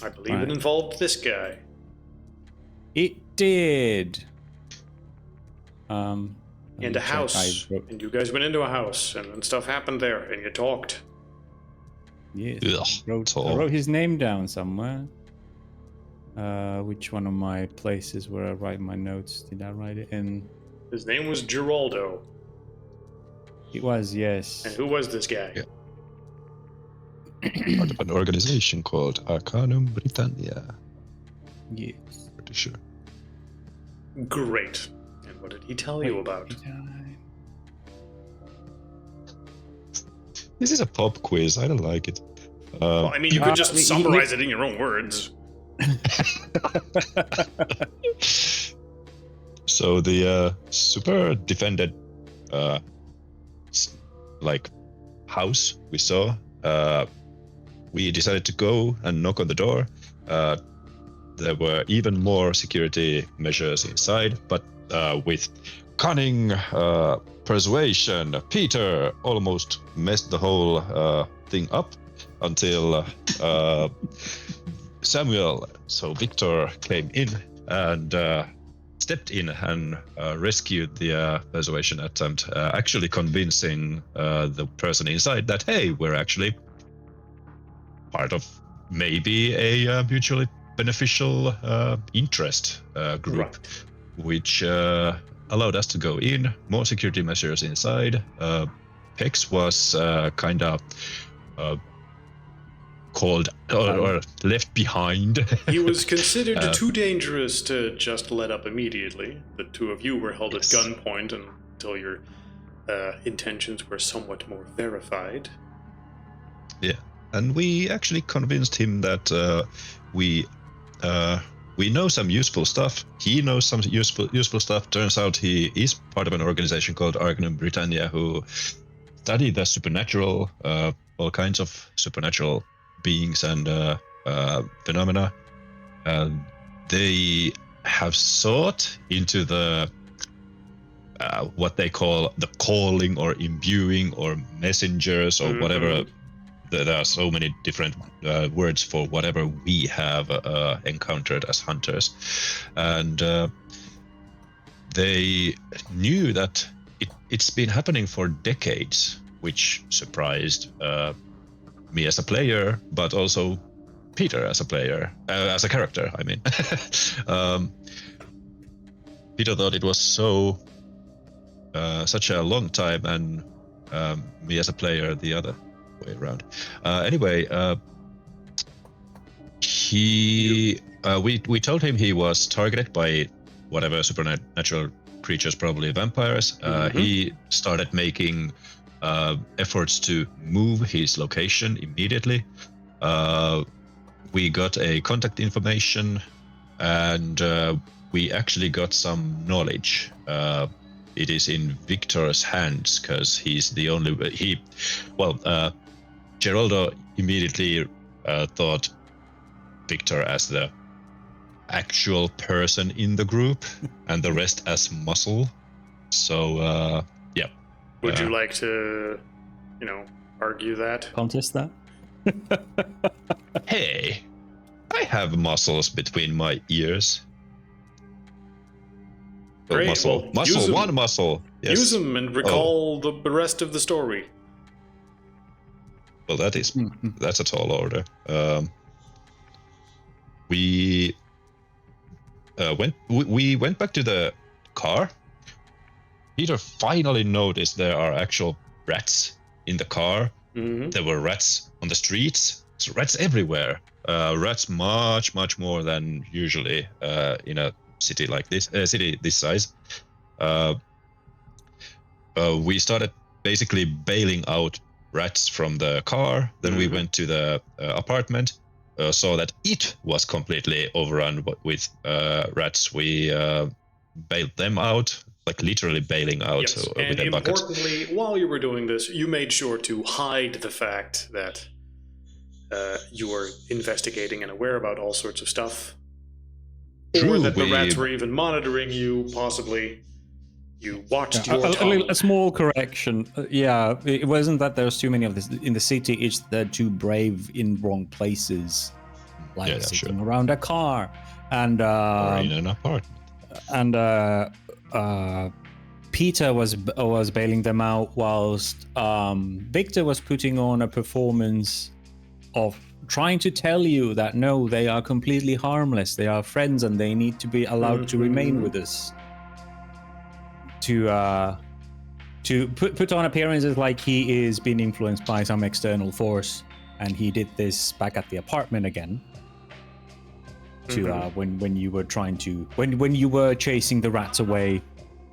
I believe it involved this guy. It did. And a house. And you guys went into a house, and then stuff happened there, and you talked. Yes. I wrote his name down somewhere. Which one of my places where I write my notes did I write it in? His name was Geraldo. It was, yes. And who was this guy? Yeah. Part of an organization called Arcanum Britannia. Yes. Pretty sure. Great. And what did he tell you about? This is a pop quiz. I don't like it. Well, I mean, you could just summarize it in your own words. So the super defended house we saw, we decided to go and knock on the door. There were even more security measures inside, but with cunning persuasion, Peter almost messed the whole thing up until Samuel, so Victor, came in and stepped in and rescued the persuasion attempt, actually convincing the person inside that, hey, we're actually part of maybe a mutually beneficial interest group, right. Which allowed us to go in, more security measures inside. Hex was kind of called or left behind. He was considered too dangerous to just let up immediately. The two of you were held at gunpoint until your intentions were somewhat more verified. Yeah, and we actually convinced him that we know some useful stuff. He knows some useful stuff. Turns out he is part of an organization called Arcanum Britannia who study the supernatural, all kinds of supernatural beings and phenomena. They have sought into the what they call the calling or imbuing or messengers or whatever. There are so many different words for whatever we have encountered as hunters, and they knew that it's been happening for decades, which surprised me as a player, but also Peter as a player, as a character, I mean. Peter thought it was such a long time, and me as a player the other way around. Anyway, we told him he was targeted by whatever supernatural creatures, probably vampires. He started making efforts to move his location immediately. We got a contact information, and we actually got some knowledge. It is in Victor's hands because he's the only Geraldo immediately thought Victor as the actual person in the group and the rest as muscle. So yeah. Would you like to, argue that? Contest that? Hey, I have muscles between my ears. Great. Muscle, one muscle. Yes. Use them and recall the rest of the story. Well, that's a tall order. We went back to the car. Peter finally noticed there are actual rats in the car. There were rats on the streets. So rats everywhere. Rats much more than usually in a city like this. City this size. We started basically bailing out rats from the car. Then we went to the apartment. Saw that it was completely overrun with rats. We bailed them out, like literally bailing out. Yes, and importantly, while you were doing this, you made sure to hide the fact that you were investigating and aware about all sorts of stuff. True, or that the rats were even monitoring you, possibly. You watched your tongue. A small correction. It wasn't that there's too many of this in the city. It's they're too brave in wrong places. like sitting around a car, and or in an apartment. And Peter was bailing them out, whilst Victor was putting on a performance of trying to tell you that no, they are completely harmless. They are friends, and they need to be allowed to remain with us. To put on appearances like he is being influenced by some external force, and he did this back at the apartment again. To when you were trying to when you were chasing the rats away.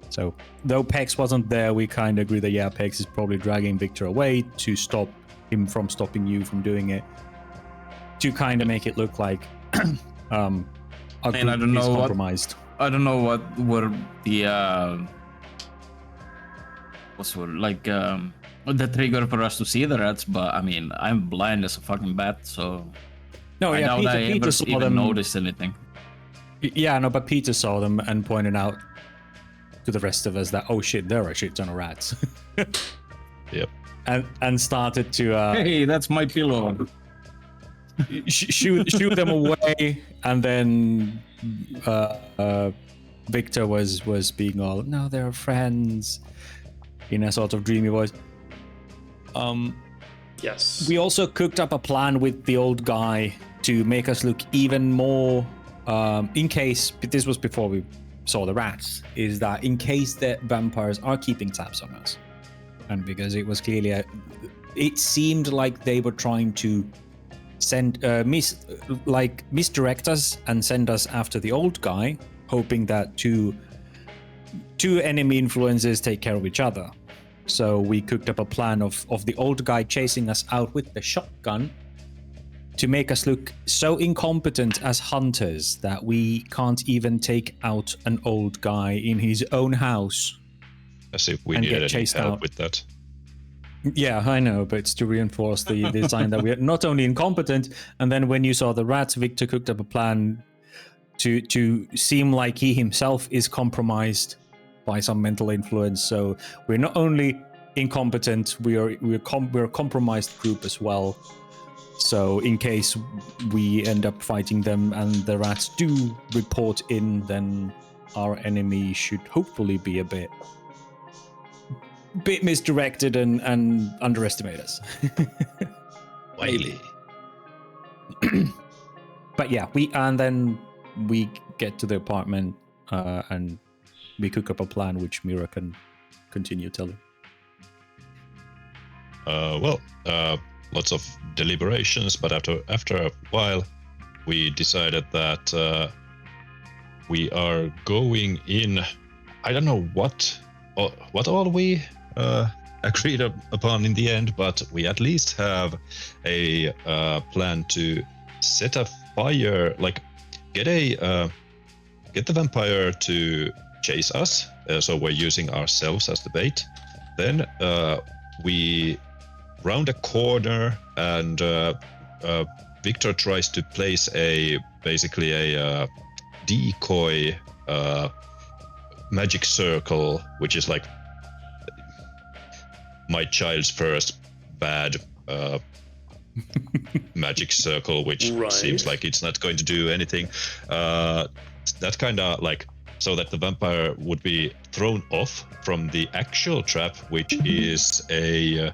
So though Pex wasn't there, we kind of agree that Pex is probably dragging Victor away to stop him from stopping you from doing it. To kind of make it look like a group is compromised. I don't know what were the the trigger for us to see the rats, but I mean, I'm blind as a fucking bat, so no, I doubt Peter, I ever saw even them. noticed anything. Yeah, no, but Peter saw them and pointed out to the rest of us that, oh shit, there are a shit ton of rats. Yep. And started to hey, that's my pillow. shoot them away, and then Victor was being all, no, they're friends, in a sort of dreamy voice. Yes. We also cooked up a plan with the old guy to make us look even more, in case, this was before we saw the rats, is that in case the vampires are keeping tabs on us, and because it was clearly it seemed like they were trying to send misdirect us and send us after the old guy, hoping that two enemy influences take care of each other. So we cooked up a plan of the old guy chasing us out with the shotgun to make us look so incompetent as hunters that we can't even take out an old guy in his own house. As if we needed any help with that. Yeah, I know, but it's to reinforce the sign that we are not only incompetent, and then when you saw the rats, Victor cooked up a plan to seem like he himself is compromised by some mental influence. So we're not only incompetent, we're a compromised group as well. So in case we end up fighting them and the rats do report in, then our enemy should hopefully be a bit misdirected and underestimate us. Wily. But yeah, then we get to the apartment and we cook up a plan which Mira can continue telling. Lots of deliberations, but after a while, we decided that we are going in. I don't know what all we agreed upon in the end, but we at least have a plan to set a fire, like get the vampire to chase us. So we're using ourselves as the bait. Then we round a corner, and Victor tries to place basically a decoy magic circle, which is like my child's first bad magic circle, which seems like it's not going to do anything. That kind of like, so that the vampire would be thrown off from the actual trap, which is a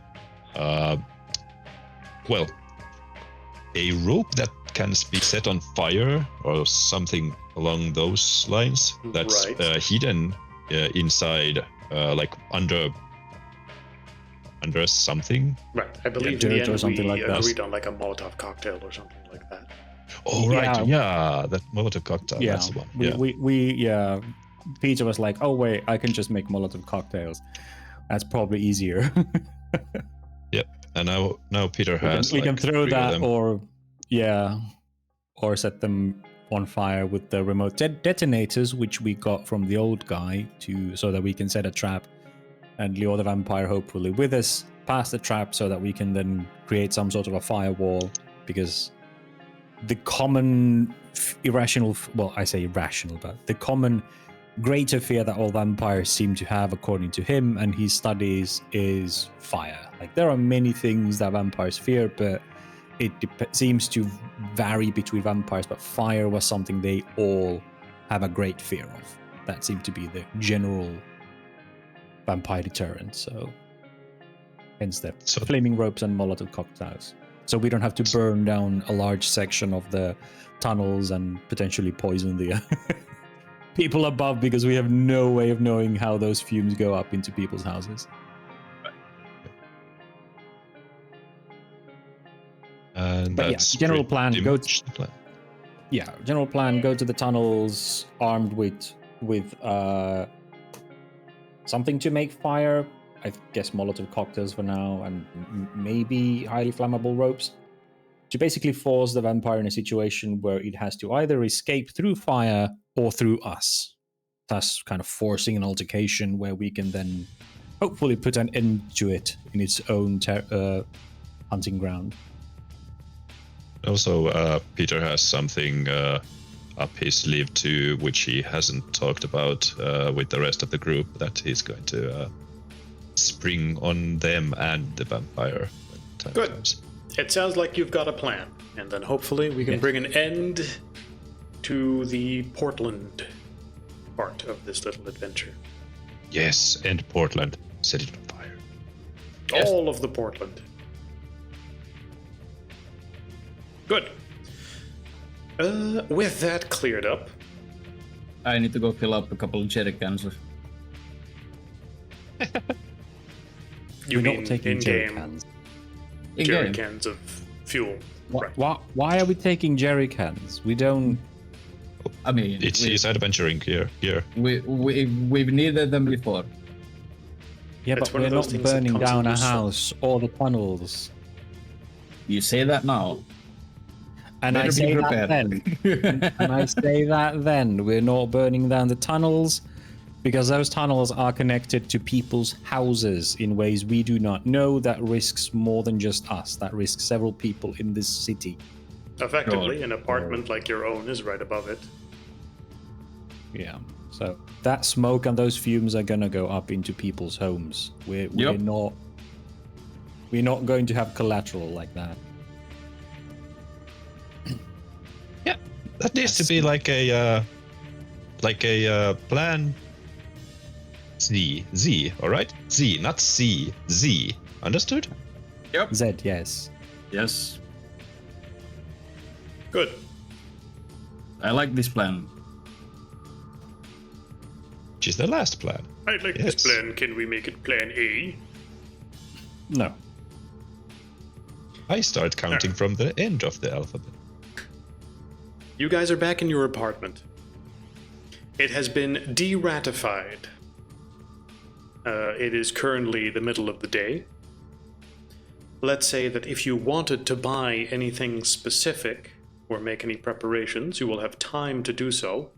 rope that can be set on fire or something along those lines. That's hidden inside, like under something. Right. I believe in the end we like agreed on like a Molotov cocktail or something like that. Oh right, yeah, that Molotov cocktail. Yeah, that's the one. We Peter was like, oh wait, I can just make Molotov cocktails. That's probably easier. Yep. And now Peter has. We can throw that, or set them on fire with the remote detonators, which we got from the old guy, so that we can set a trap and lure the vampire hopefully with us past the trap, so that we can then create some sort of a firewall. Because the common irrational, well, I say irrational, but the common greater fear that all vampires seem to have, according to him and his studies, is fire. Like, there are many things that vampires fear, but it seems to vary between vampires, but fire was something they all have a great fear of. That seemed to be the general vampire deterrent. So, hence the flaming ropes and Molotov cocktails. So we don't have to burn down a large section of the tunnels and potentially poison the people above, because we have no way of knowing how those fumes go up into people's houses. And but that's general plan, pretty go much the plan. Yeah, general plan, go to the tunnels armed with something to make fire. I guess Molotov cocktails for now, and maybe highly flammable ropes. To basically force the vampire in a situation where it has to either escape through fire or through us. Thus kind of forcing an altercation where we can then hopefully put an end to it in its own hunting ground. Also, Peter has something up his sleeve too, which he hasn't talked about with the rest of the group, that he's going to spring on them and the vampire. When time Good. comes. It sounds like you've got a plan, and then hopefully we can bring an end to the Portland part of this little adventure. Yes, and Portland, set it on fire. Yes. All of the Portland. Good. With that cleared up, I need to go fill up a couple of jerry cans. you We're mean not taking jerry in-game cans. jerry In-game. cans of fuel. Right. Why are we taking jerry cans? We don't. I mean, It's his adventuring gear. we've needed them before. Yeah, It's but one we're of those not things that burning comes down in a useful. house or the tunnels. You say that now. And I Better be say that prepared. then. And I say that then. We're not burning down the tunnels because those tunnels are connected to people's houses in ways we do not know. That risks more than just us. That risks several people in this city. Effectively, Sure. an apartment like your own is right above it. Yeah. So that smoke and those fumes are gonna go up into people's homes. We're Yep. not going to have collateral like that. Yeah, that needs to be like a plan. Z, all right? Z, not C. Z. Understood? Yep. Z, yes. Yes. Good. I like this plan. Which is the last plan. I like Yes. this plan. Can we make it plan A? No. I start counting from the end of the alphabet. You guys are back in your apartment. It has been de-ratified. It is currently the middle of the day. Let's say that if you wanted to buy anything specific or make any preparations, you will have time to do so.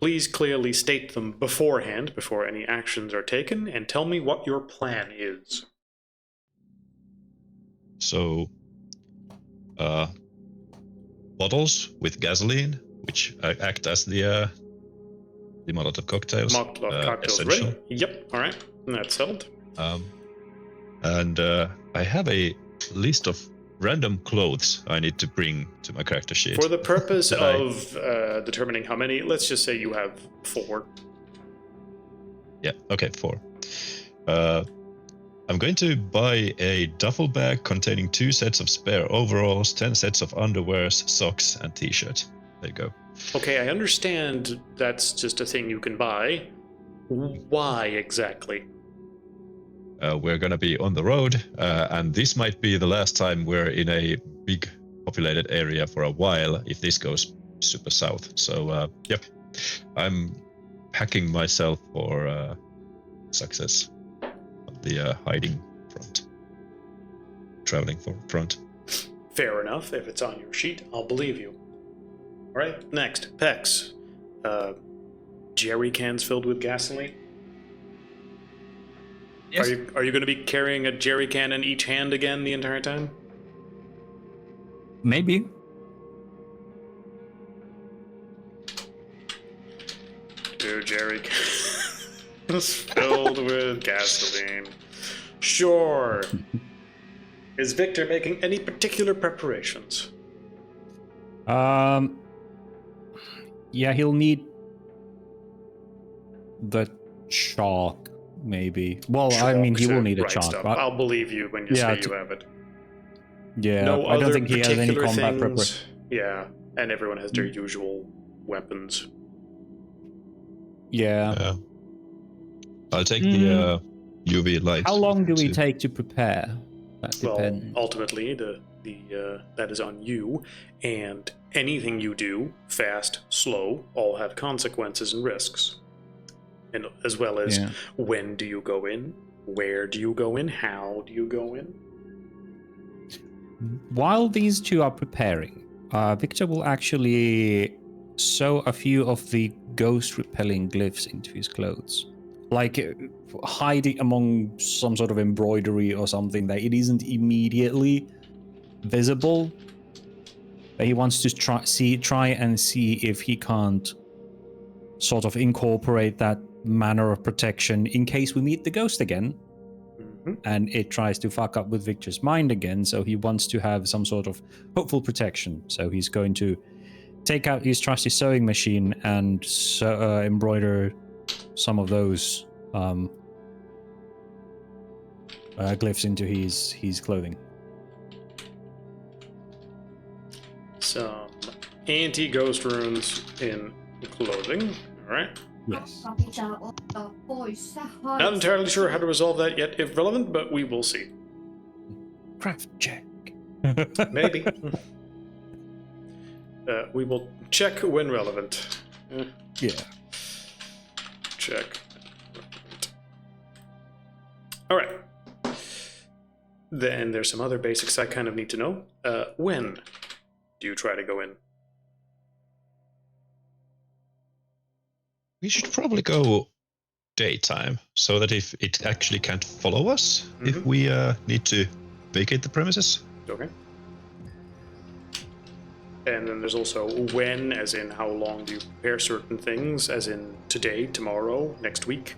Please clearly state them beforehand, before any actions are taken, and tell me what your plan is. So, bottles with gasoline, which act as the Molotov cocktails. Molotov cocktails essential. ready? Yep, alright. That's settled. And I have a list of random clothes I need to bring to my character sheet. For the purpose That I- of determining how many, let's just say you have 4. Yeah, okay, 4. I'm going to buy a duffel bag containing 2 sets of spare overalls, 10 sets of underwears, socks, and t-shirts. There you go. Okay, I understand that's just a thing you can buy. Why exactly? We're gonna be on the road, and this might be the last time we're in a big populated area for a while if this goes super south. So, yep, I'm packing myself for success on the hiding front, traveling front. Fair enough. If it's on your sheet, I'll believe you. All right, next, Pex. Jerry cans filled with gasoline. Yes. Are you going to be carrying a jerry can in each hand again the entire time? Maybe. 2 jerry cans filled with gasoline. Sure. Is Victor making any particular preparations? Yeah, he'll need the chalk, maybe. Well, I mean, he will need a Right chalk. stuff. But I'll believe you when you say you have it. yeah, No I don't other think he has any particular combat things. preparation. Yeah, and everyone has their usual weapons. Yeah. I'll take the UV light. How long do we to- take to prepare? That Well, depends. ultimately, that is on you, and anything you do, fast, slow, all have consequences and risks. And as well as Yeah. when do you go in, where do you go in, how do you go in? While these two are preparing, Victor will actually sew a few of the ghost repelling glyphs into his clothes. Like hide it among some sort of embroidery or something that it isn't immediately visible. But he wants to try and see if he can't sort of incorporate that manner of protection in case we meet the ghost again. And it tries to fuck up with Victor's mind again, so he wants to have some sort of hopeful protection. So he's going to take out his trusty sewing machine and embroider some of those glyphs into his clothing. Some anti-ghost runes in clothing. All right. Yes. Not entirely sure how to resolve that yet, if relevant, but we will see. Craft check. Maybe. We will check when relevant. Yeah. Check. All right. Then there's some other basics I kind of need to know. When do you try to go in? We should probably go daytime, so that if it actually can't follow us, if we need to vacate the premises. Okay. And then there's also when, as in how long do you prepare certain things, as in today, tomorrow, next week?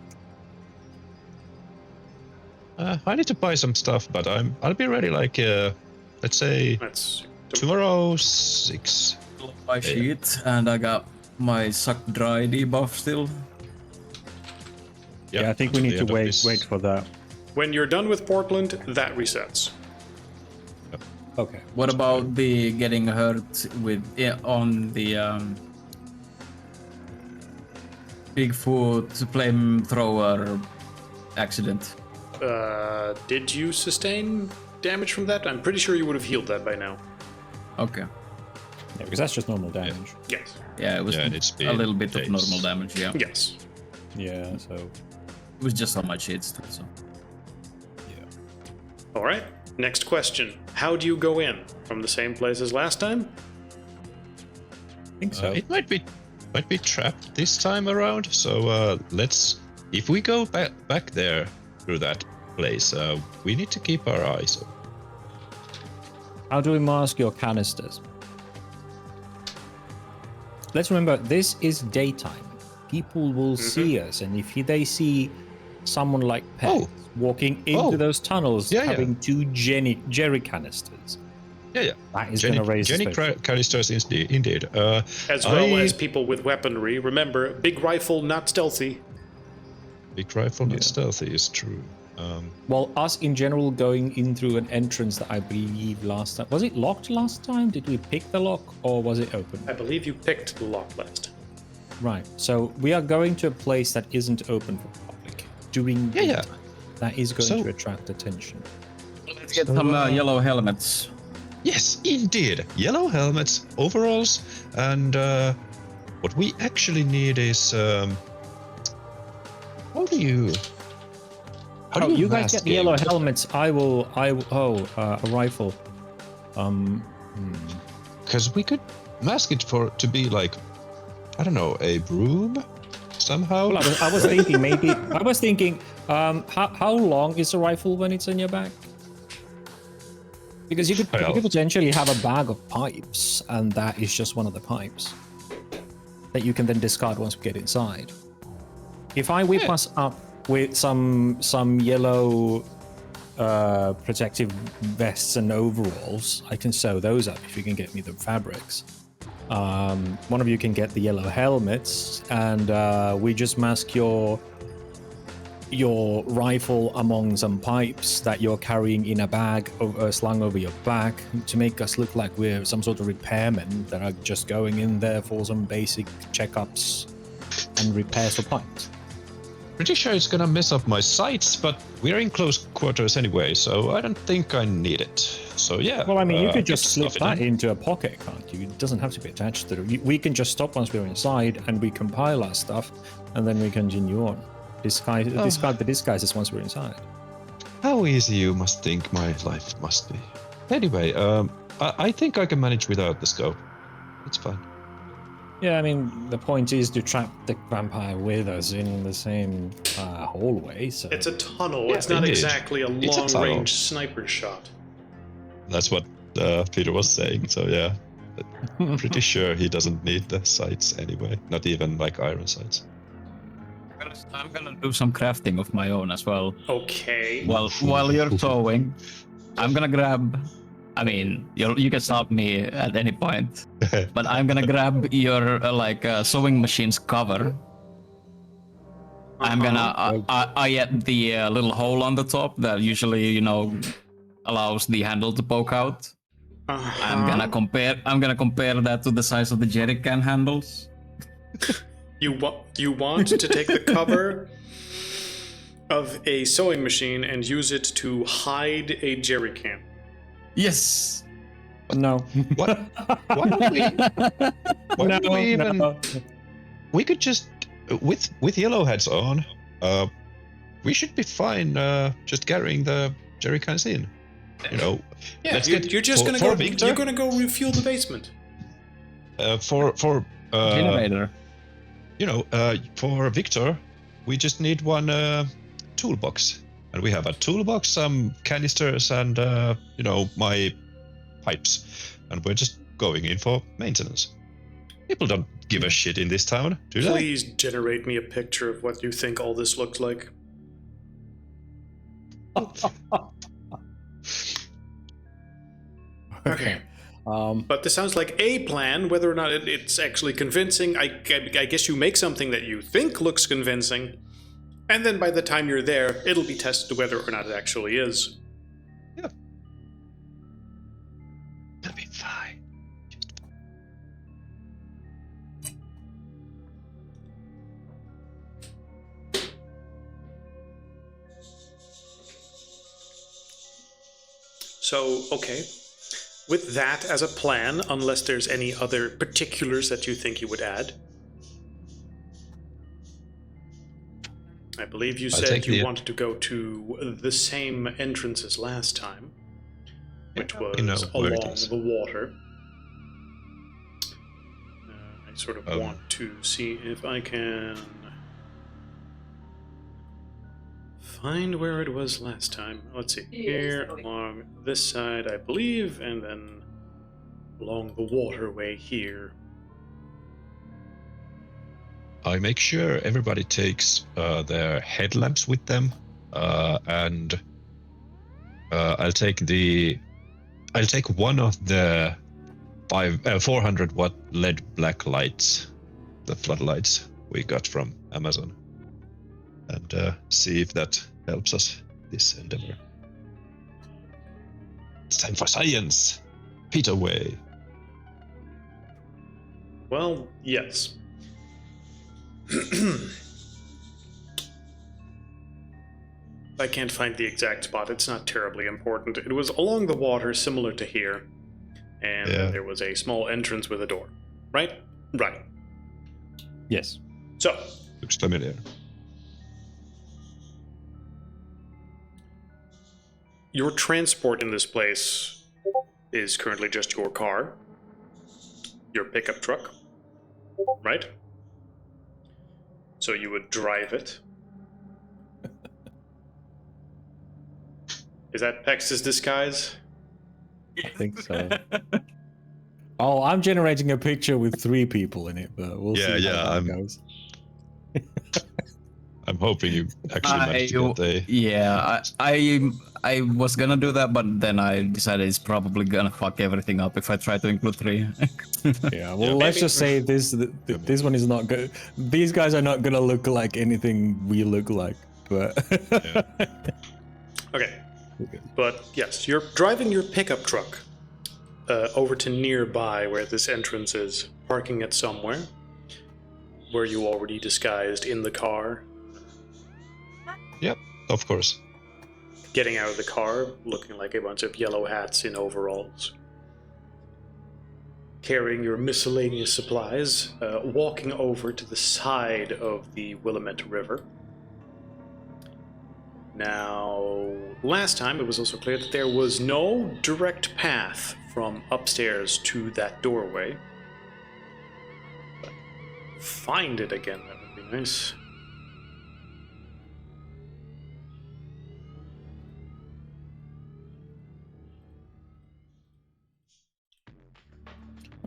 I need to buy some stuff, but I'll be ready like let's say That's tomorrow 6. My sheet, and I got my suck dry debuff still. Yeah, I think we need to the end of wait this- for that. When you're done with Portland, that resets. Okay. What about the getting hurt with on the Bigfoot flamethrower accident? Did you sustain damage from that? I'm pretty sure you would have healed that by now. Okay. Yeah, because that's just normal damage. Yes. Yeah, it was Yeah, and it's a been little bit days. of normal damage. Yeah, Yes. Yeah, so it was just on my sheet still. So All right. Next question. How do you go in? From the same place as last time? I think so. It might be trapped this time around. So let's. If we go back there through that place, we need to keep our eyes open. How do we mask your canisters? Let's remember, this is daytime. People will see us, and if they see someone like Pet walking into those tunnels having two jerry canisters, Yeah. that is going to raise Jenny suspicion. canisters indeed. As well as people with weaponry. Remember, big rifle, not stealthy. Big rifle, not stealthy is true. Well, us in general going in through an entrance that I believe last time... Was it locked last time? Did we pick the lock, or was it open? I believe you picked the lock last. Right, so we are going to a place that isn't open for public. Doing that is going to attract attention. let's get some yellow helmets. Yes, indeed. Yellow helmets, overalls, and what we actually need is how do you You guys mask get the yellow game? helmets. I will. A rifle. Because we could mask it to be like, I don't know, a broom somehow. Well, I was thinking maybe. I was thinking, how long is a rifle when it's in your back? Because you could potentially have a bag of pipes, and that is just one of the pipes that you can then discard once we get inside. If I whip us up with some yellow protective vests and overalls. I can sew those up if you can get me the fabrics. One of you can get the yellow helmets, and we just mask your rifle among some pipes that you're carrying in a bag slung over your back to make us look like we're some sort of repairmen that are just going in there for some basic checkups and repairs for pipes. Pretty sure it's gonna mess up my sights, but we're in close quarters anyway, so I don't think I need it. So yeah. Well, I mean, you could just stuff slip it that in. into a pocket, can't you? It doesn't have to be attached to it. We can just stop once we're inside and we compile our stuff, and then we continue on. Disguise the disguises once we're inside. How easy you must think my life must be. Anyway, I think I can manage without the scope. It's fine. Yeah, I mean, the point is to trap the vampire with us in the same hallway, so... It's a tunnel. Yeah, It's not indeed. exactly a It's a long-range sniper shot. That's what Peter was saying, so yeah. Pretty sure he doesn't need the sights anyway. Not even like iron sights. I'm gonna do some crafting of my own as well. Okay. While you're sewing, I'm gonna grab. I mean, you can stop me at any point, but I'm gonna grab your sewing machine's cover. I'm gonna I add the little hole on the top that usually allows the handle to poke out. I'm gonna compare that to the size of the jerry can handles. You want to take the cover of a sewing machine and use it to hide a jerry can. Yes. No. What? Why don't we? Why don't we even? No. We could just with yellow heads on. We should be fine. Just carrying the jerry cans in. Yeah, let's you're just gonna go. You're gonna go refuel the basement. For Generator. For Victor, we just need one toolbox, and we have a toolbox, some canisters, and my pipes, and we're just going in for maintenance. People don't give a shit in this town, do they? Please generate me a picture of what you think all this looks like. Okay. But this sounds like a plan. Whether or not it's actually convincing, I guess you make something that you think looks convincing, and then by the time you're there, it'll be tested whether or not it actually is. Yeah. It'll be fine. So, okay. With that as a plan, unless there's any other particulars that you think you would add. I believe you said you wanted to go to the same entrance as last time, which was along the water. I sort of want to see if I can find where it was last time. Let's see. Here, along this side, I believe, and then along the waterway here. I make sure everybody takes their headlamps with them, and I'll take one of the 400 watt LED black lights, the floodlights we got from Amazon, and see if that helps us this endeavor. It's time for science, Peter Way. Well, yes. I can't find the exact spot. It's not terribly important. It was along the water, similar to here, and there was a small entrance with a door. Right? Right. Yes. So. Looks familiar. Your transport in this place is currently just your car, your pickup truck, right? So you would drive it. Is that Pex's disguise? I think so. Oh, I'm generating a picture with 3 people in it, but we'll see how that goes. I'm hoping you actually managed to get Yeah, I I was gonna do that, but then I decided it's probably gonna fuck everything up if I try to include 3. Yeah, well, let's just say this one is not good. These guys are not gonna look like anything we look like, but Okay. But yes, you're driving your pickup truck over to nearby where this entrance is, parking it somewhere. Were you already disguised in the car? Yep, of course. Getting out of the car, looking like a bunch of yellow hats in overalls. Carrying your miscellaneous supplies, walking over to the side of the Willamette River. Now, last time it was also clear that there was no direct path from upstairs to that doorway. But find it again, that would be nice.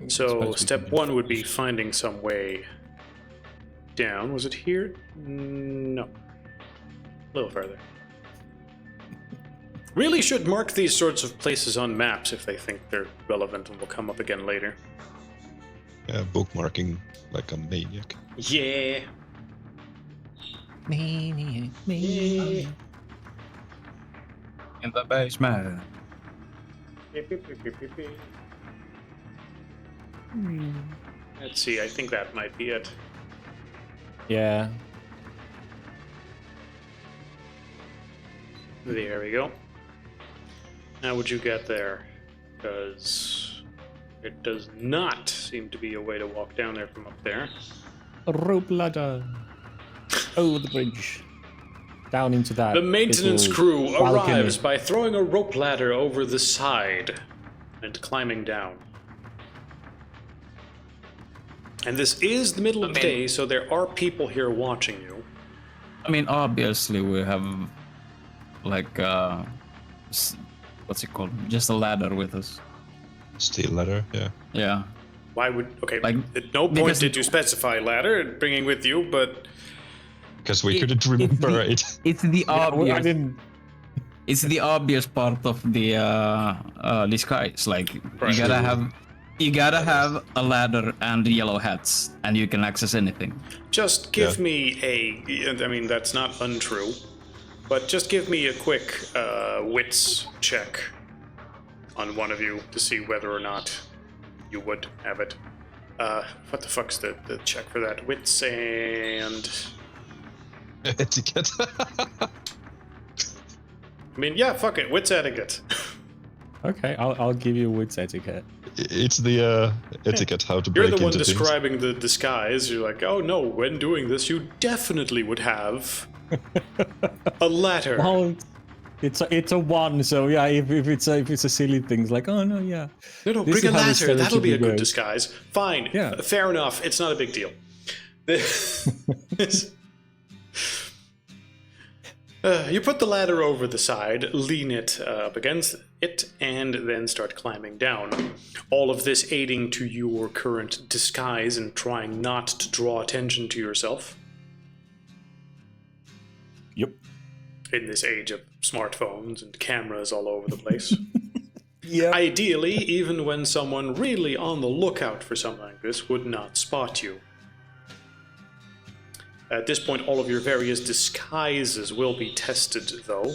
So, step 1 would be finding some way down. Was it here? No. A little further. Really should mark these sorts of places on maps if they think they're relevant and will come up again later. Yeah, bookmarking like a maniac. Yeah. Maniac. Yeah. In the basement. Let's see, I think that might be it. Yeah. There we go. How would you get there? Because it does not seem to be a way to walk down there from up there. A rope ladder. Over the bridge. Down into that. The maintenance little crew balcony. arrives by throwing a rope ladder over the side and climbing down. And this is the middle of the day, so there are people here watching you. I mean, obviously we have like what's it called? Just a ladder with us. Steel ladder, yeah. Yeah. Why would... Okay, Like, at no point because- did you specify ladder bringing with you, but... Because we couldn't remember it. It's the Yeah, well, obvious. I didn't. It's the obvious part of the disguise. Like Right. you gotta have a ladder and yellow hats, and you can access anything. Just give Yeah. me I mean, that's not untrue, but just give me a quick wits check on one of you to see whether or not you would have it. What the fuck's the check for that? Wits and... Etiquette. I mean, yeah, fuck it, wits etiquette. Okay, I'll give you wits etiquette. It's the etiquette, how to You're break the one into things. describing the disguise. You're like, oh no, when doing this, you definitely would have a ladder. Well, it's a one, so yeah. If it's a silly thing, it's like, oh no, yeah. No, This bring a is how this ladder. That'll be a good goes. disguise. Fine. Yeah. Fair enough. It's not a big deal. You put the ladder over the side, lean it up against it, and then start climbing down. All of this aiding to your current disguise and trying not to draw attention to yourself. Yep. In this age of smartphones and cameras all over the place. Yeah. Ideally, even when someone really on the lookout for something like this would not spot you. At this point, all of your various disguises will be tested, though.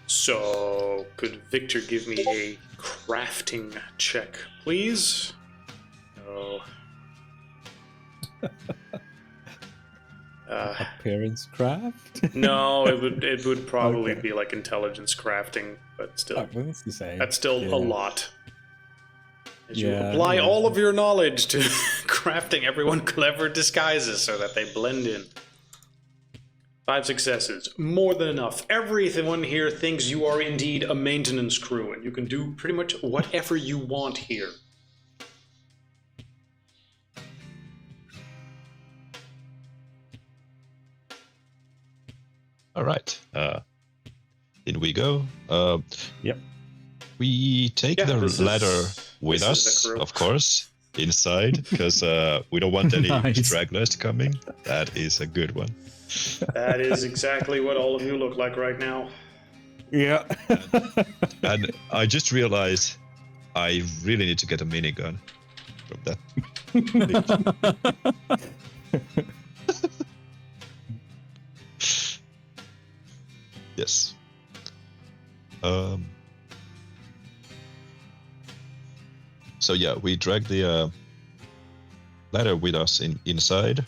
So, could Victor give me a crafting check, please? Oh. Appearance craft. No, it would probably be like intelligence crafting, but still. Oh, well, that's the same. That's still Yeah. a lot. As you Yeah, apply yeah. all of your knowledge to crafting everyone clever disguises so that they blend in. 5 successes. More than enough. Everyone here thinks you are indeed a maintenance crew, and you can do pretty much whatever you want here. All right. In we go. Yep. We take Yeah, the this is- ladder with this is us, the crew. of course, inside, because we don't want any Nice. stragglers coming. That is a good one. That is exactly what all of you look like right now. Yeah. And I just realized I really need to get a minigun from that. Yes. So yeah, we drag the ladder with us inside.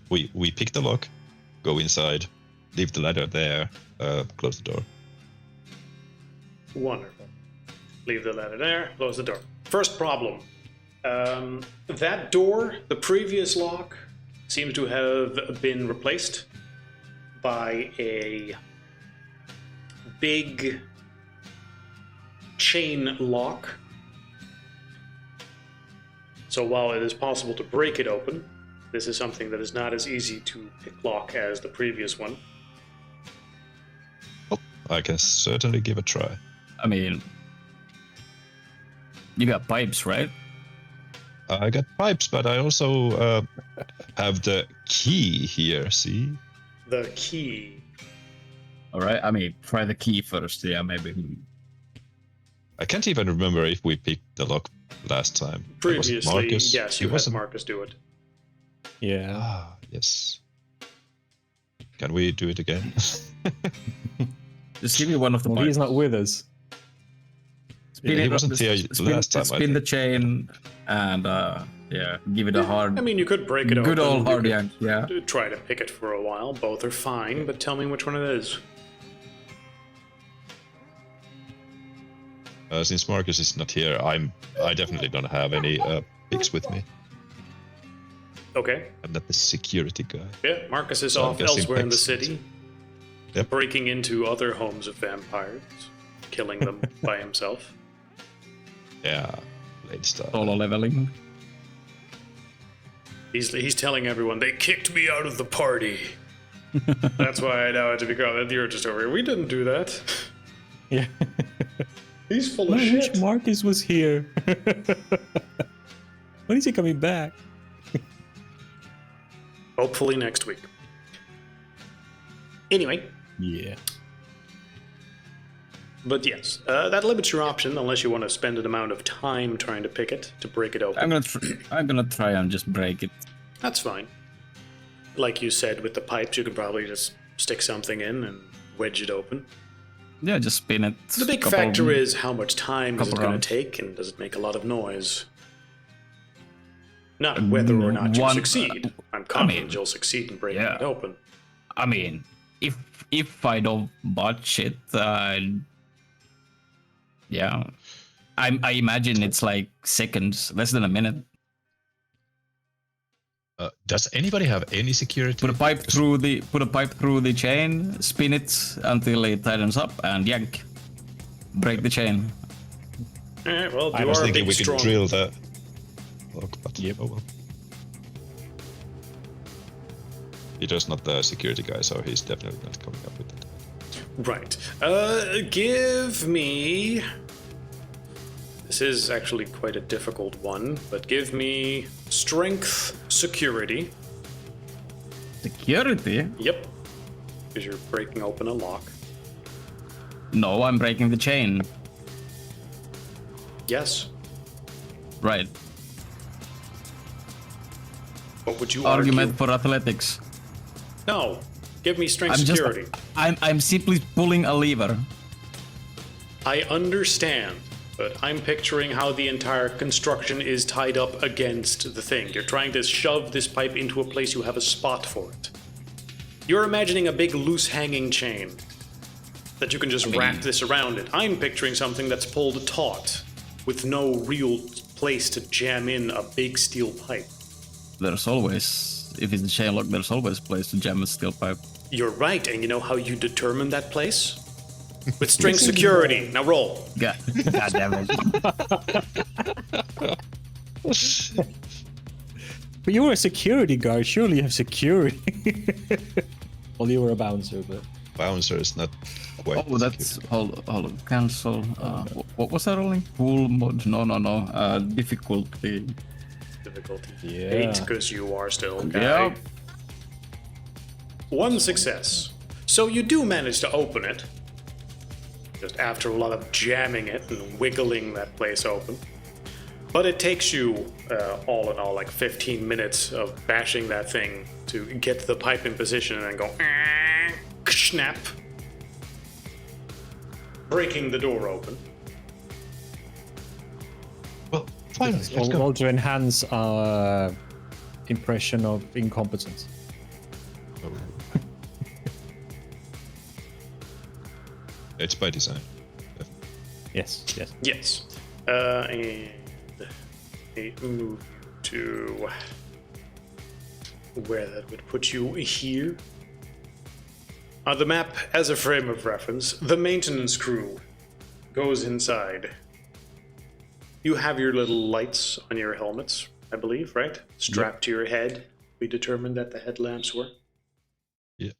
We pick the lock, go inside, leave the ladder there, close the door. Wonderful. Leave the ladder there, close the door. First problem. That door, the previous lock, seems to have been replaced by a big chain lock. So while it is possible to break it open, this is something that is not as easy to picklock as the previous one. Oh, I can certainly give a try. I mean, you got pipes, right? I got pipes, but I also have the key here, see? The key. All right. I mean, try the key first. Yeah, maybe. I can't even remember if we picked the lock last time. Previously, Marcus? yes, you had Marcus do it. Yeah. Ah, yes. Can we do it again? Just give me one of the Well, pipes. he's not with us. Spin he it, wasn't here last time, I Spin the chain and yeah, give it a hard. I mean, you could break it open. Good old hard You yank. Yeah. could try to pick it for a while. Both are fine, but tell me which one it is. Since Marcus is not here, I definitely don't have any picks with me. Okay. I'm not the security guy. Yeah, Marcus is So I'm off guessing elsewhere in the Pex. city, Yep. breaking into other homes of vampires, killing them by himself. Yeah, late start. Solo leveling. He's telling everyone, they kicked me out of the party. That's why I now have to be called. You're just over here. We didn't do that. Yeah. He's full I of wish shit. Marcus was here. When is he coming back? Hopefully next week. Anyway, Yeah. but yes, that limits your option unless you want to spend an amount of time trying to pick it, to break it open. I'm gonna try and just break it. That's fine. Like you said, with the pipes, you could probably just stick something in and wedge it open. Yeah, just spin it. The big couple- factor is how much time is it couple going rounds. to take, and does it make a lot of noise? Not whether or not you One- succeed. I'm confident mean, you'll succeed in breaking yeah. it open. I mean, if I don't botch it, yeah, I imagine it's like seconds, less than a minute. Does anybody have any security? Put a pipe through the chain, spin it until it tightens up, and yank. Break the chain. All right, well, I you was are a thinking big, we could strong... drill the lock, but oh well. Peter's not the security guy, so he's definitely not coming up with that. Right. Give me... This is actually quite a difficult one, but give me strength, security. Security? Yep. Because you're breaking open a lock. No, I'm breaking the chain. Yes. Right. What would you Argument argue? for athletics. No. Give me strength, I'm just. security. I'm simply pulling a lever. I understand, but I'm picturing how the entire construction is tied up against the thing. You're trying to shove this pipe into a place you have a spot for it. You're imagining a big loose hanging chain that you can just wrap this around it. I'm picturing something that's pulled taut with no real place to jam in a big steel pipe. There's always, if it's a chain lock, there's always a place to jam a steel pipe. You're right, and you know how you determine that place? With strength security. Now roll. God damn it. But you were a security guard. Surely you have security. Well, you were a bouncer, but Bouncer is not quite. Oh, that's hold on. Cancel. What was that rolling? Full mode? No. Difficulty. Difficulty Yeah. 8, because you are still a guy. Yep. 1 success. So you do manage to open it. just after a lot of jamming it and wiggling that place open. But it takes you, all in all, like 15 minutes of bashing that thing to get the pipe in position and then go snap, breaking the door open. Well, fine. Let's go. Roll to enhance our impression of incompetence. It's by design. Yes, yes. Yes. And a move to where that would put you here. On the map, as a frame of reference, the maintenance crew goes inside. You have your little lights on your helmets, I believe, right? Strapped to your head. We determined that the headlamps were. Yeah.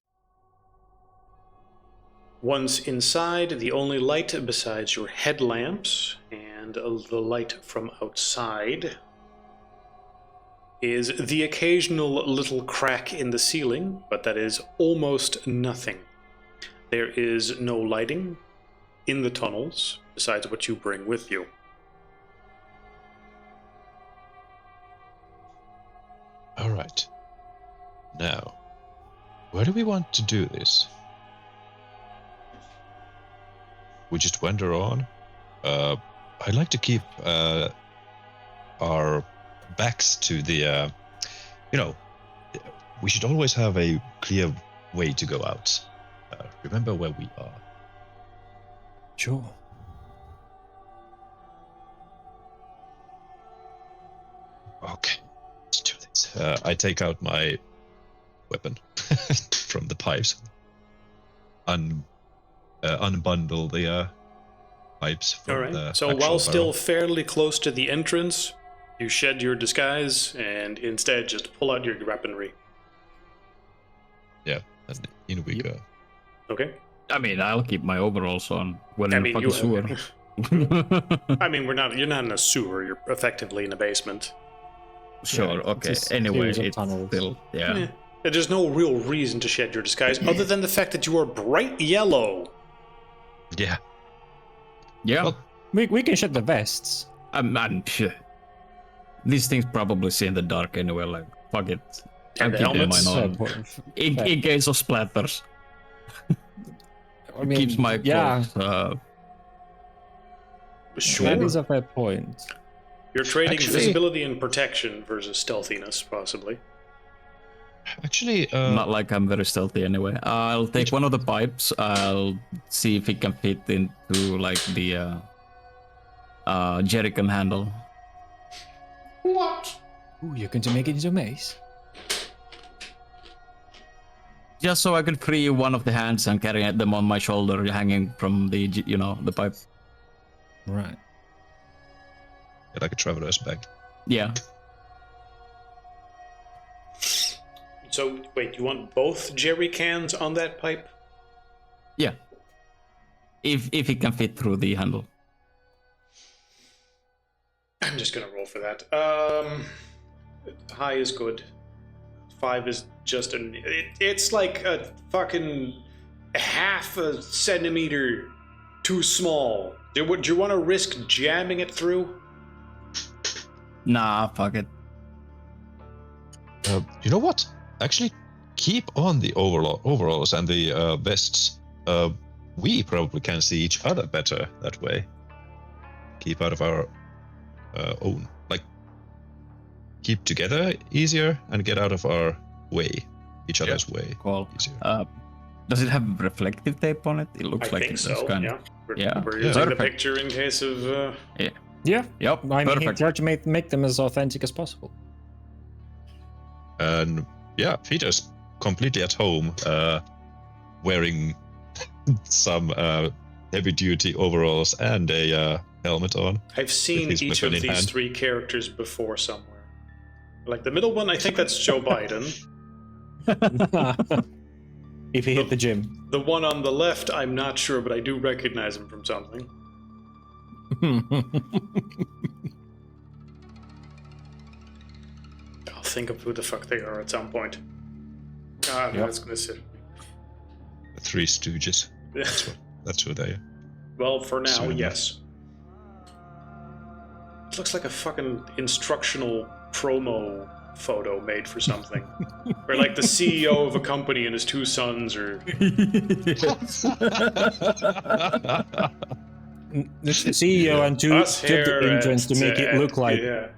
Once inside, the only light besides your headlamps and the light from outside is the occasional little crack in the ceiling, but that is almost nothing. There is no lighting in the tunnels besides what you bring with you. All right. Now, where do we want to do this? We just wander on. I'd like to keep our backs to the. We should always have a clear way to go out. Remember where we are. Sure. Okay, let's do this. I take out my weapon from the pipes. Unbundle the pipes from All right. the So actual while still barrel. fairly close to the entrance, you shed your disguise and instead just pull out your weaponry. Yeah, and in we go. Okay. I mean, I'll keep my overalls on. Well, I in mean, the you. fucking sewer. I mean, you're not in a sewer. You're effectively in a basement. Sure. Yeah, Okay. it's a Anyway, series of it's tunnels. still yeah. There's no real reason to shed your disguise other than the fact that you are bright yellow. Yeah. Yeah. Well, We can shed the vests. I'm sure. These things probably see in the dark anyway. Like fuck it. And I'm the keeping helmets? mine on. In case of splatters. I mean, Keeps my yeah, clothes. Sure. that is a fair point. You're trading Actually- visibility and protection versus stealthiness, possibly. actually, Not like I'm very stealthy anyway. I'll take one of the pipes. I'll see if it can fit into like the jerrycan handle. Ooh, you're going to make it into a maze? Just so I could free one of the hands and carry them on my shoulder, hanging from the the pipe. Right. like a traveler's bag. Yeah. So, wait, you want both jerry cans on that pipe? Yeah. If it can fit through the handle. I'm just gonna roll for that. High is good. 5 is just it's like a fucking half a centimeter too small. Do you want to risk jamming it through? Nah, fuck it. You know what? Actually, keep on the overalls and the vests. We probably can see each other better that way. Keep out of our own. Like, keep together easier and get out of our way. Each other's way. Cool. Easier. Does it have reflective tape on it? It looks I like think it so. does kind Yeah. of. Yeah. We're Yeah. using the Perfect. picture in case of. Yeah. Yep. I mean, he Perfect. tried to make them as authentic as possible. And yeah, Peter's completely at home, wearing some heavy-duty overalls and a helmet on. I've seen his each of weapon in these hand. 3 characters before somewhere. Like the middle one, I think that's Joe Biden. If he hit the gym. The one on the left, I'm not sure, but I do recognize him from something. I'll think of who the fuck they are at some point. Yep. That's gonna sit. The Three Stooges. That's who they are. Well, for now, Soon enough. yes. It looks like a fucking instructional promo photo made for something. Where like the CEO of a company and his two sons are... The CEO and two Us took the here entrance to at, make it look like. Yeah.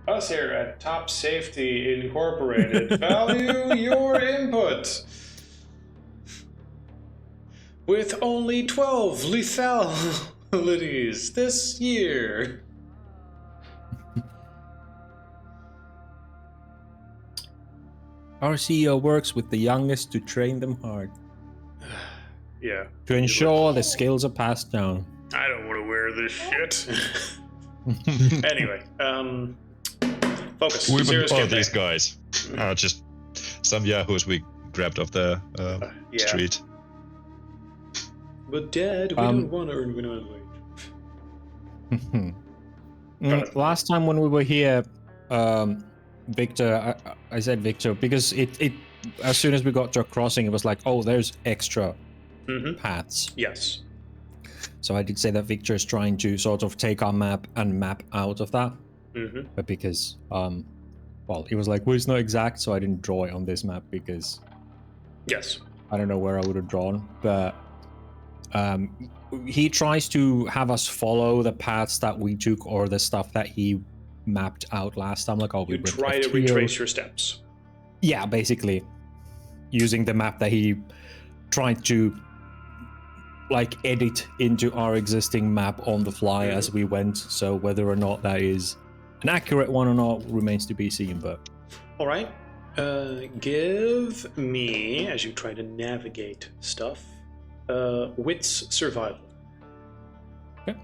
Us here at Top Safety Incorporated value your input. With only 12 lethalities this year. Our CEO works with the youngest to train them hard. Yeah. To ensure the skills are passed down. I don't want to wear this shit. Anyway, focus. We Serious would campaign. these guys. Just some yahoos we grabbed off the yeah. street. But Dad, we don't want to earn minimum wage. Last time when we were here, Victor, I said Victor because it as soon as we got to a crossing, it was like, oh, there's extra paths. Yes. So I did say that Victor is trying to sort of take our map and map out of that. But because, well, it was like, well, it's not exact, so I didn't draw it on this map because Yes. I don't know where I would have drawn. But he tries to have us follow the paths that we took or the stuff that he mapped out last time. Like, oh, we You try to here. retrace your steps. Yeah, basically using the map that he tried to like edit into our existing map on the fly as we went. So whether or not that is an accurate one or not remains to be seen. But All right. Give me, as you try to navigate stuff, wits survival. okay.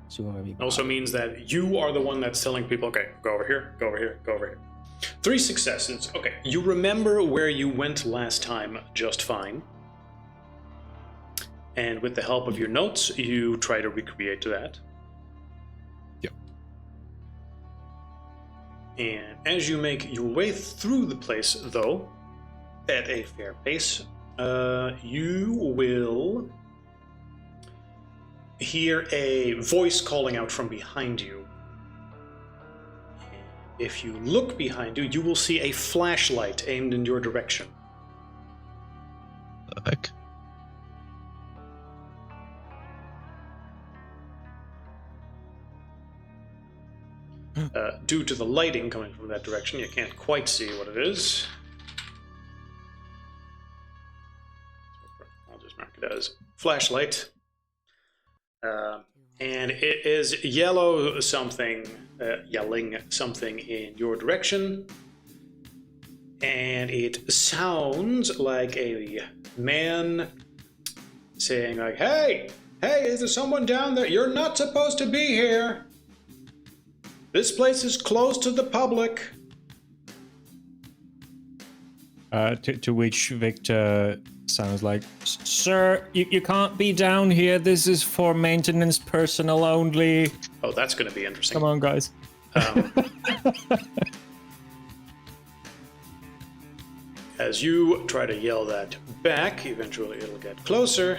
So what have you got? Also means that you are the one that's telling people, okay, go over here, go over here, go over here. 3 successes. Okay, you remember where you went last time just fine. And with the help of your notes, you try to recreate that. Yep. And as you make your way through the place, though, at a fair pace, you will hear a voice calling out from behind you. If you look behind you, you will see a flashlight aimed in your direction. The heck? Due to the lighting coming from that direction, you can't quite see what it is. I'll just mark it as flashlight. And it is yelling something in your direction. And it sounds like a man saying like, hey, is there someone down there? You're not supposed to be here. This place is closed to the public. To which Victor sounds like, sir, you can't be down here. This is for maintenance personnel only. Oh, that's going to be interesting. Come on, guys. As you try to yell that back, eventually it'll get closer.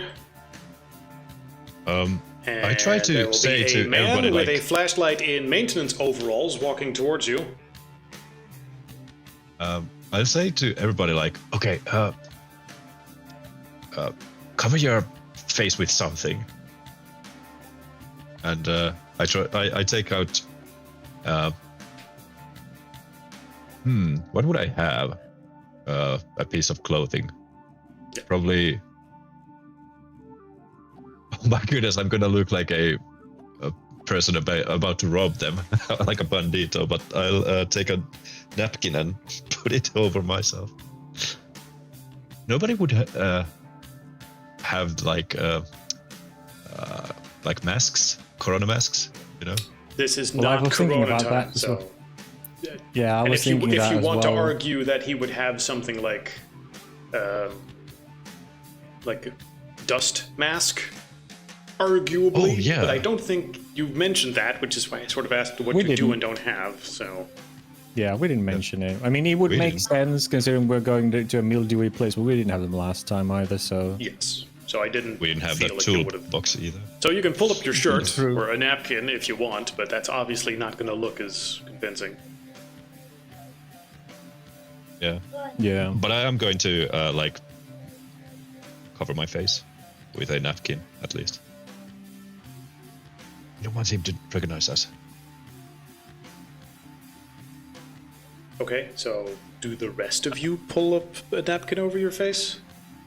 I try to there will say be to a man everybody, with like, a flashlight in maintenance overalls walking towards you. I'll say to everybody, like, okay, cover your face with something. And I take out, what would I have? A piece of clothing. Yeah. Probably. Oh my goodness, I'm gonna look like a person about to rob them, like a bandito, but I'll take a napkin and put it over myself. Nobody would have like masks, corona masks, you know? This is Well, I not was thinking Corona about time, that as so. well. Yeah, I And was thinking if that you as want to well. argue that he would have something like a dust mask, arguably. Oh, yeah. But I don't think you mentioned that, which is why I sort of asked what We you do didn't. and don't have. So Yeah, we didn't mention it. I mean, it would We make didn't. sense considering we're going to a mildewy place, but we didn't have them last time either, so... yes. so I didn't. We didn't have feel that like you would've- toolbox either. So you can pull up your shirt True. or a napkin if you want, but that's obviously not going to look as convincing. Yeah. Yeah. But I am going to like cover my face with a napkin at least. You don't want him to recognize us. Okay, so do the rest of you pull up a napkin over your face?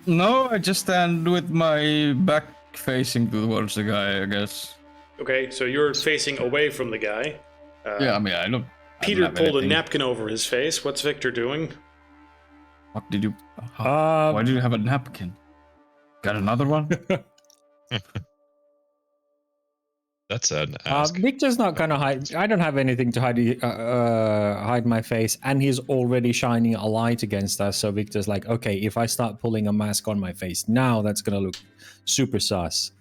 No, I just stand with my back facing towards the guy, I guess. Okay, so you're facing away from the guy. Yeah, I mean, I don't. Peter I don't have pulled a anything. napkin over his face. What's Victor doing? What did you? Why do you have a napkin? Got another one? That's an ask. Victor's not gonna hide. I don't have anything to hide my face, and he's already shining a light against us. So Victor's like, okay, if I start pulling a mask on my face now, that's gonna look super sus.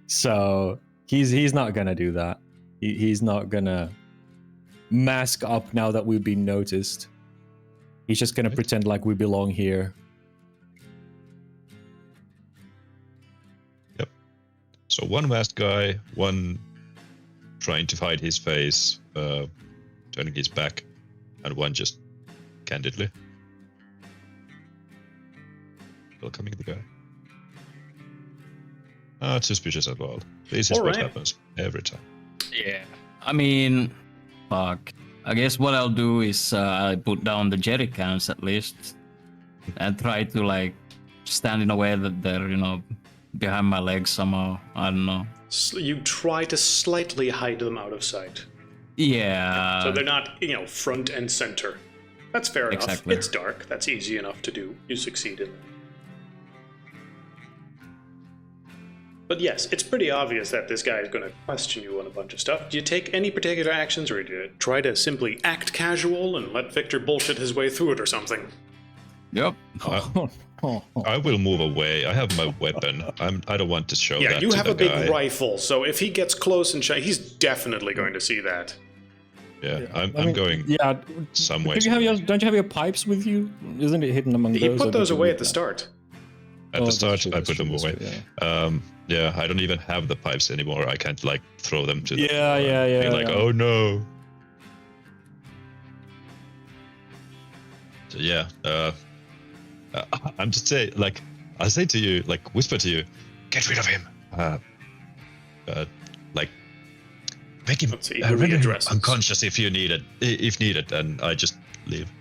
So he's not gonna do that. He's not gonna mask up now that we've been noticed. He's just gonna pretend like we belong here. So one masked guy, one trying to hide his face, turning his back, and one just candidly welcoming the guy. It's suspicious as well. This is what Alright. happens every time. Yeah. I mean, fuck. I guess what I'll do is I put down the jerry cans at least, and try to like stand in a way that they're behind my legs somehow. I don't know. You try to slightly hide them out of sight. Yeah. So they're not, front and center. That's fair enough. Exactly. It's dark. That's easy enough to do. You succeed in that. But yes, it's pretty obvious that this guy is going to question you on a bunch of stuff. Do you take any particular actions, or do you try to simply act casual and let Victor bullshit his way through it or something? Yep. I will move away. I have my weapon. I don't want to show Yeah, that you to have the a big guy. rifle, so if he gets close and shy, he's definitely going to see that. Yeah, I'm going Yeah. somewhere. Don't you have your pipes with you? Isn't it hidden among He those? put or those did you away leave at the that? start. At Oh, the that's start, true, I that's put true, them that's away. true, Yeah, I don't even have the pipes anymore. I can't like throw them to the Yeah, floor yeah, and be yeah, like, yeah. oh no. So yeah, I'm just saying, like, I say to you, like, whisper to you, get rid of him. Like, make him Let's see who he render him addresses. unconscious if needed, and I just leave.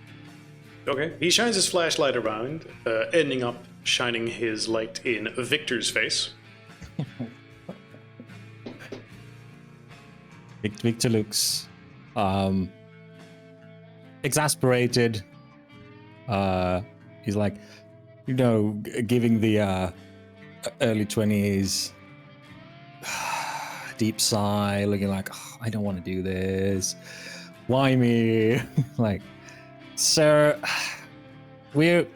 Okay, he shines his flashlight around, ending up shining his light in Victor's face. Victor looks exasperated. He's like, giving the early 20s deep sigh, looking like, "Oh, I don't want to do this. Why me?" Like, sir, we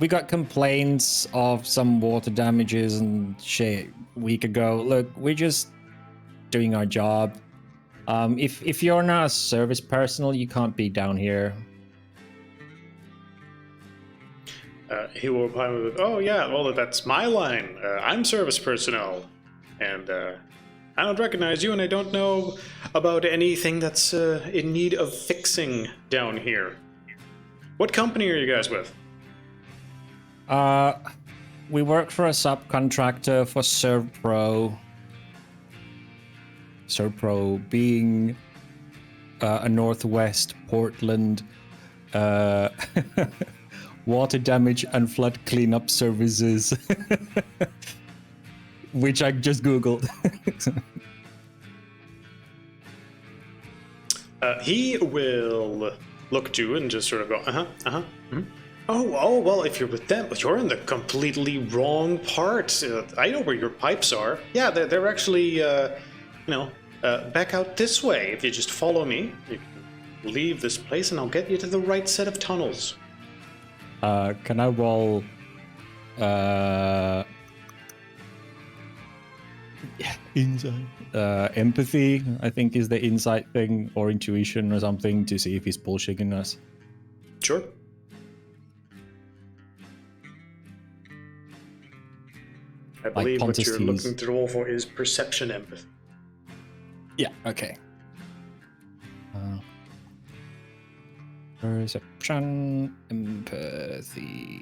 got complaints of some water damages and shit a week ago. Look, we're just doing our job. If you're not a service personnel, you can't be down here. He will reply with, "Oh yeah, well that's my line. I'm service personnel, and I don't recognize you, and I don't know about anything that's in need of fixing down here. What company are you guys with?" We work for a subcontractor for Servpro. Servpro being a Northwest Portland water damage and flood cleanup services, which I just Googled. He will look at you and just sort of go, mm-hmm. Oh, well, if you're with them, you're in the completely wrong part. I know where your pipes are. Yeah, they're actually, back out this way. If you just follow me, you can leave this place and I'll get you to the right set of tunnels. Can I roll insight? Empathy, I think, is the insight thing, or intuition or something, to see if he's bullshitting us. Sure. I believe what Pontus you're keys. looking to roll for is perception empathy. Yeah, okay. Perception, empathy.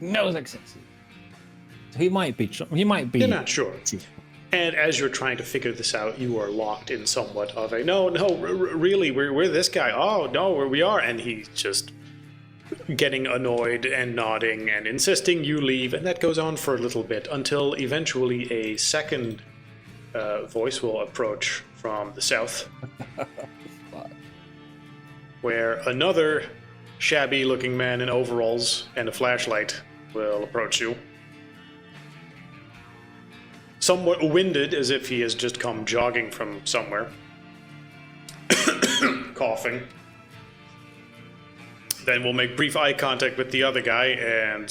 No success. He might be. You're not sure. And as you're trying to figure this out, you are locked in somewhat of a really, we're this guy. Oh no, we are, and he's just getting annoyed and nodding and insisting you leave, and that goes on for a little bit until eventually a second voice will approach from the south, where another shabby-looking man in overalls and a flashlight will approach you. Somewhat winded, as if he has just come jogging from somewhere. Coughing. Then we'll make brief eye contact with the other guy, and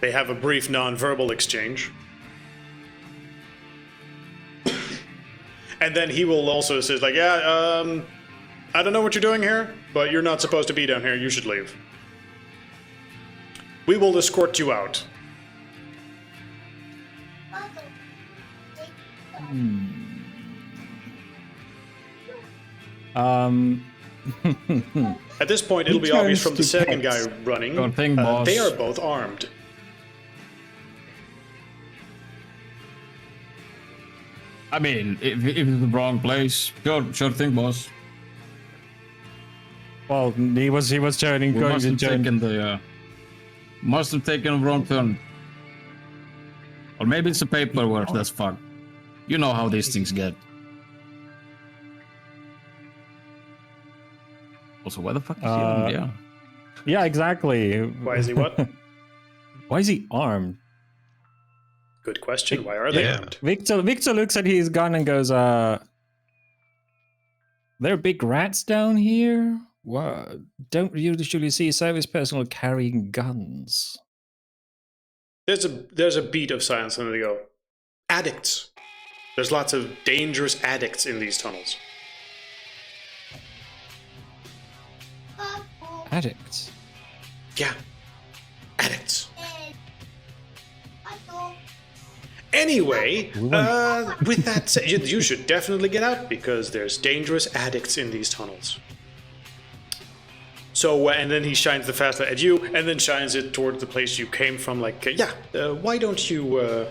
they have a brief non-verbal exchange. And then he will also say, like, I don't know what you're doing here, but you're not supposed to be down here. You should leave. We will escort you out. At this point, it'll be obvious from the second guy running. Don't think, boss. They are both armed. I mean, if it's the wrong place, sure thing, boss. Well, he was turning, We going must to have turn. taken the must have taken a wrong turn. Or maybe it's the paperwork that's fucked. You know how these things get. Also, why the fuck is he armed? Yeah. Yeah, exactly. Why is he what? Why is he armed? Good question. Why are they armed? Victor looks at his gun and goes, there are big rats down here? What? Don't usually see service personnel carrying guns. There's a beat of silence, and they go, addicts. There's lots of dangerous addicts in these tunnels. Addicts? Yeah, addicts. Anyway, with that said, you should definitely get out because there's dangerous addicts in these tunnels. So, and then he shines the flashlight at you, and then shines it towards the place you came from. Like, why don't you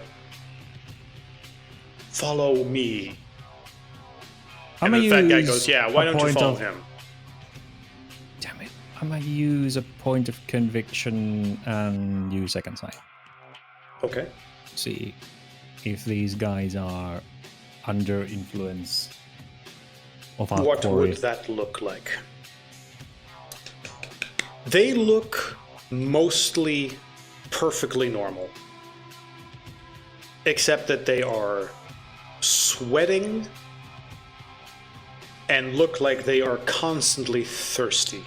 follow me? And the fat guy goes, why don't you follow him? Damn it! I'm gonna use a point of conviction and use second sight. Okay. See if these guys are under influence of our What quarry. would that look like? They look mostly perfectly normal. Except that they are sweating and look like they are constantly thirsty.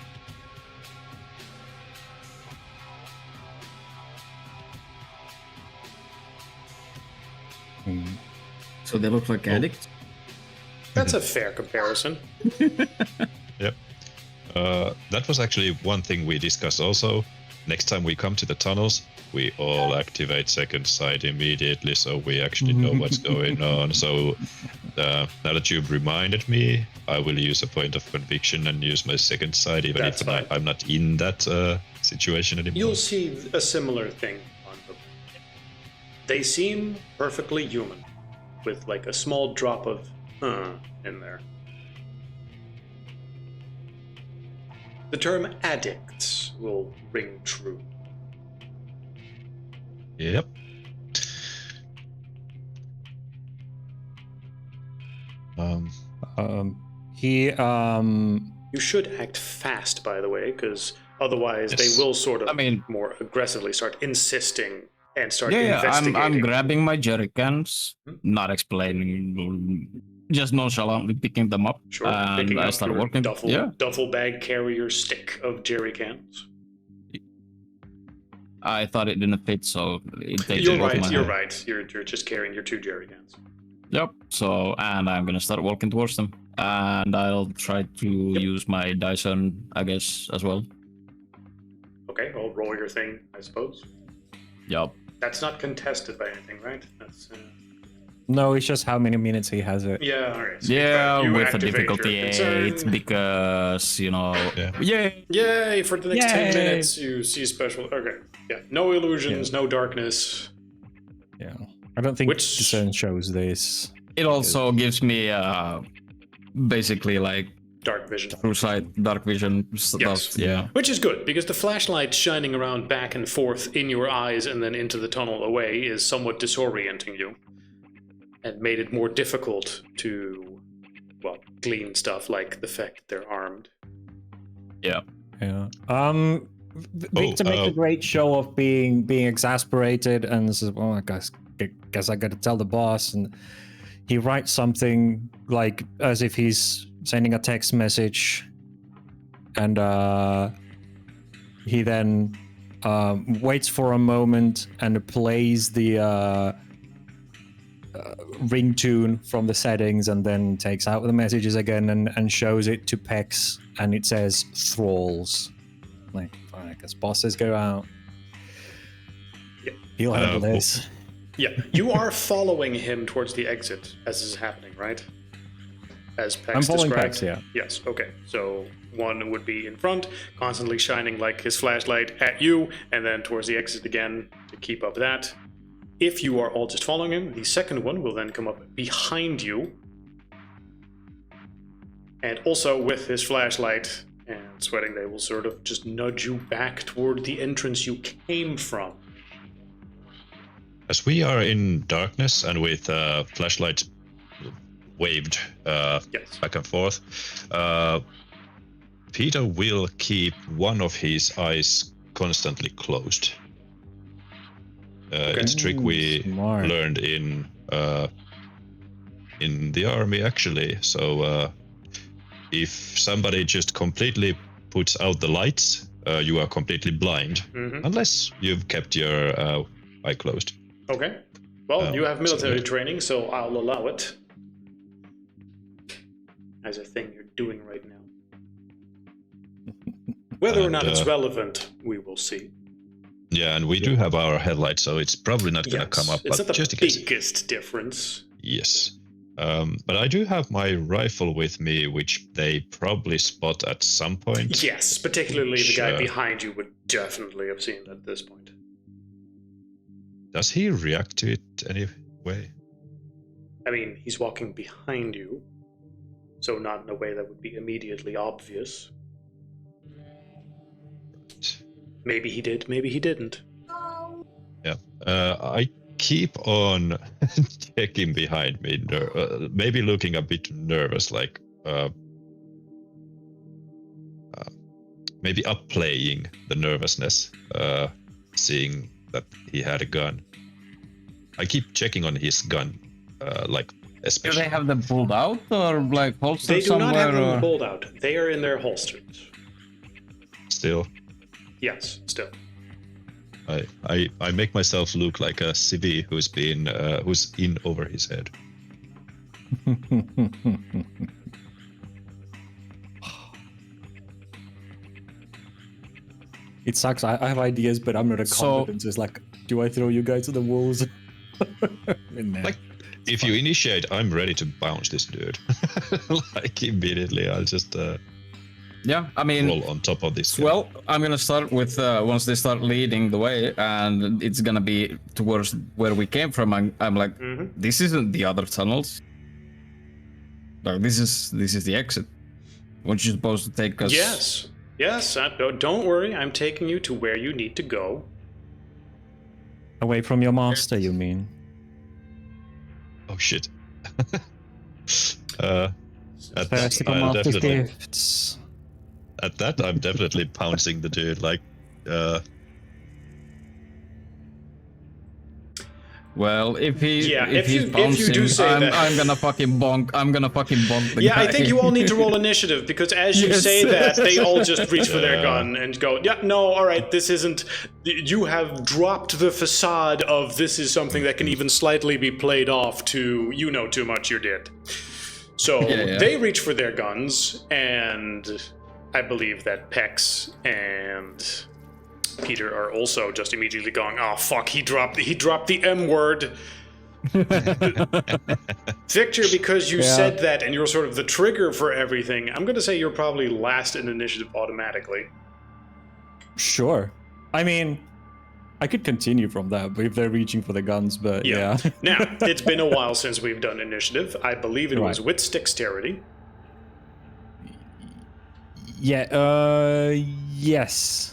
So they look like addicts? That's a fair comparison. Yep. That was actually one thing we discussed also. Next time we come to the tunnels, we all activate second sight immediately, so we actually know what's going on. So now that you've reminded me, I will use a point of conviction and use my second sight, even That's if fine. I'm not in that situation anymore. You'll see a similar thing on them. They seem perfectly human, with like a small drop of in there. The term addicts will ring true. Yep. You should act fast, by the way, because otherwise Yes. they will sort of I mean- more aggressively start insisting and start Yeah, investigating. I'm grabbing my jerry cans, not explaining, just nonchalantly picking them up, Sure, and picking I up start your working. duffel bag carrier stick of jerry cans. I thought it didn't fit, so it takes You're it off right. my You're hand. right. You're just carrying your 2 jerry cans. Yep. So, and I'm gonna start walking towards them. and I'll try to use my Dyson, I guess, as well. Okay, well, roll your thing, I suppose. Yup. That's not contested by anything, right? That's No, it's just how many minutes he has it. yeah, all right. So Yeah, you with a activate difficulty your 8 concern. because, you know... Yeah. Yay! For the next 10 Yay! minutes, you see special. Okay, yeah, no illusions, no darkness. Yeah. I don't think Which- Discern shows this. It also gives me, basically, like, Dark vision. true sight, dark vision stuff. Yes. Yeah. Which is good, because the flashlight shining around back and forth in your eyes and then into the tunnel away is somewhat disorienting you. And made it more difficult to, well, glean stuff like the fact that they're armed. Yeah. Yeah. Victor makes a great show of being exasperated and says, "Well, I guess I got to tell the boss." And he writes something like as if he's sending a text message, and he then waits for a moment and plays the ringtone from the settings, and then takes out the messages again and shows it to Pex, and it says thralls. Like, fine, I guess bosses go out. Yeah. He'll handle this. Yeah, you are following him towards the exit as this is happening, right? As Pex I'm following described. Pex, yeah. Yes, okay. So one would be in front, constantly shining like his flashlight at you, and then towards the exit again to keep up that. If you are all just following him, the second one will then come up behind you. And also with his flashlight and sweating, they will sort of just nudge you back toward the entrance you came from. As we are in darkness and with flashlight waved Yes. back and forth, Peter will keep one of his eyes constantly closed. It's a trick we Smart. learned in the army, actually. So if somebody just completely puts out the lights, you are completely blind, unless you've kept your eye closed. Okay. Well, you have military so- training, so I'll allow it. As a thing you're doing right now. Whether or not And, it's relevant, we will see. Yeah, and we do have our headlights, so it's probably not going to come up. It's But not just the in case. biggest difference. Yes. But I do have my rifle with me, which they probably spot at some point. Yes, particularly the guy Sure. behind you would definitely have seen it at this point. Does he react to it anyway? I mean, he's walking behind you, so not in a way that would be immediately obvious. Maybe he did, maybe he didn't. Yeah. I keep on checking behind me, maybe looking a bit nervous, like maybe upplaying the nervousness, seeing that he had a gun. I keep checking on his gun, like Do especially. they have them pulled out or like holstered They do somewhere? not have them or... pulled out. They are in their holsters. Still, Yes, still. I make myself look like a civvy who's in over his head. It sucks. I have ideas, but I'm not a So- competent. It's like, do I throw you guys to the wolves? In there. Like, if you initiate, I'm ready to bounce this dude. Like immediately, I'll just Yeah, I mean, roll on top of this guy. well, I'm gonna start with once they start leading the way, and it's gonna be towards where we came from. I'm like, this isn't the other tunnels. Like, this is the exit. Weren't you supposed to take us? Yes. Don't worry. I'm taking you to where you need to go. Away from your master, you mean? Oh shit. At First, that, the I'll master's definitely, gifts. at that, I'm definitely pouncing the dude. Like, Well, if he's if bouncing, you do say I'm, that. I'm gonna fucking bonk. I'm gonna fucking bonk the Yeah, guy. I think you all need to roll initiative because as you Yes. say that, they all just reach for their Yeah. gun and go, yeah, no, all right, this isn't. You have dropped the facade of this is something that can even slightly be played off to, you know too much, you did. So Yeah. they reach for their guns, and I believe that Pex and Peter are also just immediately going, "Oh fuck, he dropped the M word." Victor, because you said that and you're sort of the trigger for everything, I'm going to say you're probably last in initiative automatically. Sure. I mean, I could continue from that, but if they're reaching for the guns, but yeah. Now, it's been a while since we've done initiative. I believe it was wits dexterity. Yeah, yes.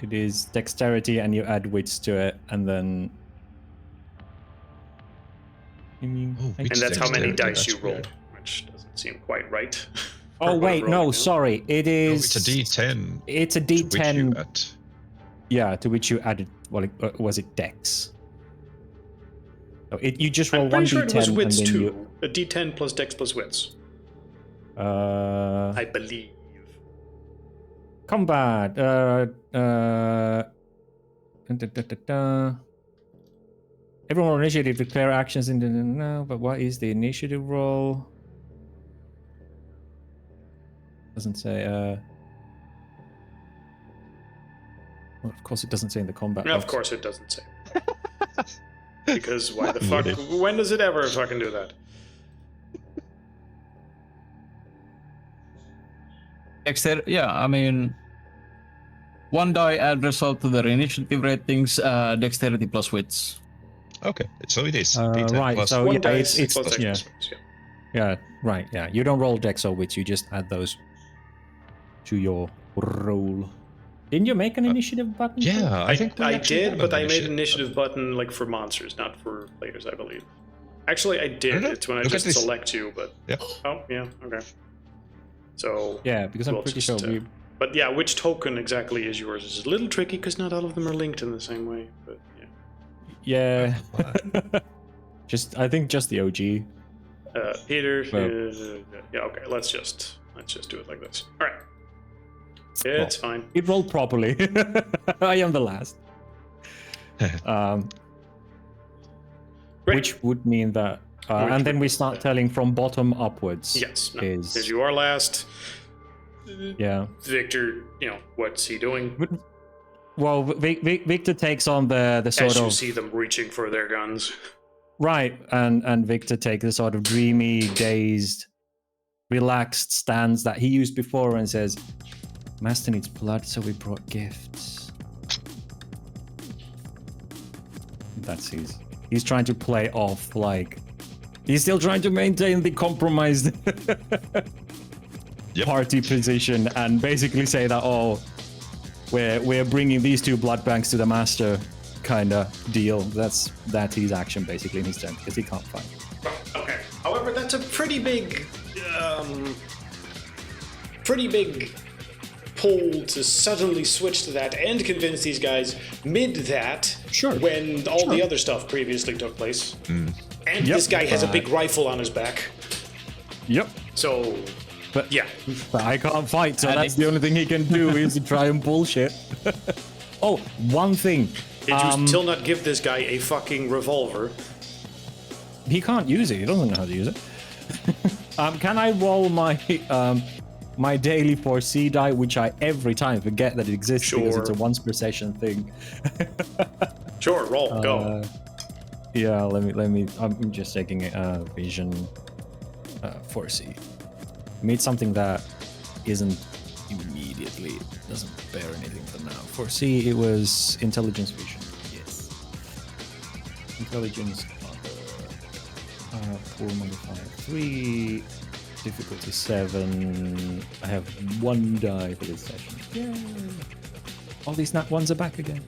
It is dexterity and you add wits to it, and then... I mean, And that's how many dexterity, dice you that's roll, weird. which doesn't seem quite right. oh, wait, no, sorry. It is... It's a D10. It's a to which you D10. add. Yeah, to which you added... Well, was it dex? So you just roll I'm one pretty sure D10 it was wits and then too. you... A D10 plus dex plus wits. I I believe. Combat. Everyone roll initiative declare actions in the no, but what is the initiative roll? Doesn't say. Well, of course, it doesn't say in the combat. No, of box. course it doesn't say. Because why the fuck? When does it ever fucking do that? Yeah, I mean, one die add result to their initiative ratings, dexterity plus wits. Okay, so it is D10 right, plus so One yeah, dice it's plus dex yeah, plus wits, yeah. yeah, right, yeah. You don't roll dex or wits, you just add those to your roll. Didn't you make an initiative button? Yeah, I think we I actually did, have but an I made an initiative button like for monsters, not for players, I believe. Actually, I did. Okay, It's when I look at just this. select you, but Yeah. oh yeah, okay. So Yeah, because I'm we'll pretty just, sure we. But yeah, which token exactly is yours is a little tricky because not all of them are linked in the same way. But yeah. Yeah. I think just the OG. Peter. Well- Yeah. Okay. Let's just do it like this. All right. It's fine. It rolled properly. I am the last. Great. Which would mean that, and then we start telling from bottom upwards. Yes. No. Is Because you are last. yeah. Victor, what's he doing? Well, Victor takes on the sort As you of see them reaching for their guns. right, and Victor takes the sort of dreamy, dazed, relaxed stance that he used before and says, "Master needs blood, so we brought gifts." That's he's trying to play off like he's still trying to maintain the compromised party position and basically say that we're bringing these two blood banks to the master kind of deal. That's his action basically in his turn because he can't fight. Okay. However, that's a pretty big pull to suddenly switch to that and convince these guys mid that when all the other stuff previously took place. And this guy has a big rifle on his back. Yep. So, But yeah. But I can't fight, so And that's the only thing he can do is to try and bullshit. Oh, one thing. Did you still not give this guy a fucking revolver? He can't use it. He doesn't know how to use it. Can I roll my my daily foresee die, which I every time forget that it exists because it's a once per session thing. Sure, roll, go. Yeah, let me. I'm just taking vision foresee. Made something that isn't immediately doesn't bear anything for now. Foresee, it was intelligence vision. Yes. Intelligence. Pool modifier 3, difficulty 7. I have 1 die for this session. Yay! All these nat ones are back again.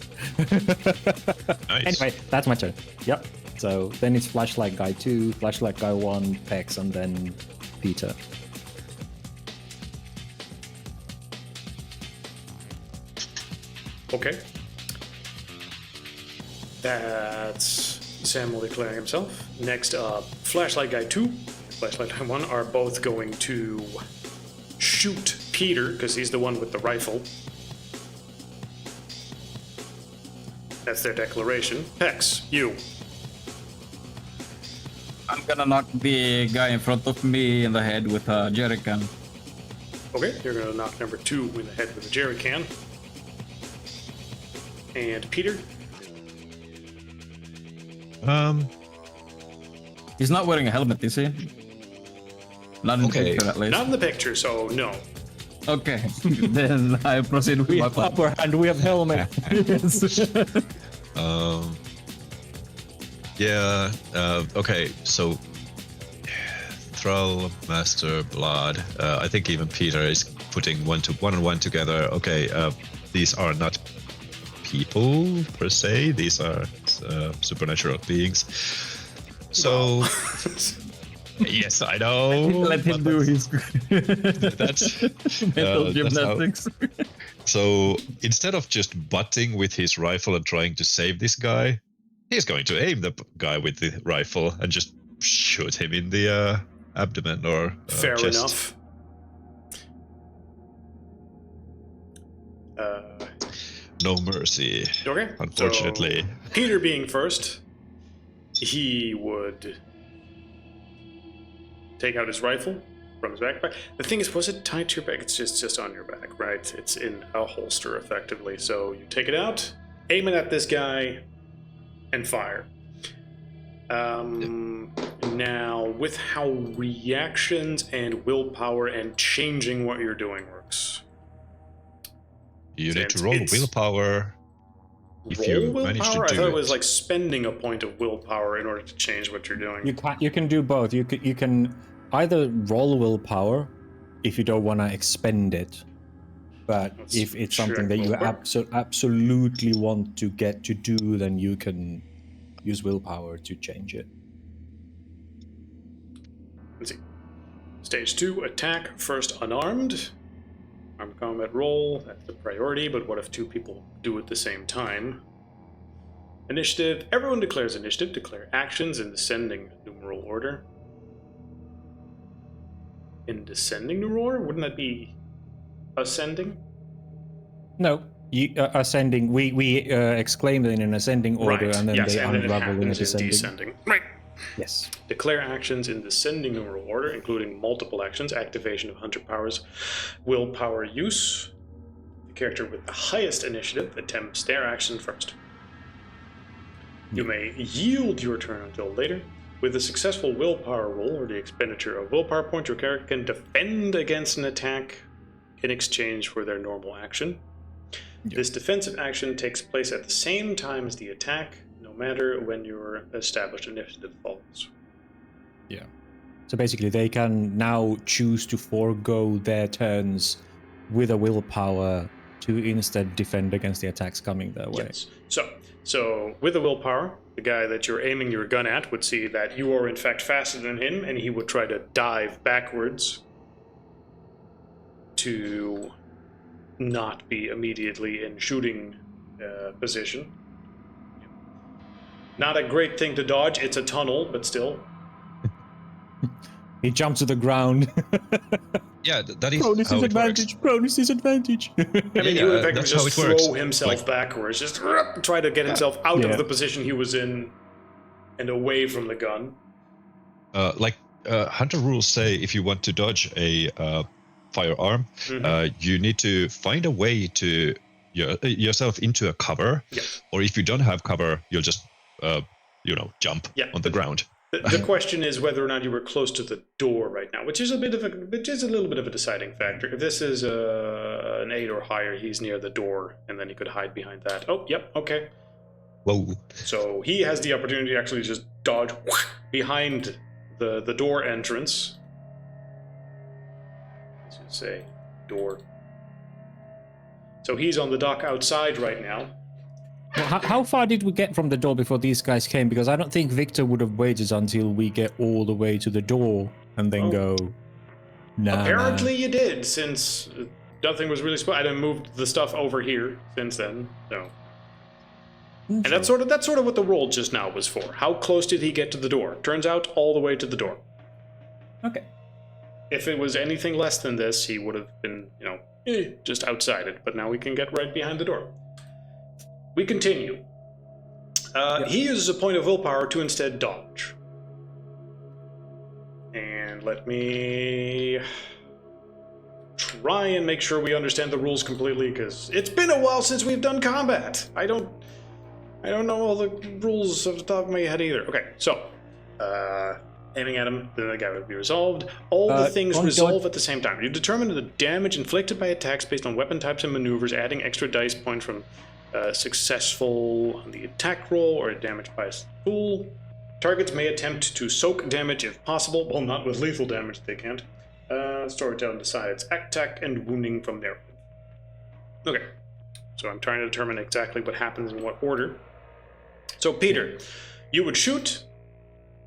Nice. Anyway, that's my turn. Yep. So then it's Flashlight Guy 2, Flashlight Guy 1, Pex, and then Peter. Okay. That's Samuel declaring himself. Next up, Flashlight Guy 2, Flashlight Guy 1 are both going to shoot Peter, because he's the one with the rifle. That's their declaration. Pex, you. I'm gonna knock the guy in front of me in the head with a jerry can. Okay, you're gonna knock number 2 in the head with a jerry can. And Peter? He's not wearing a helmet, is he? Not in the picture, at least. Not in the picture, so no. Okay, then I proceed with my plan. Upper hand, we have helmet. Okay, so Thrall, Master, Blood. I think even Peter is putting one and one together. Okay, these are not people per se. These are supernatural beings. So, yes, I know. Let him do his That's mental gymnastics. So instead of just butting with his rifle and trying to save this guy, he's going to aim the guy with the rifle and just shoot him in the abdomen or Fair chest. enough. No mercy. Okay. Unfortunately. So, Peter being first, he would take out his rifle from his backpack. The thing is, was it tied to your back? It's just on your back, right? It's in a holster, effectively. So you take it out, aim it at this guy, and fire. Now, with how reactions and willpower and changing what you're doing works. You need to roll willpower. If you manage to do I thought it was it. like spending a point of willpower in order to change what you're doing. You can do both. You can either roll willpower if you don't want to expend it, but if it's something that you absolutely want to get to do, then you can use willpower to change it. Let's see. Stage 2, attack, first unarmed. Armed combat roll, that's the priority, but what if 2 people do it at the same time? Initiative, everyone declares initiative, declare actions in descending numeral order. In descending numeral order? Wouldn't that be ascending? No, ascending. We exclaim it in an ascending order, Right. and then yes, they and then it unravel in a happens in descending. descending. Right. Yes. Declare actions in descending numeral order, including multiple actions, activation of hunter powers, willpower use. The character with the highest initiative attempts their action first. You may yield your turn until later. With a successful willpower roll or the expenditure of willpower points, your character can defend against an attack in exchange for their normal action. Yep. This defensive action takes place at the same time as the attack, no matter when your established initiative falls. Yeah. So basically, they can now choose to forego their turns with a willpower to instead defend against the attacks coming their way. Yes. So with the willpower, the guy that you're aiming your gun at would see that you are in fact faster than him, and he would try to dive backwards to not be immediately in shooting position. Not a great thing to dodge. It's a tunnel, but still. He jumps to the ground. Yeah, that is Bonus how it disadvantage. works. Bonus disadvantage. I mean, he would effectively that's how just it works. throw himself backwards, just try to get himself out of the position he was in and away from the gun. Hunter rules say if you want to dodge a firearm, you need to find a way to yourself into a cover, or if you don't have cover, you'll just jump on the ground. The question is whether or not you were close to the door right now, which is a little bit of a deciding factor. If this is an 8 or higher, he's near the door, and then he could hide behind that. Oh, yep, okay. Whoa. So he has the opportunity to actually just dodge behind the door entrance. Let's just say door. So he's on the dock outside right now. Well, how far did we get from the door before these guys came? Because I don't think Victor would have waited until we get all the way to the door and then go. Nah. Apparently you did, since nothing was really I done moved the stuff over here since then. So, and that's sort of what the roll just now was for. How close did he get to the door? Turns out all the way to the door. Okay. If it was anything less than this, he would have been, just outside it. But now we can get right behind the door. We continue. He uses a point of willpower to instead dodge. And let me try and make sure we understand the rules completely, because it's been a while since we've done combat. I don't know all the rules off the top of my head either. Okay, so aiming at him, then the guy would be resolved. All the things resolve at the same time. You determine the damage inflicted by attacks based on weapon types and maneuvers, adding extra dice points from successful on the attack roll or damage by a tool. Targets may attempt to soak damage if possible. Well, not with lethal damage, they can't. Storytelling decides attack and wounding from there. Okay, so I'm trying to determine exactly what happens in what order. So Peter, you would shoot,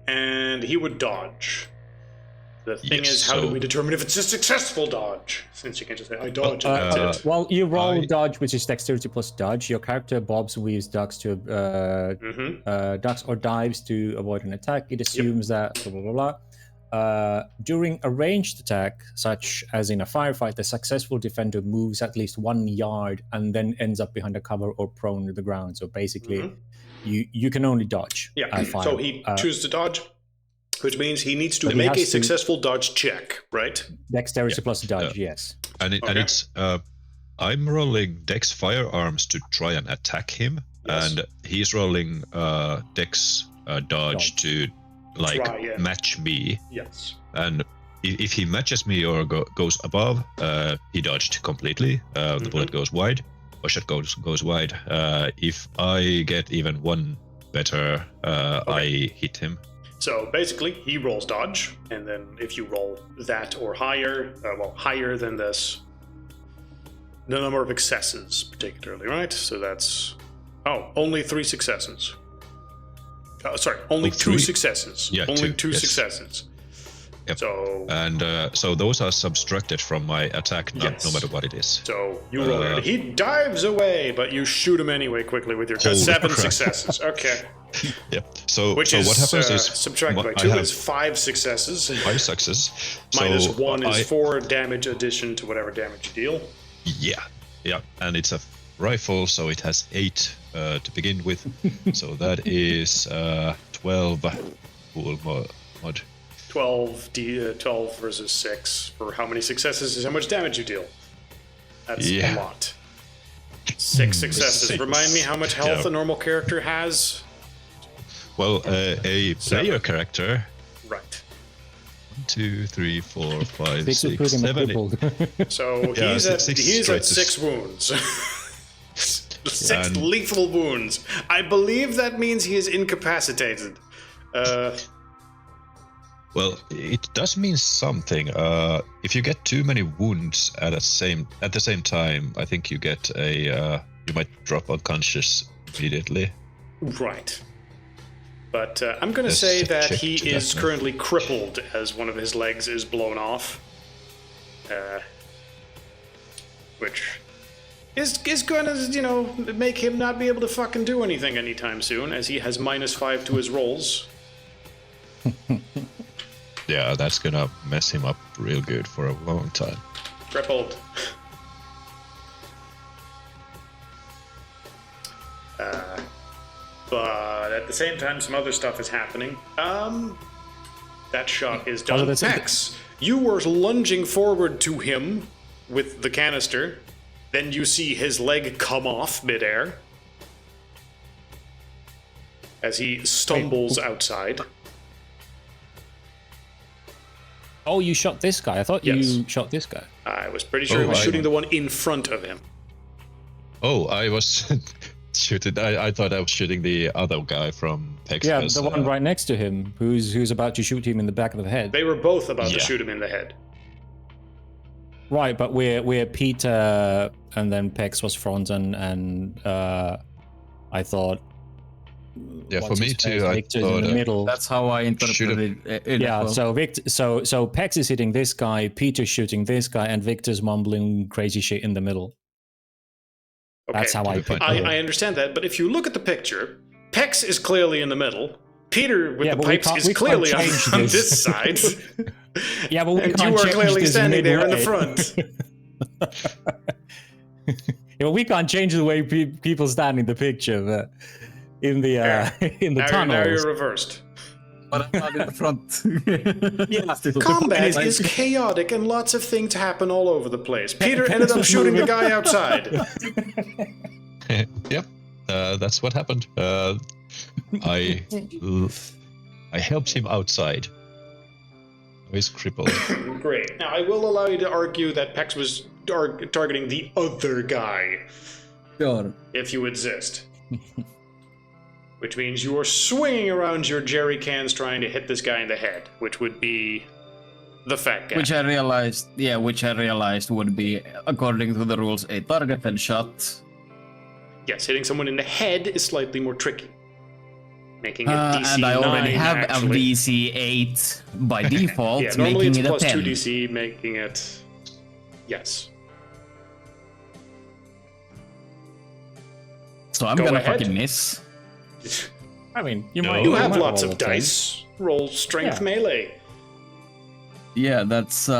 and he would dodge. The thing is, how do we determine if it's a successful dodge? Since you can just say, I dodge, and that's it. Well, you roll dodge, which is dexterity plus dodge. Your character bobs, weaves, ducks or dives to avoid an attack. It assumes that blah, blah, blah, blah. During a ranged attack, such as in a firefight, the successful defender moves at least 1 yard and then ends up behind a cover or prone to the ground. So basically, you can only dodge. Yeah, so he chooses to dodge, which means he needs to make a successful dodge check, right? Dexterity plus dodge, yes. And it's I'm rolling Dex firearms to try and attack him, and he's rolling Dex dodge to match me. Yes. And if he matches me or goes above, he dodged completely. The bullet goes wide, or shot goes wide. If I get even one better, I hit him. So basically, he rolls dodge, and then if you roll that or higher, higher than this, the number of successes particularly, right? So that's, only 3 successes. Only 2 successes. Yeah, only two successes. Yep. So so those are subtracted from my attack, no matter what it is. So you roll it. He dives away, but you shoot him anyway quickly with your 7 successes. Okay. Yep. So what happens is subtracted by 2 is 5 successes. 5 successes. Minus 1 is 4 damage addition to whatever damage you deal. Yeah, and it's a rifle, so it has 8 to begin with. So that is 12 full mod. 12 versus 6 for how many successes is how much damage you deal. That's a lot. 6 successes. 6. Remind me how much health a normal character has. Well, a player character. Right. 1, 2, 3, 4, 5, 6, 7. So he's at 6 wounds. 6 lethal wounds. I believe that means he is incapacitated. Well, it does mean something. If you get too many wounds at the same time, I think you get you might drop unconscious immediately. Right. But I'm going to say that he is currently crippled as one of his legs is blown off. Which is going to, make him not be able to fucking do anything anytime soon, as he has -5 to his rolls. Yeah, that's gonna mess him up real good for a long time. Crippled. But at the same time, some other stuff is happening. That shot is done. Pex, you were lunging forward to him with the canister. Then you see his leg come off midair as he stumbles outside. Oh, you shot this guy. I thought you shot this guy. I was pretty sure he was shooting the one in front of him. Oh, I was shooting. I thought I was shooting the other guy from Pex. Yeah, the one right next to him, who's about to shoot him in the back of the head. They were both about to shoot him in the head. Right, but we're Peter, and then Pex was front, and I thought. Yeah, for me too. I Victor's thought in the middle. That's how I interpreted it. Yeah, so Pex is hitting this guy, Peter's shooting this guy, and Victor's mumbling crazy shit in the middle. Okay. That's how I understand that, but if you look at the picture, Pex is clearly in the middle. Peter with the pipes is clearly on this side. Yeah, but we and can't you are change clearly this standing there in the midway. front. Yeah, we can't change the way people stand in the picture, but in the tunnels. Now you're reversed. But I'm not in the front. Yeah. Combat is chaotic and lots of things happen all over the place. Peter ended up shooting the guy outside. Yep, that's what happened. I helped him outside. He's crippled. Great. Now, I will allow you to argue that Pex was targeting the other guy, Sure. if you exist. Which means you are swinging around your jerry cans trying to hit this guy in the head, which would be the fat guy. Which I realized would be, according to the rules, a targeted shot. Yes, hitting someone in the head is slightly more tricky. Making it DC9, and I already have actually. a DC 8 by default, Yeah, normally making it's it a plus 10. 2 DC, making it... Yes. So I'm Go gonna ahead. fucking miss. I mean, No. might. You might have lots roll of a 10. dice. Roll strength Yeah. melee. Yeah, that's Or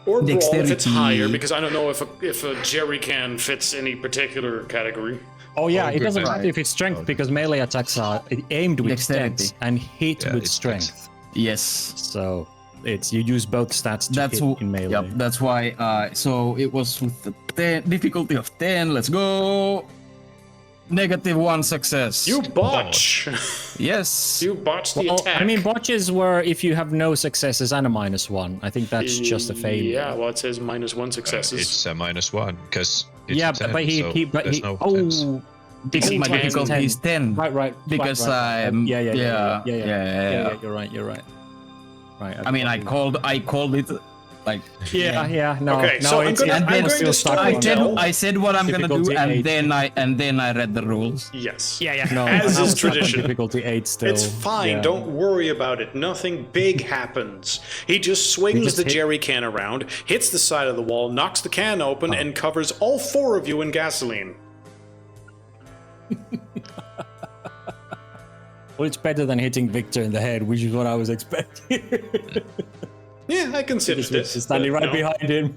brawl if it's Dexterity. higher, because I don't know if a jerry can fits any particular category. Oh yeah, Oh, it doesn't goodness. matter if it's strength because melee attacks are aimed with Dexterity. stats and hit Yeah, with it's strength. yes. So it's you use both stats to That's hit in melee. Yep, that's why. So it was with the difficulty of 10. Let's go. -1 success. You botch! Yes. You botched the Well, attack. I mean, botches were if you have no successes and a -1. I think that's just a failure. Yeah, well, it says -1 successes. It's a -1 because it's Yeah, a 10, but he, so he, but there's he, no oh, tens. because DC My 10. difficulty is 10. right, Because right. I'm- yeah, yeah. You're right. Right. I mean, I called it like. Yeah. No, Okay, no, so I'm it's, gonna- it's I'm going still to stuck start on tell- that. I said what I'm gonna do, Difficulty and 8. then I read the rules. Yes. Yeah. No, As but I is was stuck on tradition. Difficulty 8 still. It's fine, yeah. don't worry about it. Nothing big happens. He just swings just the hit- jerry can around, hits the side of the wall, knocks the can open, and covers all 4 of you in gasoline. Well, it's better than hitting Victor in the head, which is what I was expecting. Yeah, I considered Just this. standing but right no. behind him.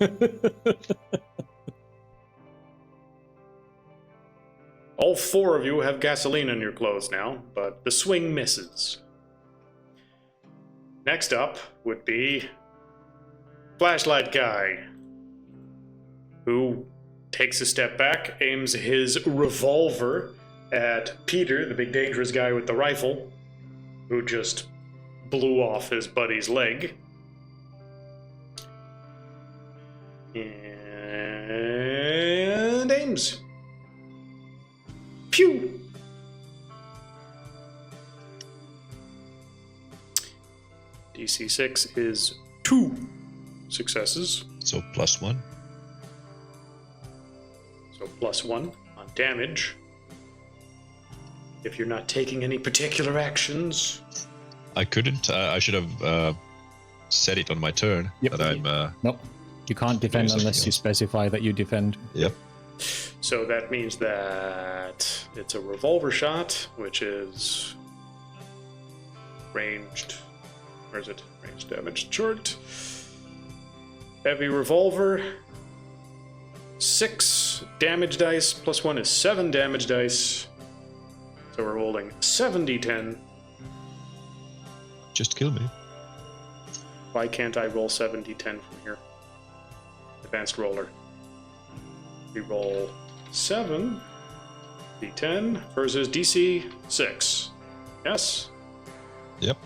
All 4 of you have gasoline in your clothes now, but the swing misses. Next up would be Flashlight Guy, who takes a step back, aims his revolver at Peter, the big dangerous guy with the rifle, who just blew off his buddy's leg. And aims. Pew! DC 6 is 2 successes, So +1. so +1 on damage. If you're not taking any particular actions, I couldn't. I should have said it on my turn. Yep. But I'm. Nope. You can't defend Doing something unless you else. specify that you defend. Yep. so that means that it's a revolver shot, which is ranged. Where is it? Ranged damage chart. Heavy revolver. 6 damage dice, +1 is 7 damage dice. So we're rolling 7d10. Just kill me. Why can't I roll 7d10 from here? Advanced roller. We roll 7 d10 versus DC 6. Yes? Yep.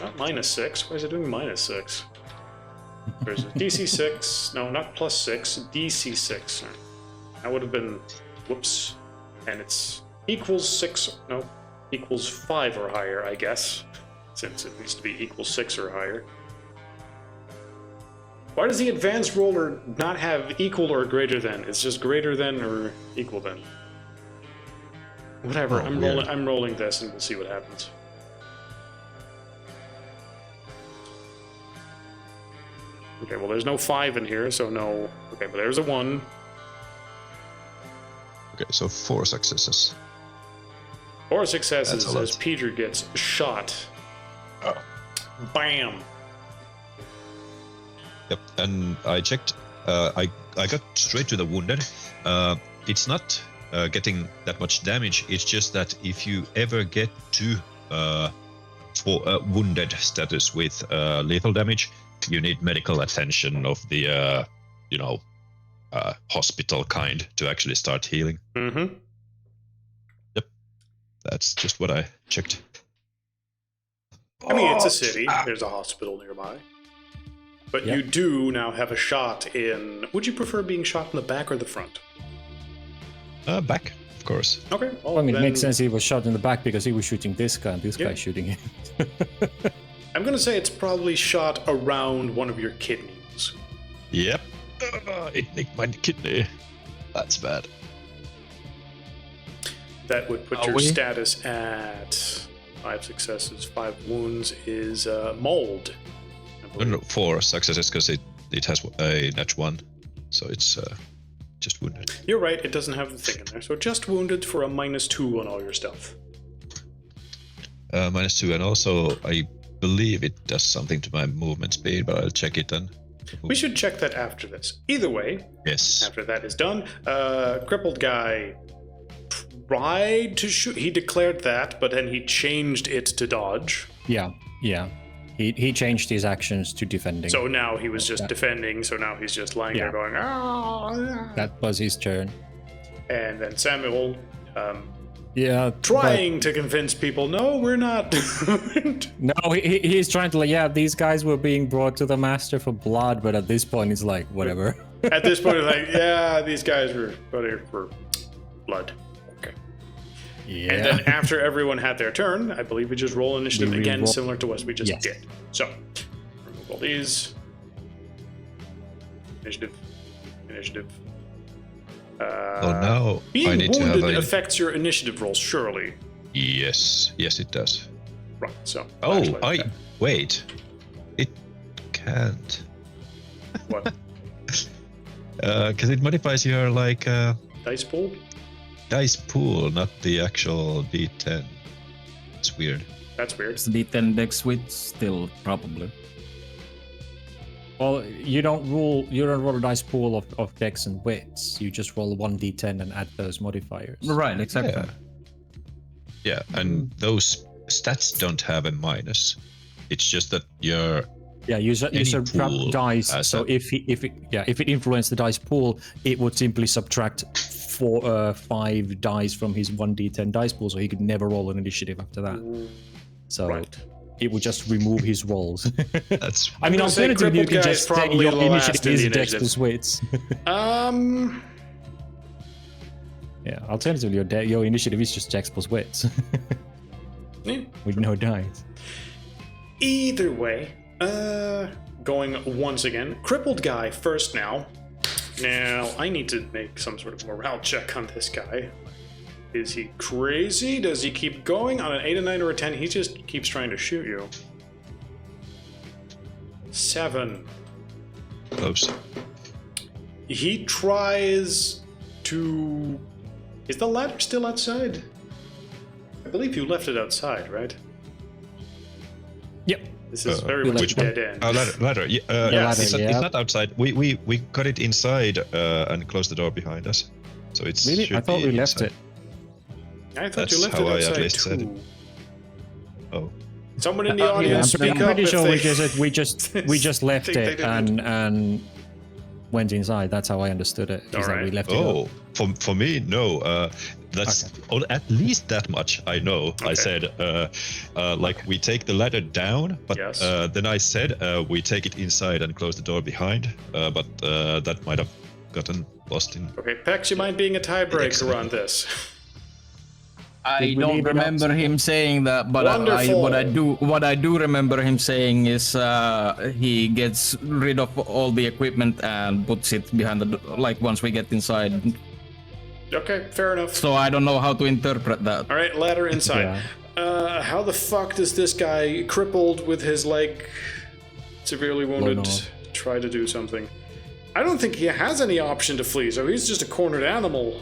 Not -6. Why is it doing -6? Versus DC 6. No, not +6. DC 6. That would have been. Whoops. And it's equals 6. No, equals 5 or higher, I guess. Since it needs to be equals 6 or higher. Why does the advanced roller not have equal or greater than? It's just greater than or equal than. Whatever. Oh, weird. I'm rolling this and we'll see what happens. Okay, well there's no 5 in here, so no. Okay, but there's a 1. Okay, so 4 successes. 4 successes That's a lot. as Peter gets shot. Oh. Bam! Yep, and I checked. I got straight to the wounded. It's not getting that much damage. It's just that if you ever get to for wounded status with lethal damage, you need medical attention of the hospital kind to actually start healing. Mm-hmm. Yep, that's just what I checked. I mean, it's a city. There's a hospital nearby. But you do now have a shot in... Would you prefer being shot in the back or the front? Back, of course. Okay. Well, I mean, it makes sense he was shot in the back because he was shooting this guy and this guy's shooting him. I'm going to say it's probably shot around one of your kidneys. Yep. It nicked my kidney. That's bad. That would put your status at 5 successes, 5 wounds is mold. No, 4 successes because it has a nat 1, so it's just wounded. You're right, it doesn't have the thing in there. So just wounded for a -2 on all your stuff. -2, and also I believe it does something to my movement speed, but I'll check it then. We should check that after this. Either way, yes. After that is done, crippled guy tried to shoot. He declared that, but then he changed it to dodge. Yeah. He changed his actions to defending. So now he was just defending, so now he's just lying there going, ah. That was his turn. And then Samuel, trying to convince people, no, we're not. No, he's trying to, these guys were being brought to the master for blood, but at this point, it's like, whatever. At this point, it's like, these guys were brought here for blood. Okay. Yeah. And then after everyone had their turn, I believe we just roll initiative again, similar to what we just did. So, remove all these. Initiative. Now being I need to have wounded affects your initiative rolls, surely. Yes, it does. Right, so... Wait. It can't. What? Because it modifies your, Dice pool? Dice pool, not the actual D10. It's weird. That's weird. It's the D10 dex width still, probably. Well, you don't roll a dice pool of dex and wits. You just roll 1d10 and add those modifiers. Right, exactly. Yeah, and those stats don't have a minus. It's just that your you subtract dice. So if it influenced the dice pool, it would simply subtract 5 dice from his 1d10 dice pool, so he could never roll an initiative after that. So it would just remove his rolls. That's. I mean, alternatively, you can just say your initiative is dex plus wits. Yeah, alternatively, your initiative is just dex plus wits. With no dice. Either way, going once again, crippled guy first now. Now, I need to make some sort of morale check on this guy. Is he crazy? Does he keep going? On an 8, a 9, or a 10, he just keeps trying to shoot you. 7. Close. He tries to... Is the ladder still outside? I believe you left it outside, right? Yep. This is very much dead end. Ladder. Yes. It's not outside. We got it inside and closed the door behind us. So it's really. I thought we left it. I thought you That's left it how I at outside least said it. too. Oh. Someone in the audience speak I'm up. pretty sure if we just left it and went inside. That's how I understood it. All right. We left it up. For me, no. That's at least that much I know. Okay. I said, we take the ladder down, but then I said we take it inside and close the door behind. But that might have gotten lost in. Okay, Pex, you mind being a tiebreaker on this? I don't remember him saying that, but what I do remember him saying is he gets rid of all the equipment and puts it behind the once we get inside. Okay, fair enough. So I don't know how to interpret that. All right, ladder inside. How the fuck does this guy, crippled with his leg, severely wounded, try to do something? I don't think he has any option to flee, so he's just a cornered animal.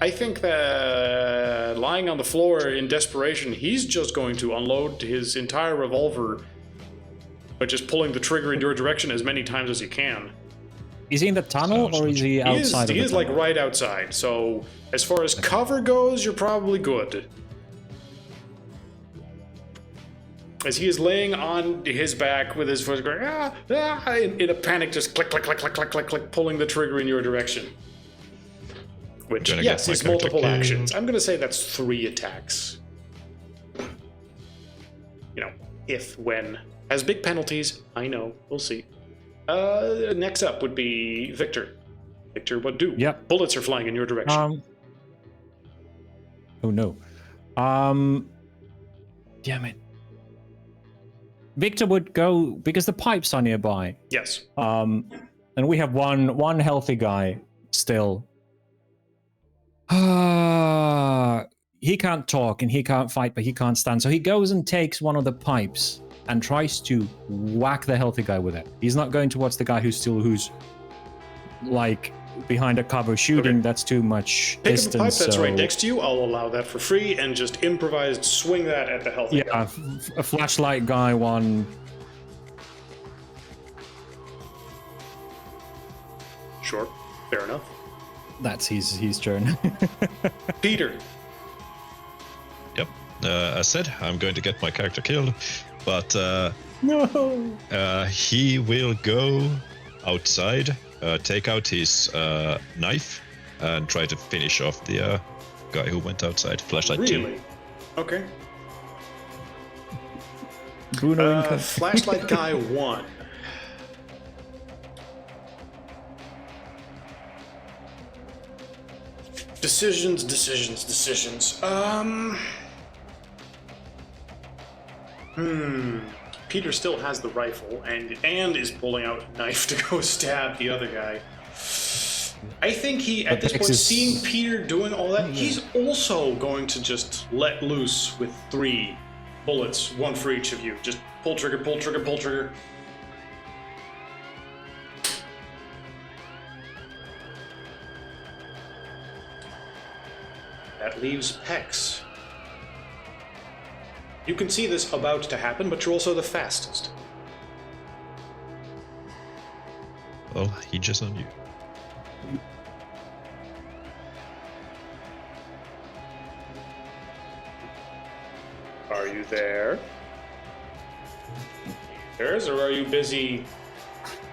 I think that lying on the floor in desperation, he's just going to unload his entire revolver by just pulling the trigger in your direction as many times as he can. Is he in the tunnel or is he outside? He is like right outside. So as far as cover goes, you're probably good. As he is laying on his back with his foot going in a panic, just click, click, click, click, click, click, click, pulling the trigger in your direction. Which, yes, is multiple actions. I'm gonna say that's 3 attacks. You know, if, when. Has big penalties, I know, we'll see. Next up would be Victor. Victor, what do? Yep. Bullets are flying in your direction. Oh no. Damn it. Victor would go because the pipes are nearby. Yes. And we have one healthy guy still. He can't talk and he can't fight, but he can't stand. So he goes and takes one of the pipes and tries to whack the healthy guy with it. He's not going towards the guy who's like behind a cover shooting. Okay. That's too much distance. Pick up a pipe that's right next to you. I'll allow that for free and just improvised swing that at the healthy guy. Yeah, a flashlight guy one. Sure, fair enough. That's his turn. Peter. Yep. As said, I'm going to get my character killed, but no. He will go outside, take out his knife, and try to finish off the guy who went outside. Flashlight really? 2. Okay. Flashlight guy 1. Decisions. Peter still has the rifle and is pulling out a knife to go stab the other guy. I think he, at this point, seeing Peter doing all that, he's also going to just let loose with 3 bullets, 1 for each of you. Just pull trigger, pull trigger, pull trigger. That leaves Pex. You can see this about to happen, but you're also the fastest. Well, he just on you. Are you there? Or are you busy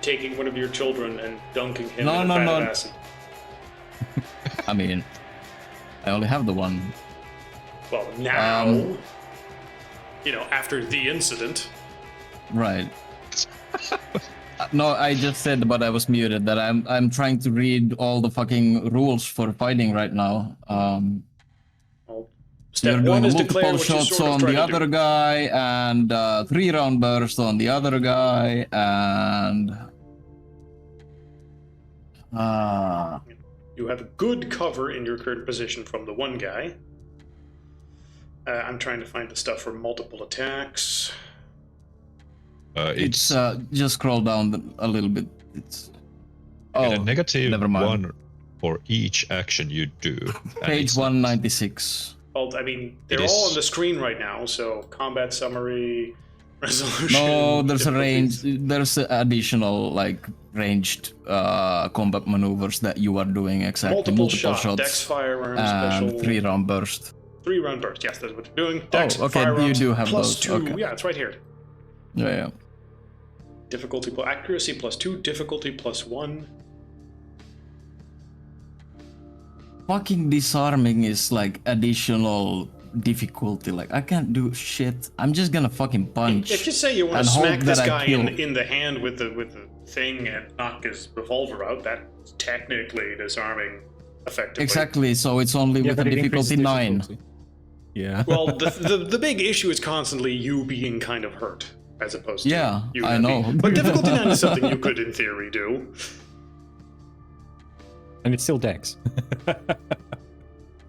taking one of your children and dunking him in a vat of acid? I mean, I only have the one. Well, now, you know, after the incident. Right. No, I just said, but I was muted, that I'm trying to read all the fucking rules for fighting right now. Step You're doing 1 is multiple shots on the other guy, and 3-round burst on the other guy, and you have good cover in your current position from the one guy. I'm trying to find the stuff for multiple attacks. It's just scroll down a little bit. It's a negative never mind. 1 for each action you do. Page 196. Well, I mean, they're all on the screen right now, so combat summary, resolution. No, there's a range. There's additional, like, ranged combat maneuvers that you are doing exactly. Multiple shots, dex firearms, and special. 3-round burst. 3-round burst, yes, that's what you're doing. Dex, okay, you do have plus those. 2, okay. Yeah, it's right here. Yeah. Difficulty plus accuracy plus 2, difficulty plus 1. Fucking disarming is like additional difficulty. Like, I can't do shit. I'm just gonna fucking punch. If you say you want to smack this guy in the hand with the thing and knock his revolver out, that's technically disarming effectively. Exactly, so it's only with a difficulty 9. Yeah. Well, the big issue is constantly you being kind of hurt, as opposed to you. I know. But difficulty 9 is something you could, in theory, do. And it's still Dex.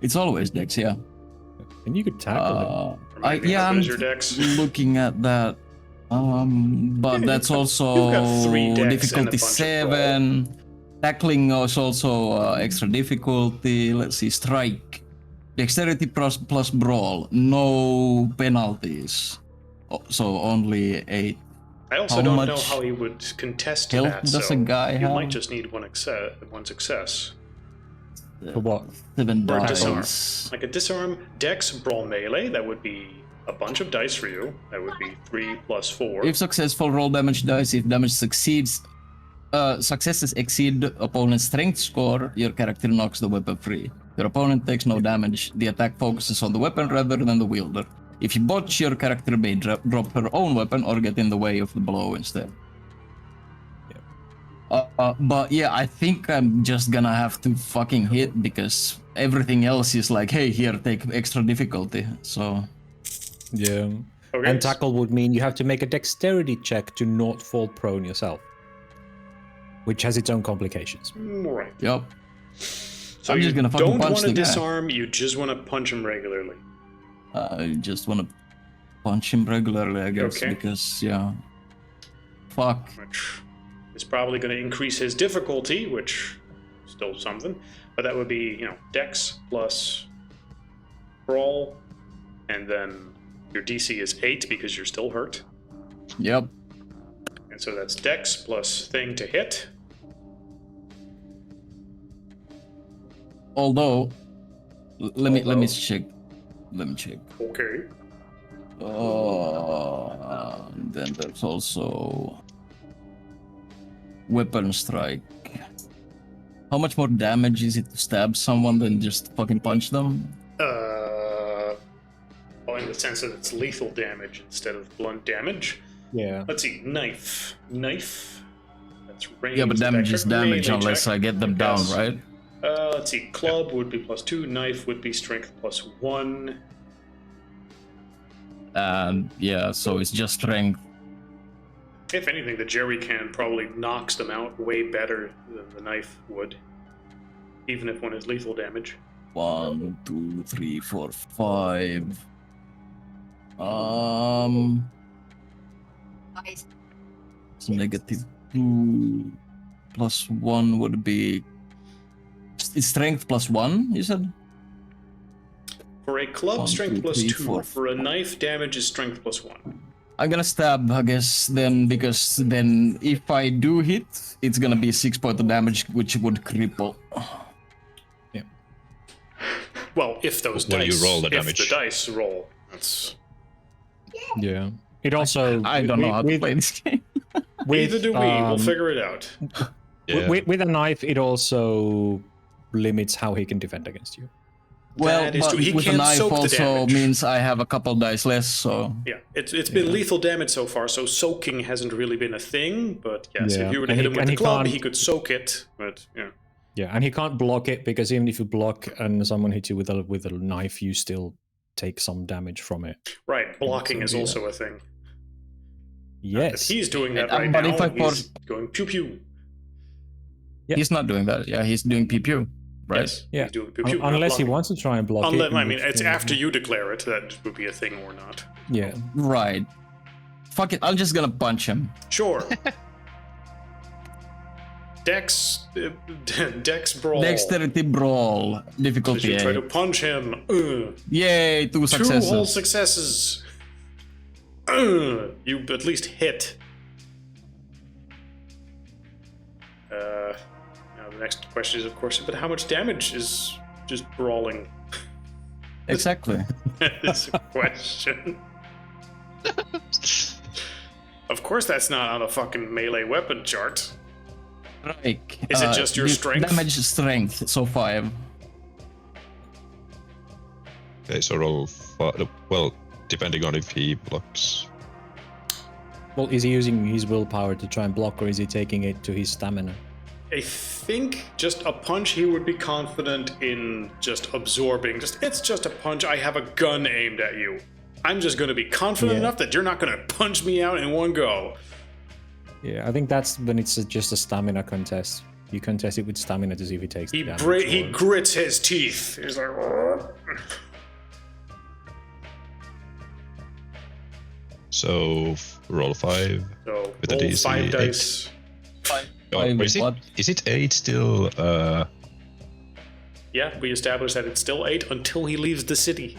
It's always Dex, yeah. And you could tackle him. I'm looking at that. But that's also difficulty 7. Tackling is also extra difficulty. Let's see, strike. Dexterity plus brawl. No penalties. So only 8. I also How don't know much how he would contest health that, does so a guy you have? might just need one success. For what? 7 Or a dice. disarm. Like a disarm, dex, brawl, melee, that would be a bunch of dice for you. That would be 3 plus 4. If successful, roll damage dice. If damage succeeds, successes exceed opponent's strength score, your character knocks the weapon free. Your opponent takes no damage. The attack focuses on the weapon rather than the wielder. If you botch, your character may drop her own weapon or get in the way of the blow instead. But yeah, I think I'm just gonna have to fucking hit because everything else is like, hey, here, take extra difficulty. So Yeah. Okay. And tackle would mean you have to make a dexterity check to not fall prone yourself, which has its own complications. Right. yep. So I'm you just gonna fucking don't punch want to the guy. disarm, you just want to punch him regularly. I just want to punch him regularly, I guess, Okay. because yeah, fuck. Which is probably going to increase his difficulty, which is still something. But that would be, dex plus brawl, and then your DC is 8 because you're still hurt. Yep. And so that's dex plus thing to hit. Although, let me check. Let me check. Okay. Then there's also weapon strike. How much more damage is it to stab someone than just fucking punch them? Well, in the sense that it's lethal damage instead of blunt damage. Yeah. Let's see, knife. That's range. Yeah, but damage is damage melee unless check. I get them down, Yes. right? Let's see, club would be +2, knife would be strength +1. And yeah, so it's just strength. If anything, the jerry can probably knocks them out way better than the knife would, even if one is lethal damage. 1, 2, 3, 4, 5. It's -2 plus 1 would be. It's strength +1, you said? For a club, 1, strength 2, 3, +2. 4. For a knife, damage is strength +1. I'm gonna stab, I guess, then, because then if I do hit, it's gonna be 6 points of damage, which would cripple. Well, if those When you dice, roll the if damage. the dice roll, that's Yeah. It also. I don't know how to play this game. neither do we. We'll figure it out. Yeah. With a knife, it also limits how he can defend against you. Well, That is but true. He with a can't knife soak the also damage. means I have a couple dice less, so... Yeah, it's been lethal damage so far, so soaking hasn't really been a thing. But yes, Yeah, if you were to and hit he- him with and the he club, can't- he could soak it. But yeah, Yeah, and he can't block it because even if you block and someone hits you with a knife, you still take some damage from it. right. Blocking is Yeah. also a thing. If Yes. he's doing that But right if now, I he's going pew pew. Yeah. He's not doing that. Yeah, he's doing pew-pew, right? Yes, Yeah. he's doing pew pew. not Unless he blocking. wants to try and block Unless, it. I mean, it's after you declare it that would be a thing or not. Yeah. Right. Fuck it, I'm just gonna punch him. Sure. Dex, Dex brawl. Dexterity brawl, So difficulty you try to 8. punch him. Yay, 2 2 successes. whole successes. You at least hit. Now the next question is, of course, but how much damage is just brawling? Exactly. That is a question. Of course, that's not on a fucking melee weapon chart. Like, Is it just your the strength? Damage is strength, so 5. Okay, so roll. Well, depending on if he blocks. Well, is he using his willpower to try and block, or is he taking it to his stamina? I think just a punch he would be confident in just absorbing. It's just a punch. I have a gun aimed at you. I'm just going to be confident enough that you're not going to punch me out in one go. Yeah, I think that's when it's just a stamina contest. You contest it with stamina to see if he takes He the damage. he or- grits his teeth. He's like, So roll 5. so With a roll DC 5 8. dice. Oh, Five is what? it 8 still? Yeah, we established that it's still 8 until he leaves the city.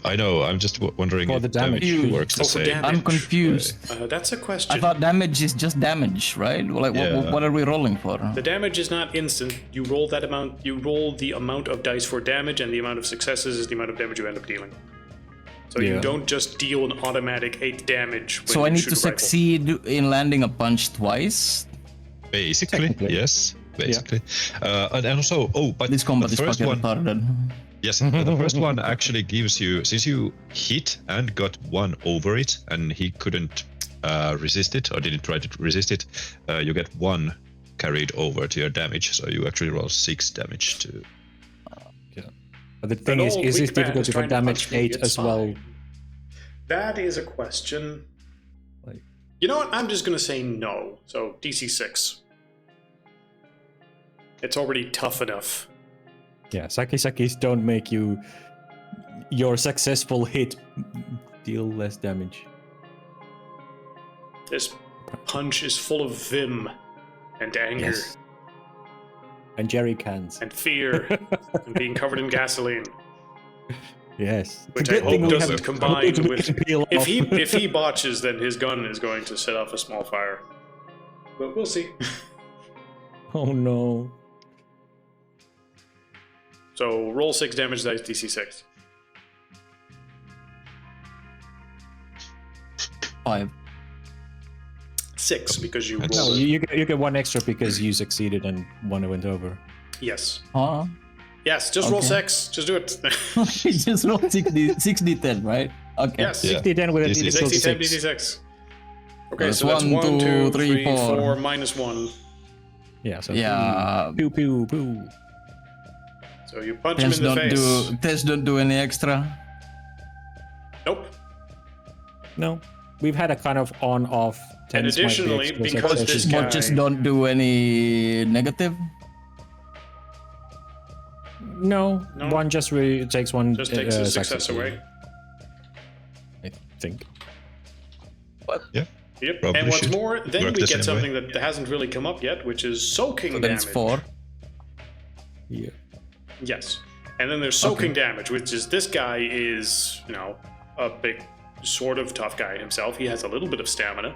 I know. I'm just wondering For if the damage. works the Oh, for same. damage. I'm confused. That's a question. I thought damage is just damage, right? Like, Yeah. what are we rolling for? The damage is not instant. You roll that amount. You roll the amount of dice for damage, and the amount of successes is the amount of damage you end up dealing. So you Yeah. don't just deal an automatic 8 damage. When So I you need shoot to a rifle. succeed in landing a punch twice. Basically, Technically. yes. Basically, and also, but This combat the is first fucking one, retarded. yes, the first one actually gives you, since you hit and got 1 over it, and he couldn't resist it or didn't try to resist it, you get 1 carried over to your damage, so you actually roll 6 damage to. But the thing is old this weak man difficulty is for trying to damage punch me, 8 it's as well? fine. That is a question. Like- You know what? I'm just gonna say no. So DC 6. It's already tough enough. Yeah, Sakis don't make your successful hit deal less damage. This punch is full of vim and anger Yes. And jerry cans. and fear and being covered in gasoline. Yes. Which It's a I good thing hope we doesn't have combine bullets we with- can peel If off. he botches, then his gun is going to set off a small fire. But we'll see. Oh no. So roll 6 damage dice, DC 6. 5. 6 because you That's- No, rolled it. you get 1 extra because you succeeded and 1 went over. Yes. Huh? Yes, just roll Okay. 6. Just do it. Just roll 6d10, right? Okay. Yes. Yeah. 60 with a DC DC 60, 10, 6. DC 6. Okay, That's so that's 1, 1, 2, 3, 3, 4, 4. minus 1. Yeah, so Yeah. pew pew pew. So you punch him in the face. Tests don't do any extra. Nope. No. We've had a kind of on-off And tense might be additionally, extra because this successes. guy- But just don't do any negative. No, No. one just takes one. Just takes his success away. I think. Yep. Probably And what's should more, then work we the get same way. something that hasn't really come up yet, which is soaking So then damage. it's 4. Yeah. Yes. And then there's soaking damage, which is this guy is, you know, a big, sort of tough guy himself. He has a little bit of stamina.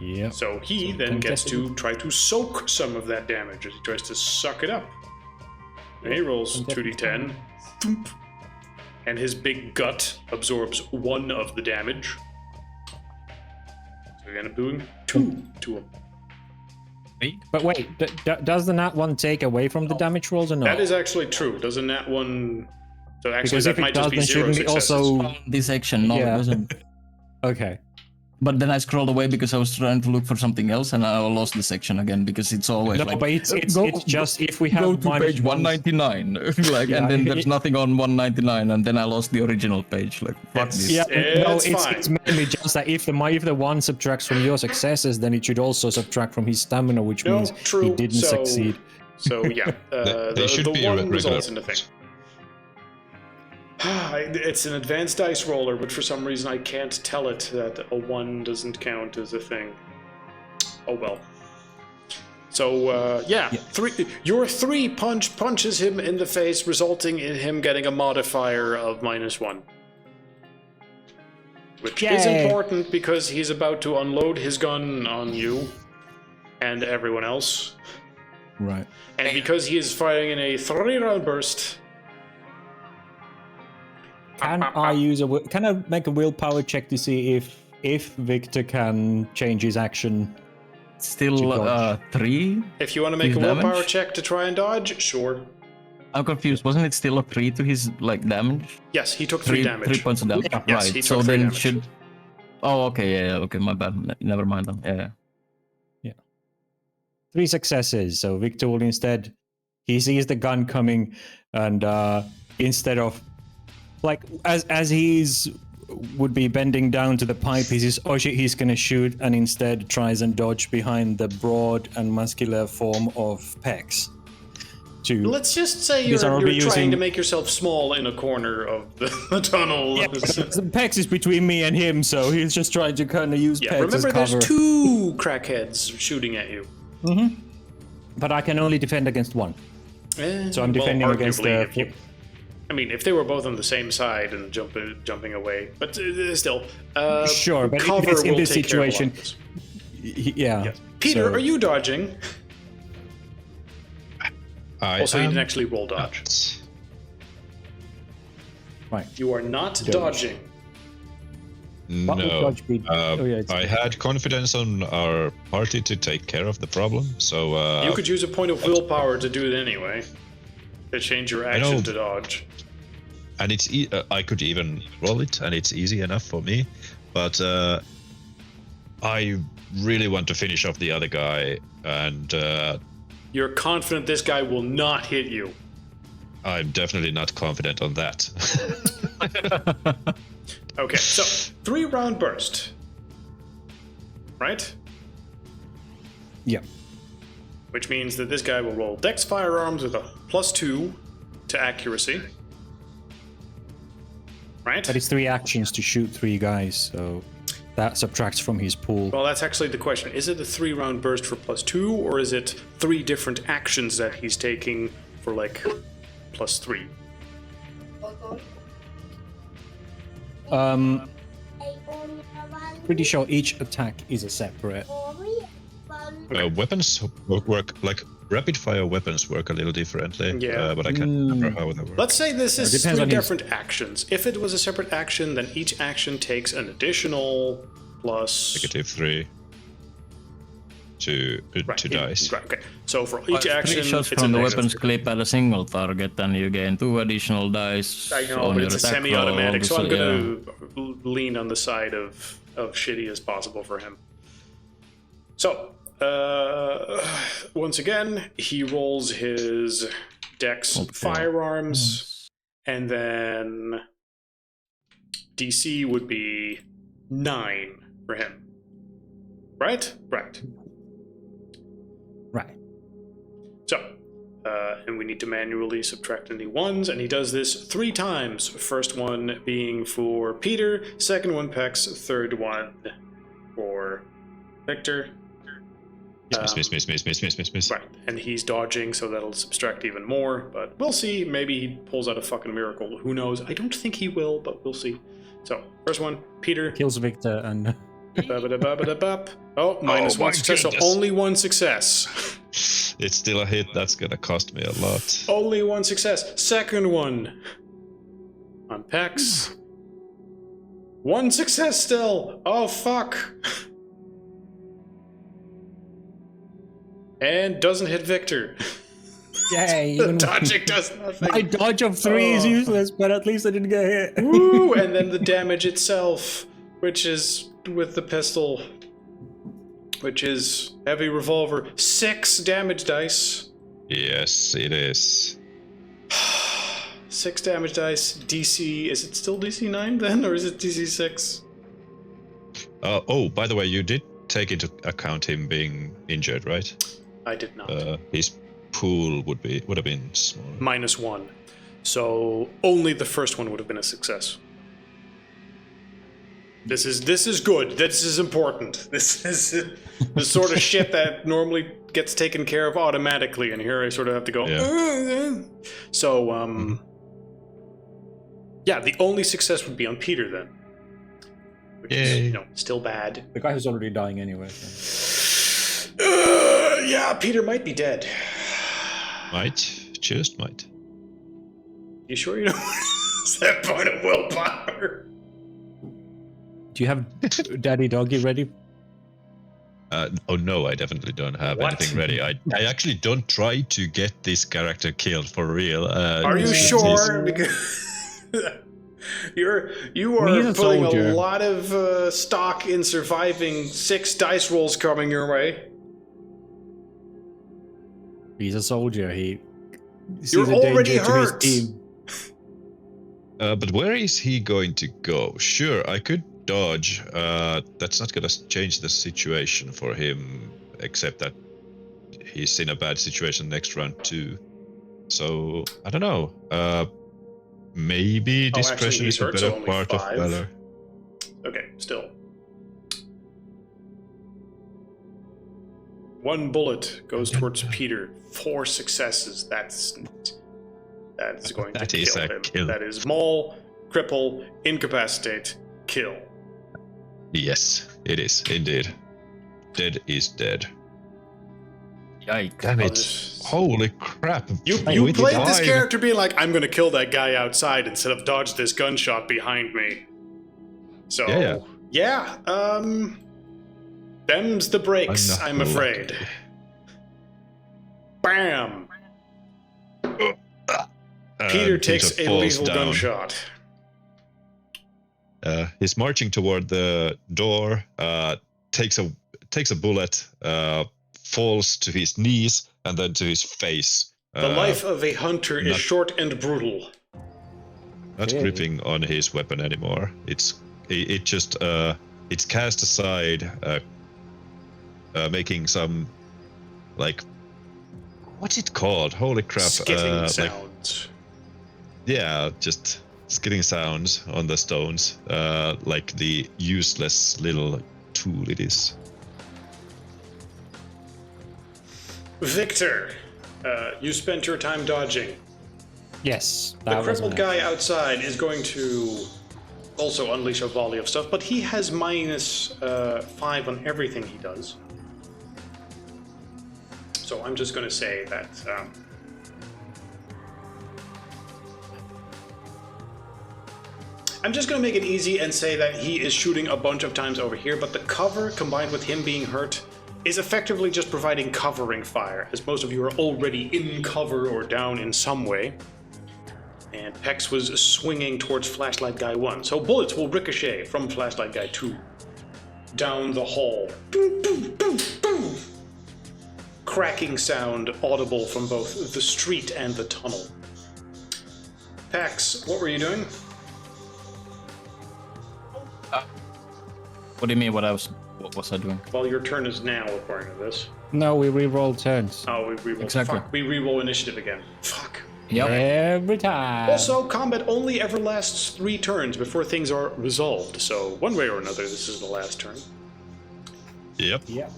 Yeah. So he So then gets contested. to try to soak some of that damage as he tries to suck it up. And he rolls Contested. 2d10. Thump. And his big gut absorbs 1 of the damage. So we end up doing 2 to him. But wait, does the nat one take away from the damage rolls or no? That is actually true. Doesn't that one... So actually Because that if it might does, just be then 0 shouldn't it successes. also? This section, no, Yeah. it doesn't. Okay. But then I scrolled away because I was trying to look for something else, and I lost the section again because it's always No, like. but it's just if we have go to minus page ones- 199, like, Yeah, and then it- there's nothing on 199, and then I lost the original page. Like, fuck It's- this. Yeah, no, It's fine. it's mainly just that if the one subtracts from your successes, then it should also subtract from his stamina, which No, means true. he didn't So- succeed. So yeah, They should the be one regular. results in the thing. It's an advanced dice roller, but for some reason I can't tell it that a 1 doesn't count as a thing. Oh well. So yeah, your 3 punches him in the face, resulting in him getting a modifier of -1. Which is Yay. important because he's about to unload his gun on you and everyone else. Right. And because he is firing in a 3-round burst, Can I make a willpower check to see if Victor can change his action? Still To dodge. 3? if you want to make His a willpower damage? check to try and dodge, sure. I'm confused. Wasn't it still a 3 to his like damage? Yes, he took 3 damage. 3 points of damage. Yes, right. he So took 3 then damage. should. Oh, okay. Yeah. Okay. My bad. Never mind then. Yeah. 3 successes. So Victor will instead, he sees the gun coming, and instead of like as he's would be bending down to the pipe, he says, "Oh shit, he's gonna shoot," and instead tries and dodge behind the broad and muscular form of Pex. Let's just say Because I'll you're be trying using- to make yourself small in a corner of the tunnel. Yeah, Pex is between me and him, so he's just trying to kind of use Yeah, Pex as remember cover. there's 2 crackheads shooting at you. But I can only defend against one. So I'm defending against arguably, the. if you- I mean, if they were both on the same side and jumping away, but still. Sure, but cover in will this take care of a lot situation, of this. yeah. Yes. Peter, so- are you dodging? Also, you am didn't actually roll dodge. not. Right. You are not Dodge. dodging. What would No. dodge be? Oh, yeah, it's- I had confidence on our party to take care of the problem, so You could use a point of willpower to do it anyway. To change your action know. to dodge. and it's I could even roll it, and it's easy enough for me. But I really want to finish off the other guy, and You're confident this guy will not hit you. I'm definitely not confident on that. Okay, so 3-round burst. Right? Yeah. Which means that this guy will roll Dex Firearms with a +2 to accuracy. Right? But it's 3 actions to shoot 3 guys, so that subtracts from his pool. Well, that's actually the question. Is it a 3-round burst for +2, or is it 3 different actions that he's taking for, like, +3? Pretty sure each attack is a separate. Weapons work like rapid fire weapons work a little differently. Yeah. But I can't remember how they work. Let's say this is depends 3 on his- different actions. If it was a separate action, then each action takes an additional plus... -3 to dice. Right, okay. So for each 3 action, shots it's from a the negative weapons 3. clip at a single target, and you gain 2 additional dice. I know, on but your it's a attack semi-automatic, roll, so I'm yeah. going to lean on the side of shitty as possible for him. So, once again, he rolls his Dex Firearms, and then DC would be 9 for him. Right? Right. Right. So, and we need to manually subtract any ones, and he does this 3 times. First one being for Peter, second one Pex, third one for Victor. Miss. Right, and he's dodging, so that'll subtract even more, but we'll see. Maybe he pulls out a fucking miracle. Who knows? I don't think he will, but we'll see. So, first one, Peter. Kills Victor and... Ba-ba-da-ba-ba-da-bap. Oh, minus my one success, so goodness. only 1 success. It's still a hit. That's gonna cost me a lot. Only 1 success. Second one. On Pex. 1 success still. Oh, fuck. And doesn't hit Victor. Yay! The even dodging does nothing. my dodge of 3 is useless, but at least I didn't get hit. Woo! And then the damage itself, which is with the pistol, which is heavy revolver. 6 damage dice. Yes, it is. 6 damage dice. DC. Is it still DC 9 then, or is it DC 6? Oh, by the way, you did take into account him being injured, right? I did not. His pool would have been small. Minus 1. So only the first one would have been a success. This is good. This is important. This is the sort of shit that normally gets taken care of automatically, and here I sort of have to go. Yeah. So yeah, the only success would be on Peter then, which is, Yay. still bad. The guy who's already dying anyway. So. Yeah, Peter might be dead. Just might. You sure you don't use that point of willpower? Do you have Daddy Doggy ready? Oh no, I definitely don't have What? anything ready. I actually don't try to get this character killed for real. Are you sure? Because you are He's a putting soldier. a lot of stock in surviving 6 dice rolls coming your way. He's a soldier. He sees You're a danger already to hurt. his team. But where is he going to go? Sure, I could dodge. That's not gonna change the situation for him, except that he's in a bad situation next round too. So I don't know. Maybe Oh, actually, discretion he's is a hurt, so better only part 5. of valor. Okay, still. 1 bullet goes towards Peter. 4 successes. That's That is going to That is kill a him. kill. That is maul, cripple, incapacitate, kill. Yes, it is indeed. Dead is dead. Yikes. Damn I'll it! just- Holy crap! You We did played this live. character being like, I'm gonna kill that guy outside instead of dodge this gunshot behind me. So, yeah, them's the breaks, I'm afraid. Unlucky. Bam! Peter takes a falls lethal down. gunshot. He's marching toward the door. Takes a bullet. Falls to his knees and then to his face. The life of a hunter is not- short and brutal. Not Okay. gripping on his weapon anymore. It's cast aside, making some like what's it called? Holy crap! Skitting Like, sounds. yeah, just skidding sounds on the stones, like the useless little tool it is. Victor, you spent your time dodging. Yes, The that was crippled my- guy outside is going to also unleash a volley of stuff, but he has minus 5 on everything he does. So I'm just going to say that I'm just going to make it easy and say that he is shooting a bunch of times over here, but the cover combined with him being hurt is effectively just providing covering fire, as most of you are already in cover or down in some way. And Pex was swinging towards Flashlight Guy 1, so bullets will ricochet from Flashlight Guy 2 down the hall. Boom, boom, boom, boom. Cracking sound audible from both the street and the tunnel. Pex, what were you doing? What do you mean? What was I doing? Well, your turn is now, according to this. No, we re-roll turns. Oh, we reroll. Exactly. Fuck, we reroll initiative again. Fuck. Yep. Every time. Also, combat only ever lasts 3 turns before things are resolved, so one way or another, this is the last turn. Yep. Yeah.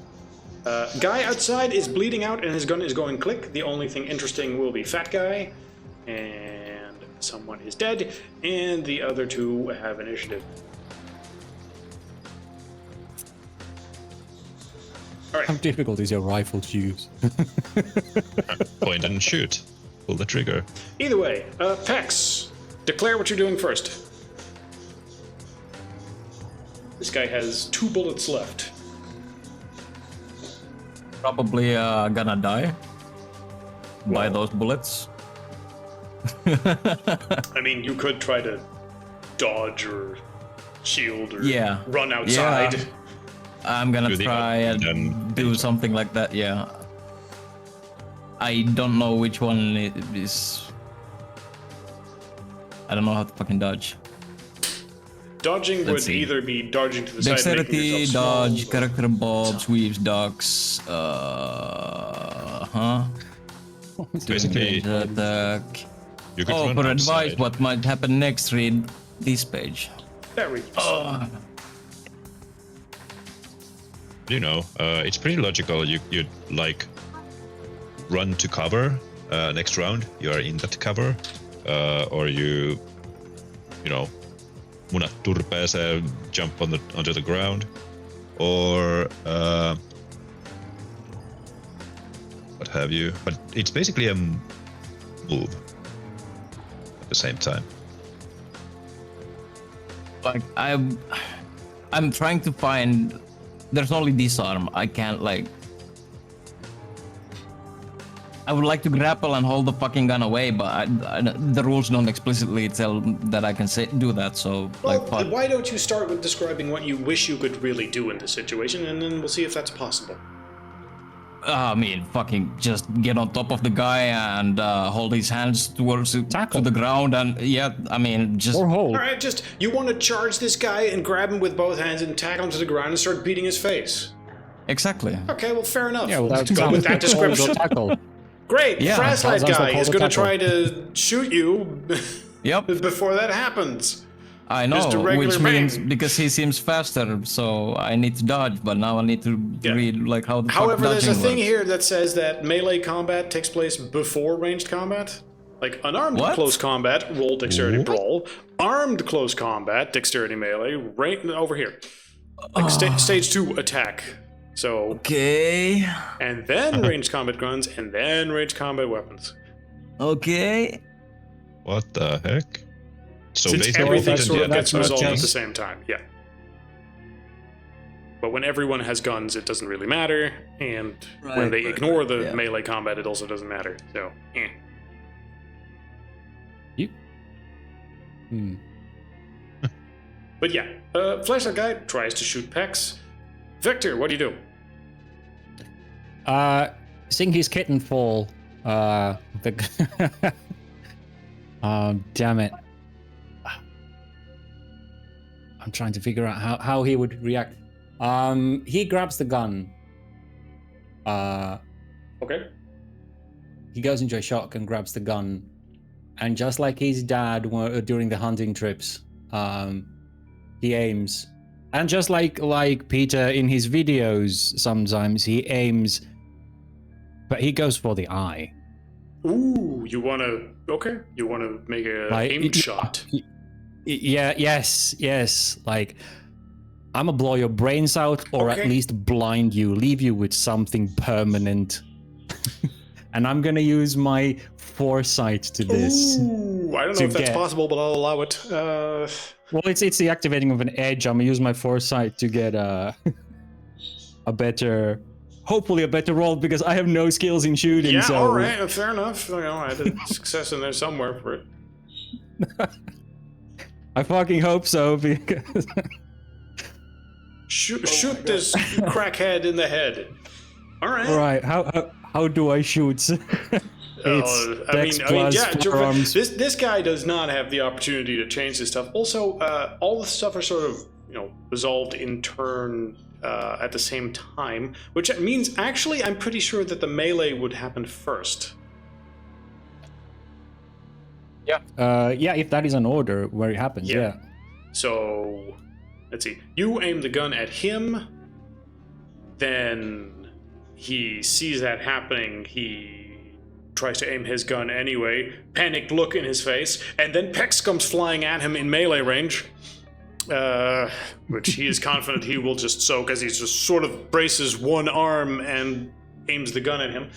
Guy outside is bleeding out and his gun is going click. The only thing interesting will be Fat Guy, and someone is dead, and the other 2 have initiative. How difficult is your rifle to use? Point and shoot. Pull the trigger. Either way, Pex, declare what you're doing first. This guy has 2 bullets left. Probably gonna die by those bullets. I mean, you could try to dodge or shield or Yeah. run outside. Yeah. I'm gonna Do the try and then- do something like that, yeah. I don't know which one it is. I don't know how to fucking dodge. Dodging would Let's see. either be dodging to the side, Dexterity, making yourself small, dodge, or- character bobs, weaves, ducks, Basically, attack. you could Oh, run for advice, outside. what might happen next, read this page. There we go. You know, it's pretty logical. You'd like run to cover. Next round, you are in that cover, or you know, munat turpeeseen, jump onto the ground, or what have you. But it's basically a move at the same time. Like I'm trying to find. There's only disarm. I can't like. I would like to grapple and hold the fucking gun away, but the rules don't explicitly tell that I can do that. So Well, like, fuck. why don't you start with describing what you wish you could really do in this situation, and then we'll see if that's possible. I mean, fucking just get on top of the guy and hold his hands towards to the ground, and yeah, I mean, just Or hold. All right, just you want to charge this guy and grab him with both hands and tackle him to the ground and start beating his face. exactly. Okay, well, fair enough. Yeah, well, Let's that's go with that hold or description. tackle. Great. Yeah, Flashlight sounds like guy hold is or going to tackle. try to shoot you Yep, before that happens. I know, just a regular which means bang. because he seems faster, so I need to dodge. But now I need to read like how the fuck However, there's a dodging thing works. here that says that melee combat takes place before ranged combat. Like unarmed What? close combat, roll dexterity brawl. Armed close combat, dexterity melee. Over here. Like stage 2 attack. So Okay. and then ranged combat guns, and then ranged combat weapons. Okay. What the heck? So Since basically, everything that's sort of not- gets that's not resolved at the just- same time, yeah. But when everyone has guns, it doesn't really matter, and when they ignore the melee combat, it also doesn't matter. So, Hmm. But yeah, flashlight guy tries to shoot Pex. Victor, what do you do? Seeing his kitten fall, damn it. I'm trying to figure out how he would react. He grabs the gun. Okay. He goes into a shock and grabs the gun. And just like his dad during the hunting trips, he aims. And just like Peter in his videos, sometimes he aims, but he goes for the eye. Ooh, you wanna make a aimed shot. Yes. Like, I'm gonna blow your brains out, or Okay. at least blind you, leave you with something permanent. And I'm gonna use my foresight to this. Ooh, I don't know to if that's get- possible, but I'll allow it. Well, it's the activating of an edge. I'm gonna use my foresight to get a better, hopefully a better roll, because I have no skills in shooting. Yeah, so all right, fair enough. You know, I had a success in there somewhere for it. I fucking hope so, because Shoot this crackhead in the head. All right. all right. How do I shoot? It's Dex plus forearms. This guy does not have the opportunity to change this stuff. Also, all the stuff are sort of resolved in turn at the same time, which means actually I'm pretty sure that the melee would happen first. Yeah, if that is an order where it happens, yeah. So, let's see. You aim the gun at him, then he sees that happening. He tries to aim his gun anyway. Panicked look in his face, and then Pex comes flying at him in melee range, which he is confident he will just soak as he just sort of braces one arm and aims the gun at him.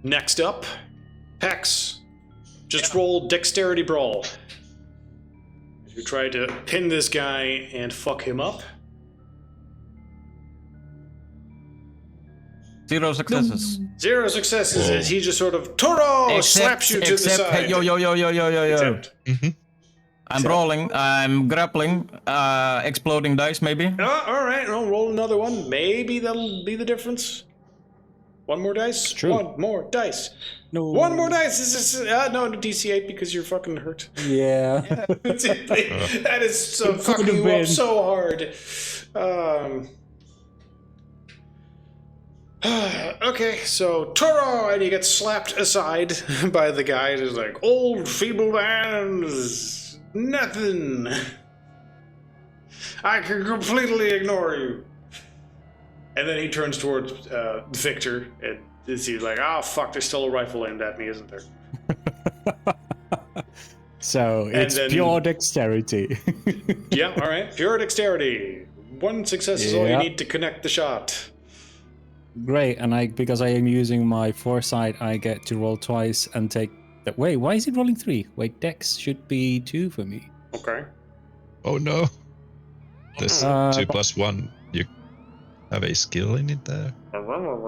Next up, Pex. Just roll Dexterity Brawl. You try to pin this guy and fuck him up. 0 successes. 0 successes as he just sort of Toro slaps you to the side. Hey, yo. Except. I'm rolling. I'm grappling. Exploding dice, maybe. Oh, all right, I'll roll another one. Maybe that'll be the difference. One more dice. True. One more dice. No. One more dice. This is no DC8 because you're fucking hurt. Yeah. That is so fucking have you been. up so hard. Okay, so Toro, and he gets slapped aside by the guy who's like, old feeble man, nothing. I can completely ignore you. And then he turns towards Victor, and he's like, oh fuck, there's still a rifle aimed at me, isn't there? So it's then- pure dexterity. Yeah, alright, pure dexterity. 1 success is all you Yeah. need to connect the shot. Great, and because I am using my foresight, I get to roll twice and take that. Wait, why is it rolling 3? Wait, Dex should be 2 for me. Okay. Oh no. This 2 Uh, plus 1. You have a skill in it there.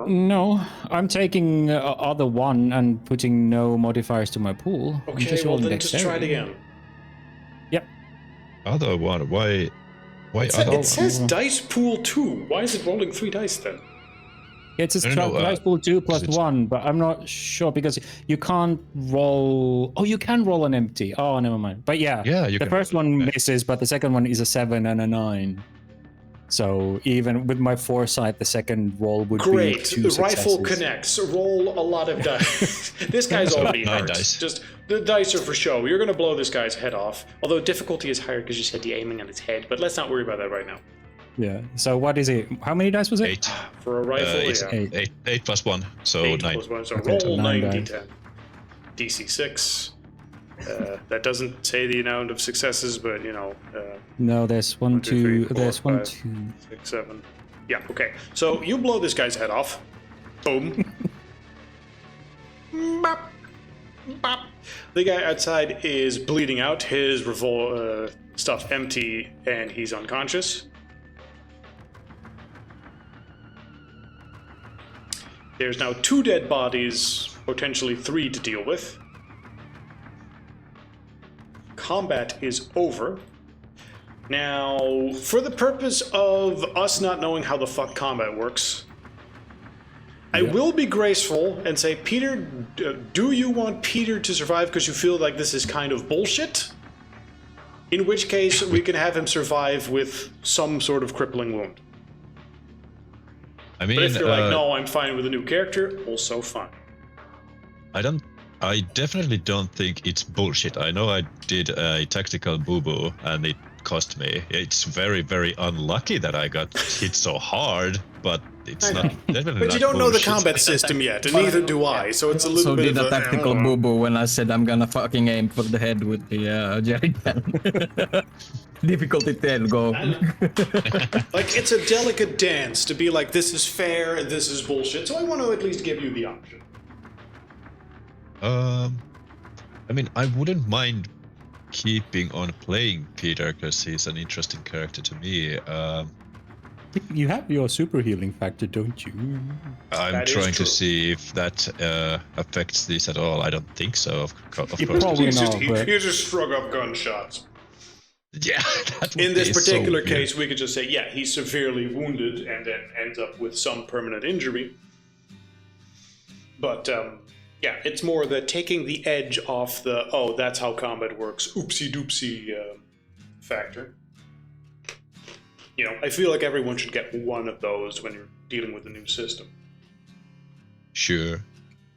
No, I'm taking other one and putting no modifiers to my pool. I'm Okay, just well rolling then just try it dexterity. again. Other one. Why other It one? says dice pool 2. Why is it rolling 3 dice then? Yeah, it's No, no, dice pool 2 plus it's- 1, but I'm not sure because you can't roll. Oh, you can roll an empty. Oh, never mind. But yeah, Yeah, you the can first roll one an empty. misses, but the second one is a 7 and a 9. So even with my foresight, the second roll would be Great. 2 The successes. rifle connects. Roll a lot of dice. This guy's already 9 hurt. dice. Just the dice are for show. You're gonna blow this guy's head off. Although difficulty is higher because you said the aiming on his head, but let's not worry about that right now. Yeah. So what is it? How many dice was it? 8. For a rifle, It's yeah. 8 plus 1, so 8 9. plus 1, so Okay, so roll 9 9 dice. d10. DC 6. That doesn't say the amount of successes, but No, there's 1, 2, 3, 2. 4, There's 1, 5, 2. 6, 7. Yeah, okay. So you blow this guy's head off. Boom. Bop. Bop. The guy outside is bleeding out, his stuff empty, and he's unconscious. There's now 2 dead bodies, potentially 3 to deal with. Combat is over. Now, for the purpose of us not knowing how the fuck combat works, I will be graceful and say, Peter, do you want Peter to survive because you feel like this is kind of bullshit? In which case, we can have him survive with some sort of crippling wound. I mean, But if you're like, no, I'm fine with a new character, also fine. I definitely don't think it's bullshit. I know I did a tactical boo-boo and it cost me. It's very, very unlucky that I got hit so hard, but it's not definitely But not you don't know the bullshit. combat system yet, and neither do I, so it's a little So bit did of a tactical boo-boo when I said I'm gonna fucking aim for the head with the jerry can. Difficulty 10, go. Like, it's a delicate dance to be like, this is fair and this is bullshit, so I want to at least give you the option. I mean, I wouldn't mind keeping on playing Peter because he's an interesting character to me. You have your super healing factor, don't you? I'm That is trying true. to see if that affects this at all. I don't think so. Of course. probably not, but He just shrug up gunshots. Yeah. That would In this be so particular weird. case, we could just say, yeah, he's severely wounded and then ends up with some permanent injury. But, yeah, it's more the taking the edge off the, oh, that's how combat works, oopsie-doopsie factor. You know, I feel like everyone should get one of those when you're dealing with a new system. Sure.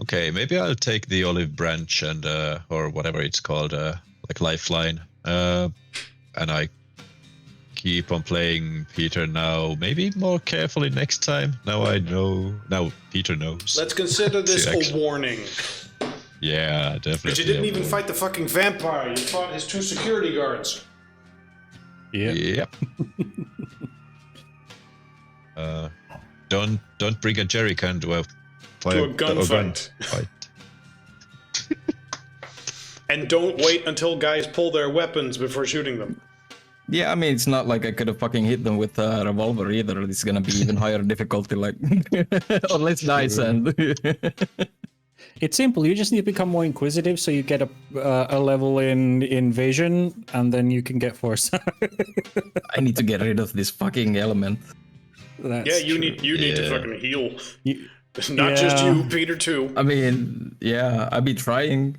Okay, maybe I'll take the olive branch and or whatever it's called, like lifeline. And I keep on playing Peter now. Maybe more carefully next time. Now I know. Now Peter knows. Let's consider this See, a actually- warning. Yeah, definitely. But you didn't even fight the fucking vampire. You fought his 2 security guards. yeah. Yep. Don't bring a jerry can to a gunfight. gunfight. And don't wait until guys pull their weapons before shooting them. Yeah, I mean, it's not like I could have fucking hit them with a revolver either. It's gonna be even higher difficulty, like, or less dice and... It's simple. You just need to become more inquisitive, so you get a level in vision, and then you can get foresight. I need to get rid of this fucking element. Yeah, you need to fucking heal. You, Not just yeah. you, Peter too. I mean, yeah, I've been trying.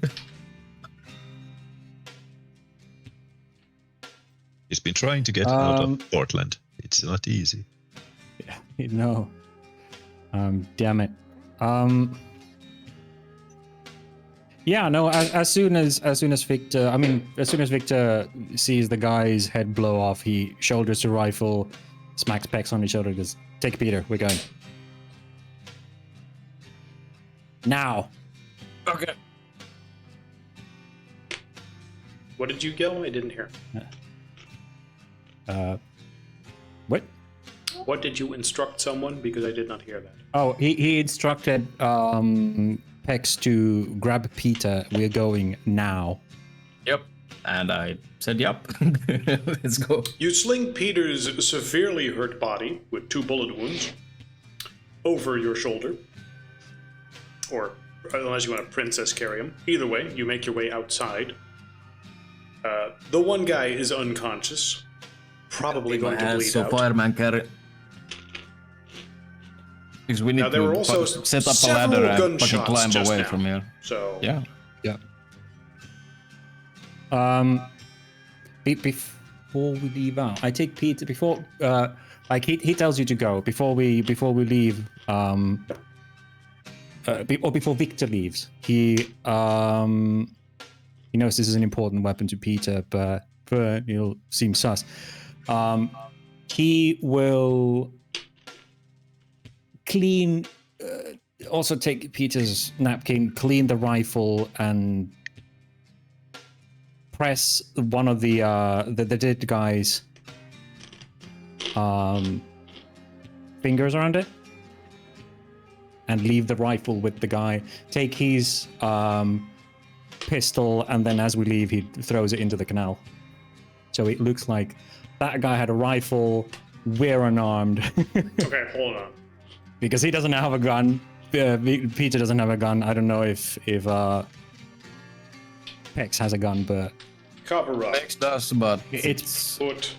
He's been trying to get out Um, of Portland. It's not easy. No. Damn it. Yeah, no. As soon as Victor sees the guy's head blow off, he shoulders the rifle, smacks Pex on his shoulder, and goes, "Take Peter. We're going now." Okay. What did you yell? I didn't hear. What? What did you instruct someone? Because I did not hear that. Oh, he instructed Pex to grab Peter. We're going now. Yep. And I said, yep. Let's go. You sling Peter's severely hurt body with 2 bullet wounds over your shoulder. Or unless you want to princess carry him. Either way, you make your way outside. The one guy is unconscious. Probably going to bleed So out. fireman carry. Because we need Now, there were to also set up a several ladder and fucking gunshots climb just away now. from here. So Yeah. Before we leave out, I take Peter before. Like he tells you to go before we leave. Or before Victor leaves, he knows this is an important weapon to Peter, but he'll seem sus. he will clean. Also, take Peter's napkin, clean the rifle, and press one of the dead guy's fingers around it, and leave the rifle with the guy. Take his pistol, and then as we leave, he throws it into the canal. So it looks like that guy had a rifle. We're unarmed. Okay, hold on. Because he doesn't have a gun. Peter doesn't have a gun. I don't know if Pex has a gun, but Cover up. X does, but Foot.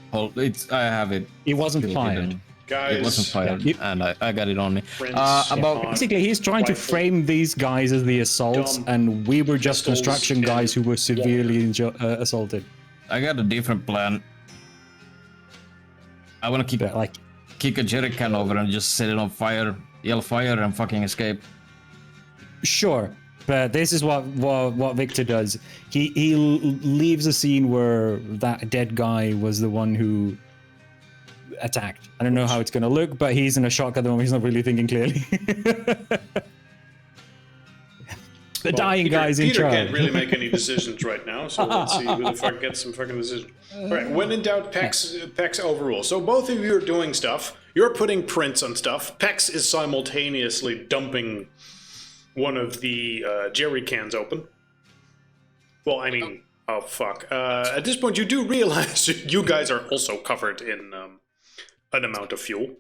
I have it. it wasn't Still fired. hidden. Guys. It wasn't fired, Yeah. and I got it on me. Prints About on Basically, he's trying to rifle. frame these guys as the assaults, Dumb and we were just pistols construction guys who and were severely assaulted. I got a different plan. I wanna But, like, kick a jerry can over and just set it on fire, yell fire, and fucking escape. sure, but this is what Victor does. He leaves a scene where that dead guy was the one who attacked. I don't know how it's gonna look, but he's in a shock at the moment. He's not really thinking clearly. The dying Peter, guy's in Peter charge. can't really make any decisions right now, so let's see who the fuck gets some fucking decisions. All right, when in doubt, Pex overrule. So both of you are doing stuff. You're putting prints on stuff. Pex is simultaneously dumping one of the jerry cans open. Well, I mean, oh fuck. At this point, you do realize you guys are also covered in an amount of fuel.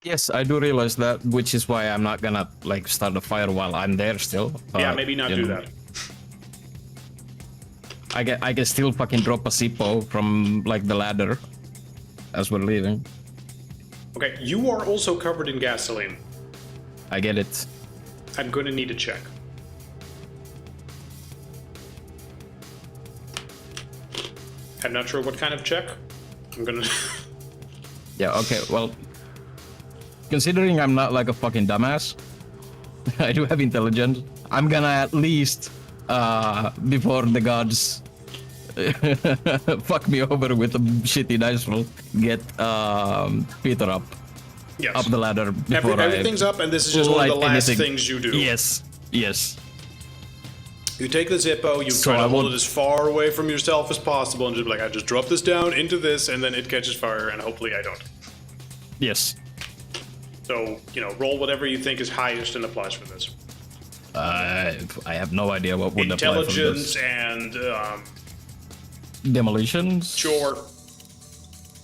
Yes, I do realize that, which is why I'm not gonna like start a fire while I'm there still. Yeah, maybe not you do know, that. I can still fucking drop a Zippo from like the ladder as we're leaving. Okay, you are also covered in gasoline. I get it. I'm gonna need a check. I'm not sure what kind of check. I'm gonna... Yeah, okay, well, considering I'm not like a fucking dumbass, I do have intelligence. I'm gonna at least, before the gods fuck me over with a shitty dice roll, get Peter up Yes. the ladder before Everything's up, and this is just one of the light last anything. things you do. Yes, yes. You take the Zippo, you So try to I hold won't- it as far away from yourself as possible, and just be like, I just drop this down into this, and then it catches fire, and hopefully I don't. Yes. So, you know, roll whatever you think is highest and applies for this. I have no idea what would apply for Intelligence this. and, Demolitions? sure.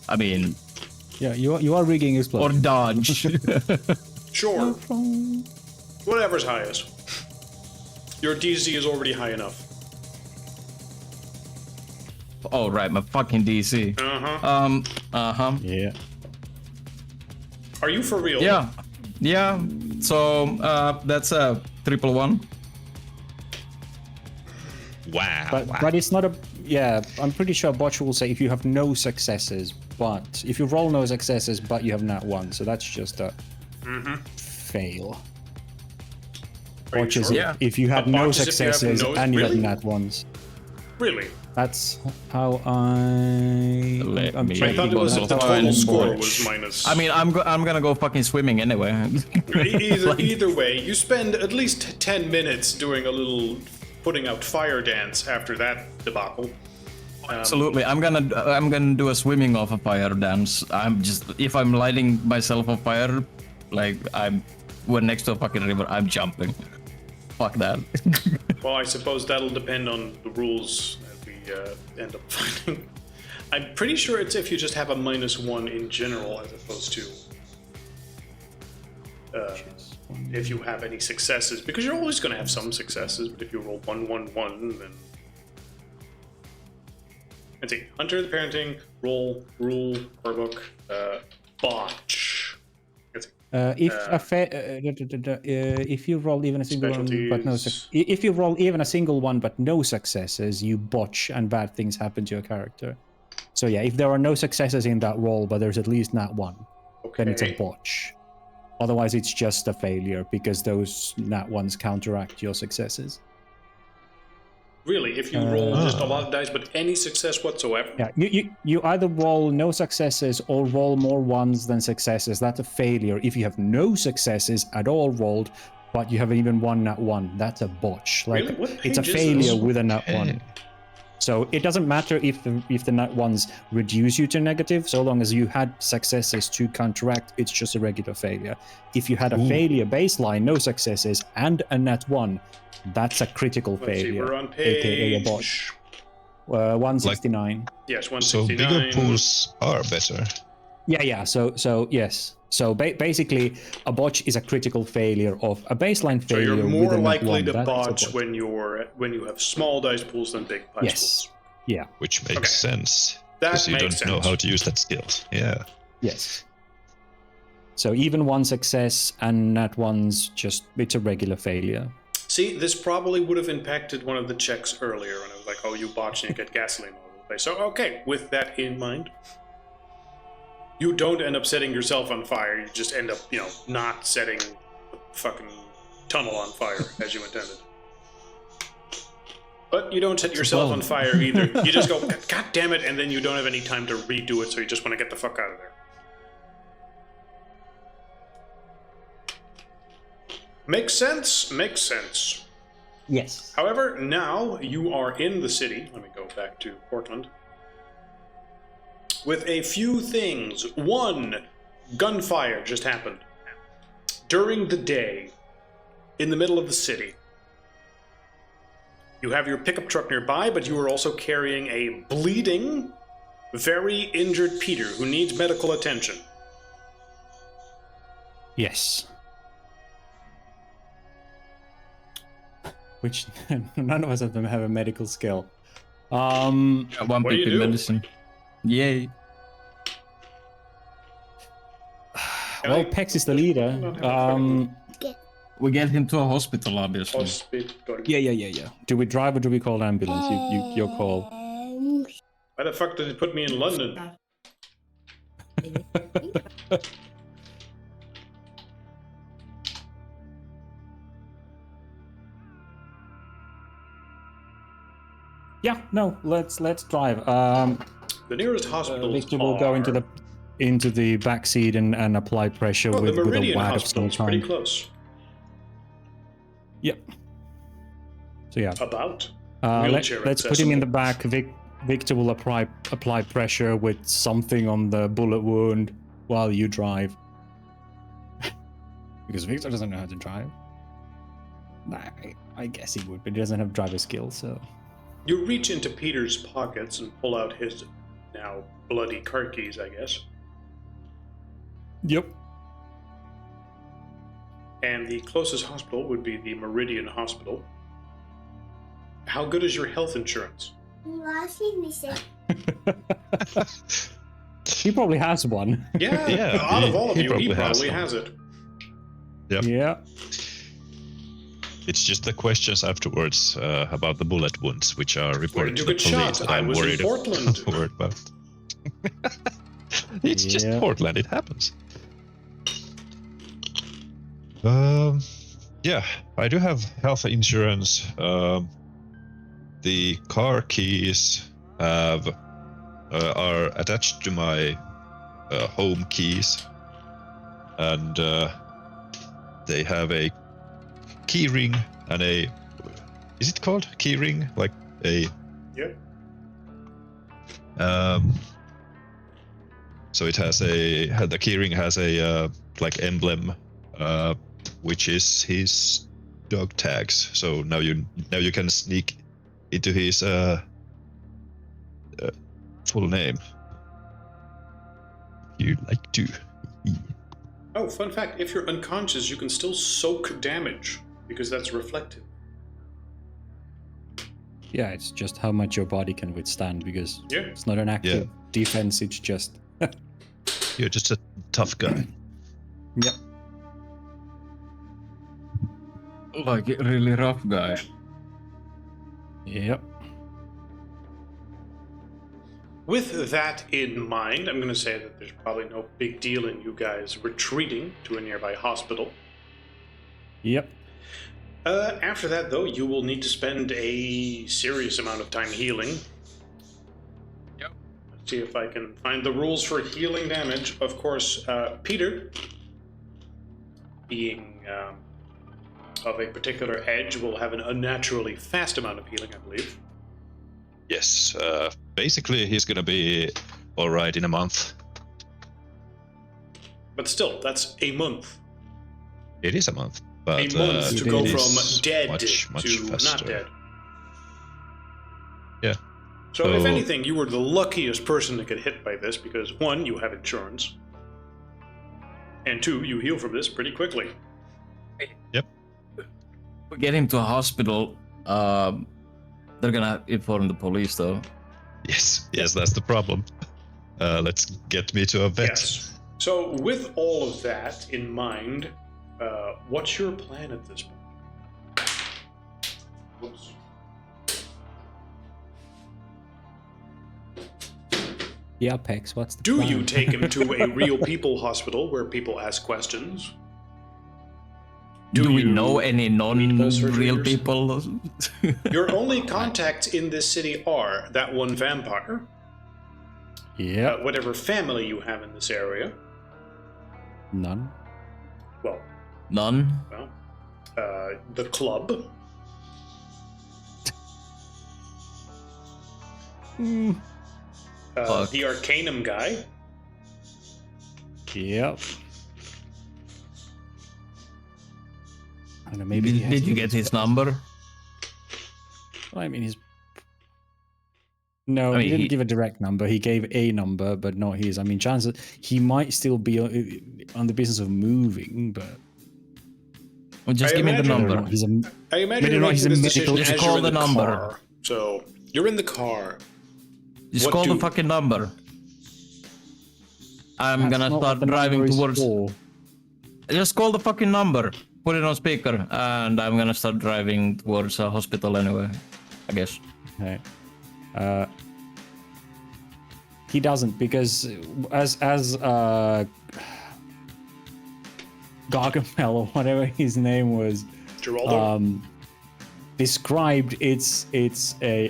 I mean, Yeah, you are rigging or explosions. dodge. Sure. Whatever's highest. Your DC is already high enough. Oh, right, my fucking DC. Uh-huh. Yeah. Are you for real? Yeah. Yeah. So, that's a 111. Wow. But it's not a... Yeah, I'm pretty sure Botch will say if you have no successes, but... If you roll no successes, but you have nat 1, so that's just a fail. Are you Botch is sure? Yeah. if you have A no botch is if you have successes no- and you really? have nat 1s. Really? That's how I... Let I'm me- I checking thought it was Well, if the fine. total score Botch. was minus. I mean, I'm gonna go fucking swimming anyway. Either way, you spend at least 10 minutes doing a little putting out fire dance after that debacle. Absolutely, I'm gonna do a swimming off a fire dance. If I'm lighting myself on fire, like we're next to a fucking river, I'm jumping. Fuck that. Well, I suppose that'll depend on the rules that we end up finding. I'm pretty sure it's if you just have a -1 in general as opposed to if you have any successes, because you're always going to have some successes, but if you roll 1, 1, 1, then... Let's see. Hunter the parenting, roll, rule, core book, botch. Let's see. If you roll even a single one, but no Specialties. if you roll even a single one but no successes, you botch and bad things happen to your character. So yeah, if there are no successes in that roll, but there's at least nat 1, then it's a Okay. botch. Otherwise, it's just a failure because those nat 1s counteract your successes. Really, if you roll just a lot of dice, but any success whatsoever? Yeah, you either roll no successes or roll more ones than successes. That's a failure. If you have no successes at all rolled, but you have even one nat one, that's a botch. Like Really? What it's a page is failure this? with a nat one. So it doesn't matter if the nat ones reduce you to negative, so long as you had successes to counteract, it's just a regular failure. If you had a failure baseline, no successes, and a nat one, that's a critical Let's see, failure, we're on aka a bot. page... 169. Yes, So 169. bigger pools are better. Yeah. So yes. So basically, a botch is a critical failure of a baseline So failure. you're with more a nat likely one. to That is a botch when you have small dice pools than big dice Yes. pools. Yeah. Which makes sense. That Because you makes don't know sense. how to use that skill. Yeah. Yes. So even one success and nat ones, just it's a regular failure. See, this probably would have impacted one of the checks earlier, and I was like, oh, you botched and you get gasoline all over the place. So, okay, with that in mind, you don't end up setting yourself on fire. You just end up, not setting the fucking tunnel on fire as you intended. But you don't set yourself on fire either. You just go, God damn it, and then you don't have any time to redo it, so you just want to get the fuck out of there. Makes sense. Makes sense. Yes. However, now you are in the city. Let me go back to Portland. With a few things. One, gunfire just happened. During the day, in the middle of the city. You have your pickup truck nearby, but you are also carrying a bleeding, very injured Peter who needs medical attention. Yes. Which none of us have a medical skill. One What do you big do? medicine. Yay. Well, Pex is the leader. We get him to a hospital, obviously. Yeah. Do we drive or do we call ambulance? Your call. Why the fuck did it put me in London? Yeah, no, let's drive. The nearest hospital Victor will go into the back seat and apply pressure the with a Meridian wad of Hospital some is pretty kind. close. Yep. So yeah, About. let's put him in the back. Victor will apply pressure with something on the bullet wound while you drive. Because Victor doesn't know how to drive. Nah, I guess he would, but he doesn't have driver skills, so. You reach into Peter's pockets and pull out his now bloody car keys, I guess. Yep. And the closest hospital would be the Meridian Hospital. How good is your health insurance? He probably has one. Yeah, out of all of you, he probably one. has it. Yep. Yeah. It's just the questions afterwards about the bullet wounds, which are reported to Where the did you get police. shot? That I'm I was in worried Portland. worried about. It's just Yeah. Portland. It happens. Yeah, I do have health insurance. The car keys are attached to my home keys, and they have a key ring and a. Is it called key ring? Like a. Yep. So it has the keyring has a like emblem, which is his dog tags. So now you can sneak into his full name. If you'd like to. Oh, fun fact, if you're unconscious, you can still soak damage, because that's reflective. Yeah, it's just how much your body can withstand, because Yeah. it's not an active defense, it's just... You're just a tough guy. Yep. Like a really rough guy. Yep. With that in mind, I'm going to say that there's probably no big deal in you guys retreating to a nearby hospital. Yep. After that, though, you will need to spend a serious amount of time healing. Yep. Let's see if I can find the rules for healing damage. Of course, Peter, being of a particular edge, will have an unnaturally fast amount of healing, I believe. Yes. Basically, he's gonna be all right in a month. But still, that's a month. It is a month, but A month to go it from is dead much to faster. not dead. Yeah. So, if anything, you were the luckiest person to get hit by this because, one, you have insurance, and two, you heal from this pretty quickly. Yep. We get him to a hospital. They're gonna inform the police, though. Yes, that's the problem. Let's get me to a vet. Yes. So, with all of that in mind, what's your plan at this point? Whoops. Yeah, Pex, what's the Do plan? you take him to a real people hospital where people ask questions? Do we you know any meet those non-real surgeons? people? Your only contacts in this city are that one vampire, Yeah, whatever family you have in this area. none. Well, None. the club. Fuck. The Arcanum guy. Yep. I don't know, maybe he has Did you to- get his number? I mean, he's. No, I mean, he didn't he- give a direct number. He gave a number, but not his. I mean, chances he might still be on the business of moving, but Well, just I give me the imagine- whether or number. not he's a. I imagine Maybe you're not, he's making a this decision medical- as Just you're call in the number. car. So you're in the car. Just What call do- the fucking number. I'm That's gonna not start what the driving number is towards. for. Just call the fucking number. Put it on speaker, and I'm gonna start driving towards a hospital anyway. I guess. Okay. He doesn't because as Gargamel or whatever his name was Geraldo. described, it's a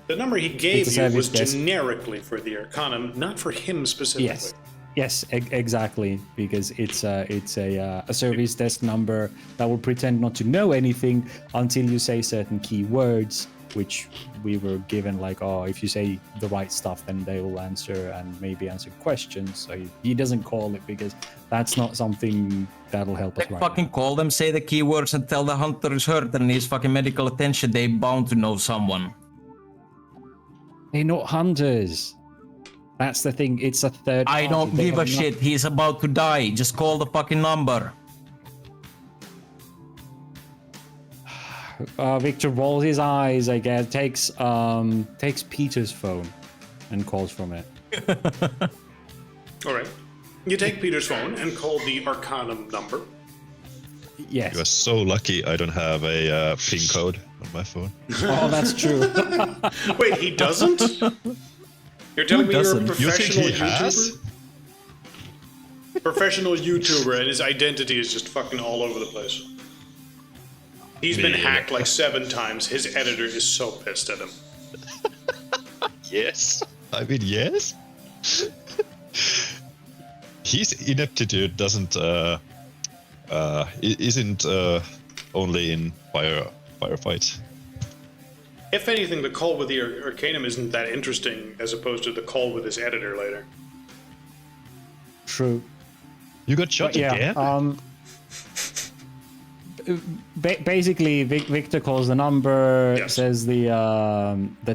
the number he gave it's a you service was desk. generically for the Arcanum, not for him specifically. yes exactly, because it's a service desk number that will pretend not to know anything until you say certain keywords, which we were given, like, oh, if you say the right stuff then they will answer and maybe answer questions. So he doesn't call it because that's not something that'll help us right Fucking call them, say the keywords, and tell the hunter is hurt and needs fucking medical attention. They bound to know someone. now. They're not hunters. That's the thing. It's a third I party. don't They give a have not- shit. He's about to die. Just call the fucking number. Victor rolls his eyes, I guess, takes Peter's phone and calls from it. All right. You take Peter's phone and call the Arcanum number. Yes. You are so lucky I don't have a PIN code on my phone. Oh, that's true. Wait, he doesn't? You're telling me you're a doesn't? You think professional he has? YouTuber? Professional YouTuber, and his identity is just fucking all over the place. He's been Man. hacked like 7 times. His editor is so pissed at him. Yes. I mean, yes. His ineptitude isn't only in firefight. If anything, the call with the Arcanum isn't that interesting as opposed to the call with his editor later. True. You got shot Yeah. again? Basically, Victor calls the number, Yes. says the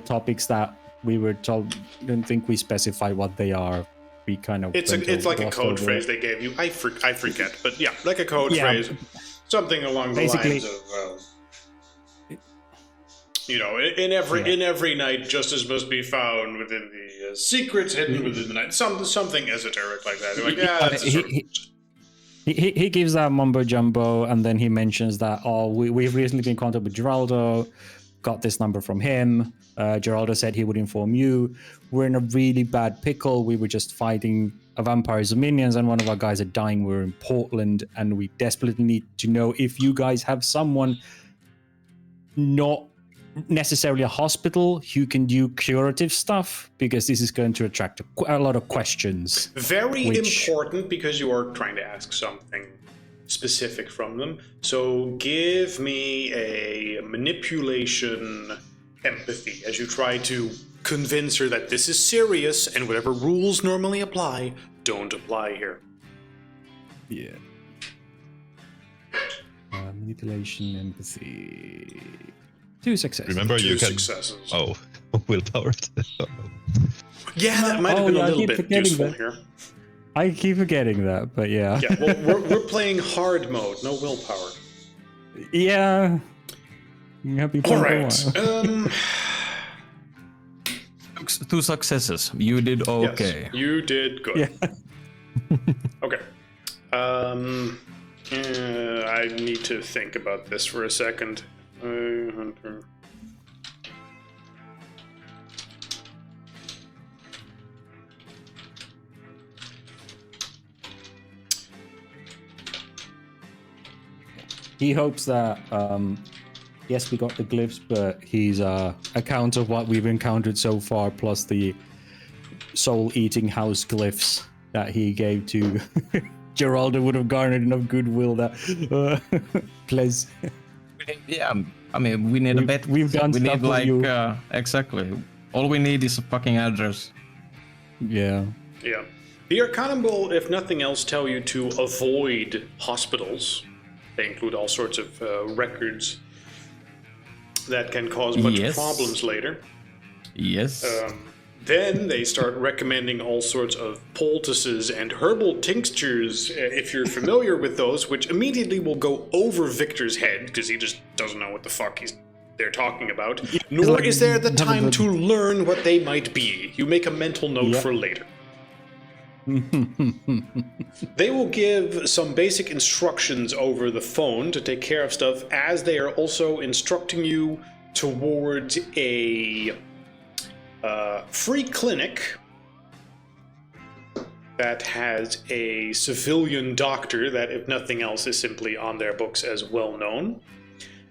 topics that we were told. Don't think we specify what they are. We kind of It's like a glossed code over phrase it. they gave you. I forget, but yeah, like a code Yeah. phrase, something along the Basically- lines of, in every night, justice must be found within the secrets hidden within the night. Something esoteric like that. You're like, yeah, that's a sort of- He gives that mumbo jumbo, and then he mentions that, we've recently been in contact with Geraldo, got this number from him. Geraldo said he would inform you. We're in a really bad pickle. We were just fighting a vampire's minions and one of our guys are dying. We're in Portland and we desperately need to know if you guys have someone not necessarily a hospital who can do curative stuff, because this is going to attract a lot of questions. Very important, because you are trying to ask something specific from them. So give me a manipulation empathy as you try to convince her that this is serious and whatever rules normally apply don't apply here. Yeah. Manipulation, empathy. 2 successes. Remember, you can. Successes. Oh, willpower. Yeah, that might have been a little bit useful here. I keep forgetting that, but yeah. Yeah, well, we're playing hard mode, no willpower. Yeah. Happy All right. 2 successes. You did okay. Yes, you did good. Yeah. Okay. I need to think about this for a second. Hunter. He hopes that, yes, we got the glyphs, but his account of what we've encountered so far, plus the soul-eating house glyphs that he gave to Geraldo, would have garnered enough goodwill that, please. Yeah, I mean, we need a bit. We've done we stuff need with you. exactly. All we need is a fucking address. Yeah. Yeah. The Arcanum will, if nothing else, tell you to avoid hospitals. They include all sorts of records that can cause much problems later. Yes. Then they start recommending all sorts of poultices and herbal tinctures, if you're familiar with those, which immediately will go over Victor's head, because he just doesn't know what the fuck they're talking about. Nor is there the time to learn what they might be. You make a mental note for later. They will give some basic instructions over the phone to take care of stuff, as they are also instructing you towards a free clinic that has a civilian doctor that, if nothing else, is simply on their books as well known.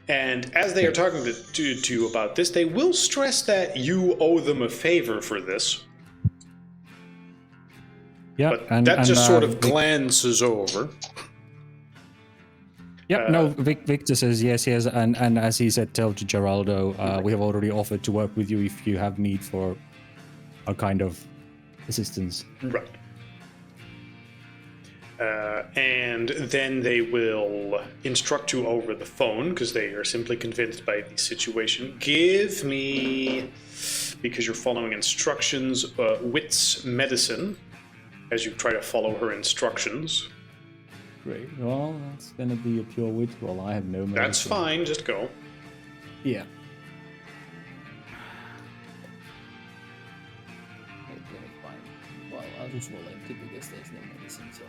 And as they are talking to you about this, they will stress that you owe them a favor for this. Yeah, but that just sort of glances over. Yep, no, Victor says yes, and as he said, tell to Geraldo, we have already offered to work with you if you have need for a kind of assistance. Right. And then they will instruct you over the phone, because they are simply convinced by the situation. Give me, because you're following instructions, wits medicine, as you try to follow her instructions. Great. Well, that's going to be a pure wit roll. I have no medicine. That's fine, just go. Yeah. Well, I'll just roll empty because there's no medicine, so...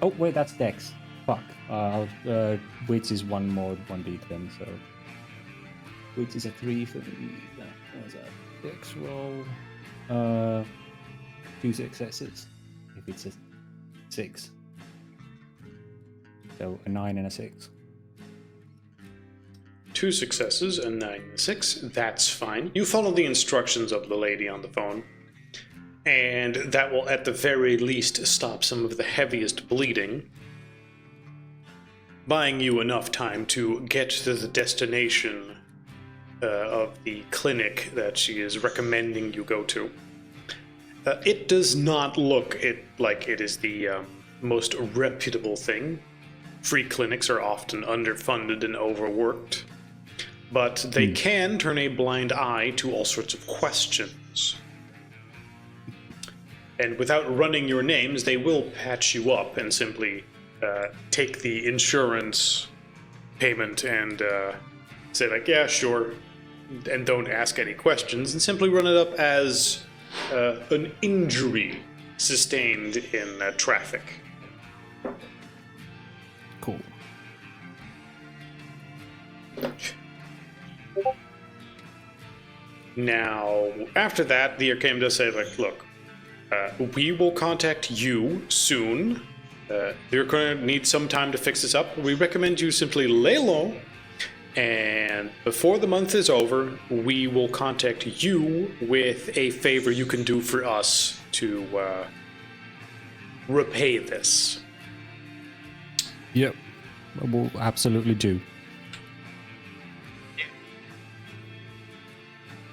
oh, wait, that's Dex. Fuck. Wits is one more, 1d10, so... Wits is a 3 for me. That was a Dex roll. 2 successes. If it's a 6. So a 9 and a 6. 2 successes, a 9 and a 6. That's fine. You follow the instructions of the lady on the phone, and that will at the very least stop some of the heaviest bleeding, buying you enough time to get to the destination of the clinic that she is recommending you go to. It does not look like it is the most reputable thing. Free clinics are often underfunded and overworked, but they can turn a blind eye to all sorts of questions. And without running your names, they will patch you up and simply take the insurance payment and say like, yeah, sure, and don't ask any questions, and simply run it up as an injury sustained in traffic. Cool. Now, after that, the Arcane does say, like, look, we will contact you soon. You're going to need some time to fix this up. We recommend you simply lay low, and before the month is over, we will contact you with a favor you can do for us to repay this. Yep, we'll absolutely do.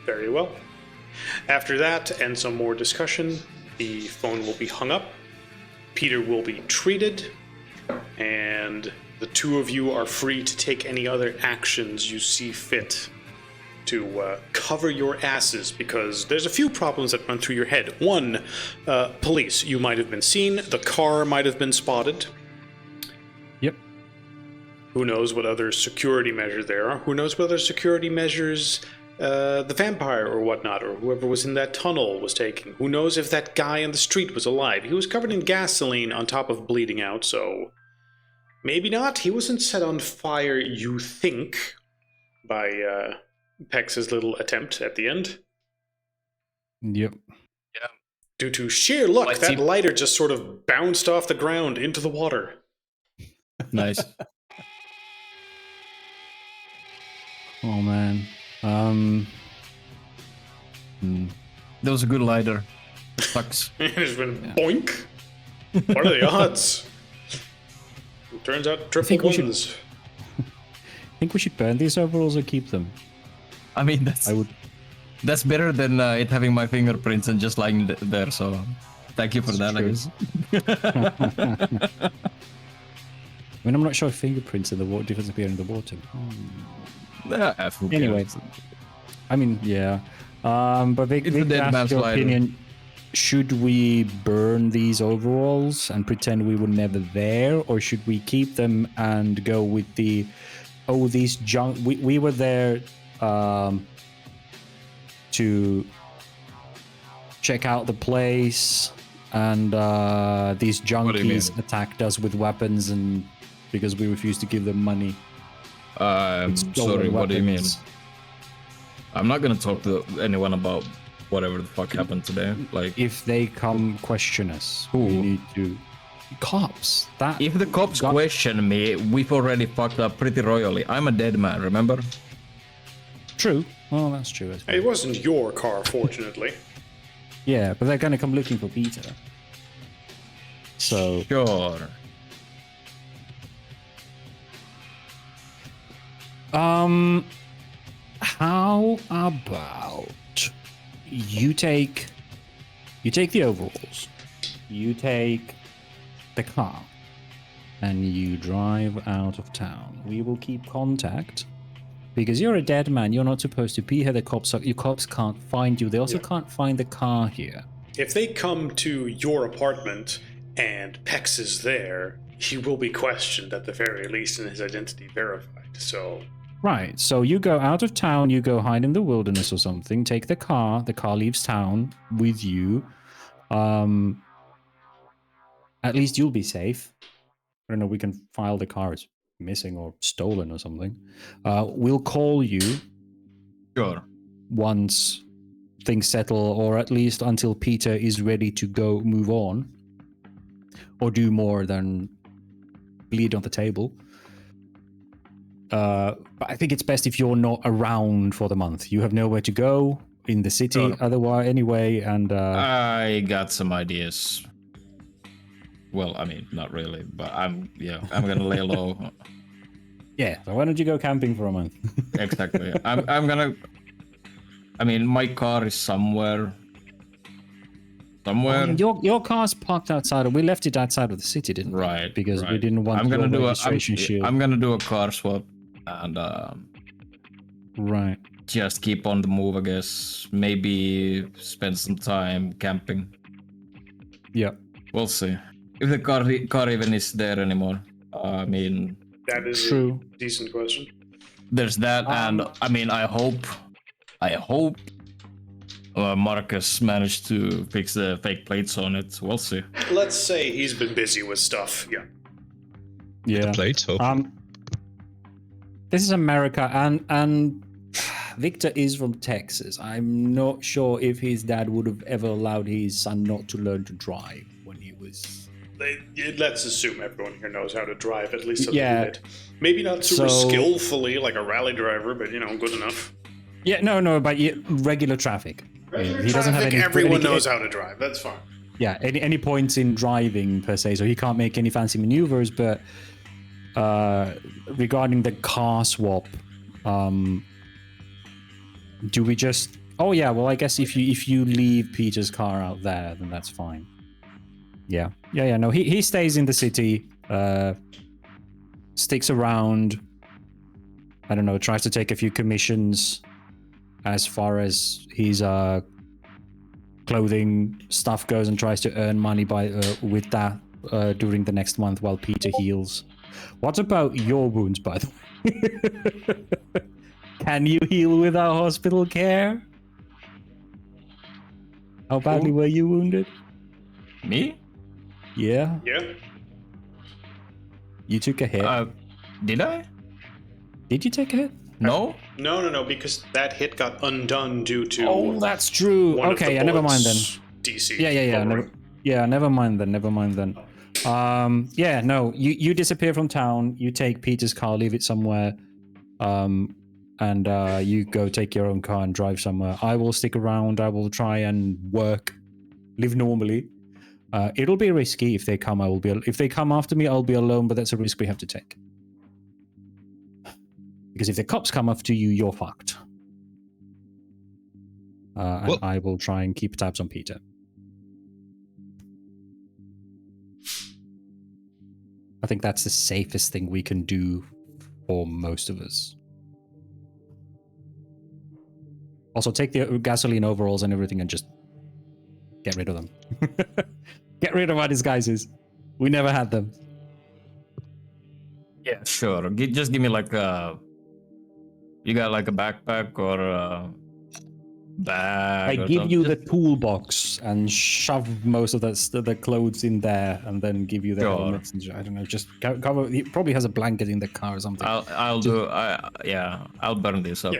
Very well. After that, and some more discussion, the phone will be hung up. Peter will be treated, and the two of you are free to take any other actions you see fit to cover your asses, because there's a few problems that run through your head. One, police. You might have been seen. The car might have been spotted. Yep. Who knows what other security measures there are? Who knows what other security measures the vampire or whatnot, or whoever was in that tunnel was taking? Who knows if that guy in the street was alive? He was covered in gasoline on top of bleeding out, so maybe not. He wasn't set on fire, you think, by Pex's little attempt at the end. Yep. Yeah. Due to sheer luck, that lighter just sort of bounced off the ground into the water. Nice. Oh man. That was a good lighter. Sucks. It just went boink. What are the odds? It turns out triple ones. Think we should burn these overalls or keep them? I mean, I would. that's better than it having my fingerprints and just lying there. So, thank you for that. I guess. I mean, I'm not sure if fingerprints in the water disappear in the water. Anyway, I mean, yeah. But Vic, asked your opinion. Should we burn these overalls and pretend we were never there, or should we keep them and go with the these junk? We were there to check out the place, and these junkies attacked us with weapons, and because we refused to give them money. Sorry, what do you mean? I'm not gonna talk to anyone about whatever the fuck happened today. Like, if they come question us, we need to. Cops. If the cops question me, we've already fucked up pretty royally. I'm a dead man, remember? True. Well, that's true. It wasn't your car, fortunately. Yeah, but they're gonna come looking for Peter. So. Sure. How about you take the overalls, you take the car, and you drive out of town. We will keep contact because you're a dead man. You're not supposed to be here. The cops can't find you. They also can't find the car here. If they come to your apartment and Pex is there, he will be questioned at the very least and his identity verified. So. Right, so you go out of town, you go hide in the wilderness or something, take the car leaves town with you. At least you'll be safe. I don't know, we can file the car as missing or stolen or something. We'll call you. Sure. Once things settle, or at least until Peter is ready to go move on. Or do more than bleed on the table. But I think it's best if you're not around for the month. You have nowhere to go in the city otherwise anyway, and I got some ideas. Well, I mean, not really, but I'm gonna lay low. Yeah, so why don't you go camping for a month? Exactly. I'm gonna. I mean, my car is somewhere. Your car's parked outside. We left it outside of the city, didn't we? Right. Because we didn't want your registration shield. I'm gonna do a car swap and right. Just keep on the move, I guess. Maybe spend some time camping. Yeah. We'll see. If the car even is there anymore. I mean, that is true. A decent question. There's that, and I mean, I hope Marcus managed to fix the fake plates on it. We'll see. Let's say he's been busy with stuff. Yeah. Yeah. The plates. This is America, and Victor is from Texas. I'm not sure if his dad would have ever allowed his son not to learn to drive when he was. Let's assume everyone here knows how to drive at least a Yeah. little bit. Maybe not super So- skillfully like a rally driver, but good enough. Yeah, no, but regular traffic. He doesn't have any. Everyone knows how to drive. That's fine. Yeah, any points in driving per se, so he can't make any fancy maneuvers. But regarding the car swap, do we just? Oh yeah, well I guess if you leave Peter's car out there, then that's fine. Yeah. No, he stays in the city, sticks around. I don't know, tries to take a few commissions as far as his clothing stuff goes, and tries to earn money with that during the next month while Peter heals. What about your wounds, by the way? Can you heal without hospital care? How badly were you wounded? Me? Yeah. Yeah. You took a hit. Did I? Did you take a hit? No. No, because that hit got undone due to. Oh, that's true. one of the Okay, yeah, never mind then. bullets DC. Yeah. Never mind then. Yeah, no. You disappear from town. You take Peter's car, leave it somewhere, and you go take your own car and drive somewhere. I will stick around. I will try and work, live normally. It'll be risky if they come. If they come after me, I'll be alone. But that's a risk we have to take. Because if the cops come after you, you're fucked. And I will try and keep tabs on Peter. I think that's the safest thing we can do for most of us. Also, take the gasoline overalls and everything and just get rid of them. Get rid of our disguises. We never had them. Yeah, sure. Just give me like a. You got like a backpack or a bag? I or give something? you the toolbox and shove most of the clothes in there, and then give you the Sure. helmets. And I don't know, just cover. He probably has a blanket in the car or something. I'll burn this up. Yeah.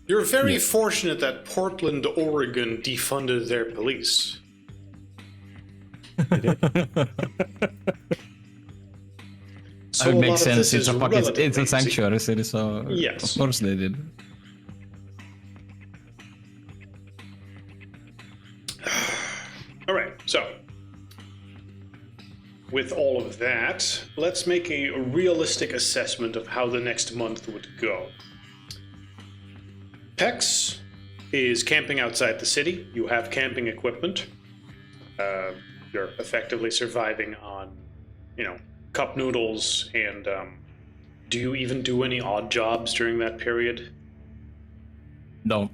You're very fortunate that Portland, Oregon defunded their police. So It a makes lot of sense. this is It's a relatively sanctuary city, so Yes. of course they did. All right, so with all of that, let's make a realistic assessment of how the next month would go. Pex is camping outside the city. You have camping equipment. You're effectively surviving on, cup noodles, and do you even do any odd jobs during that period? No.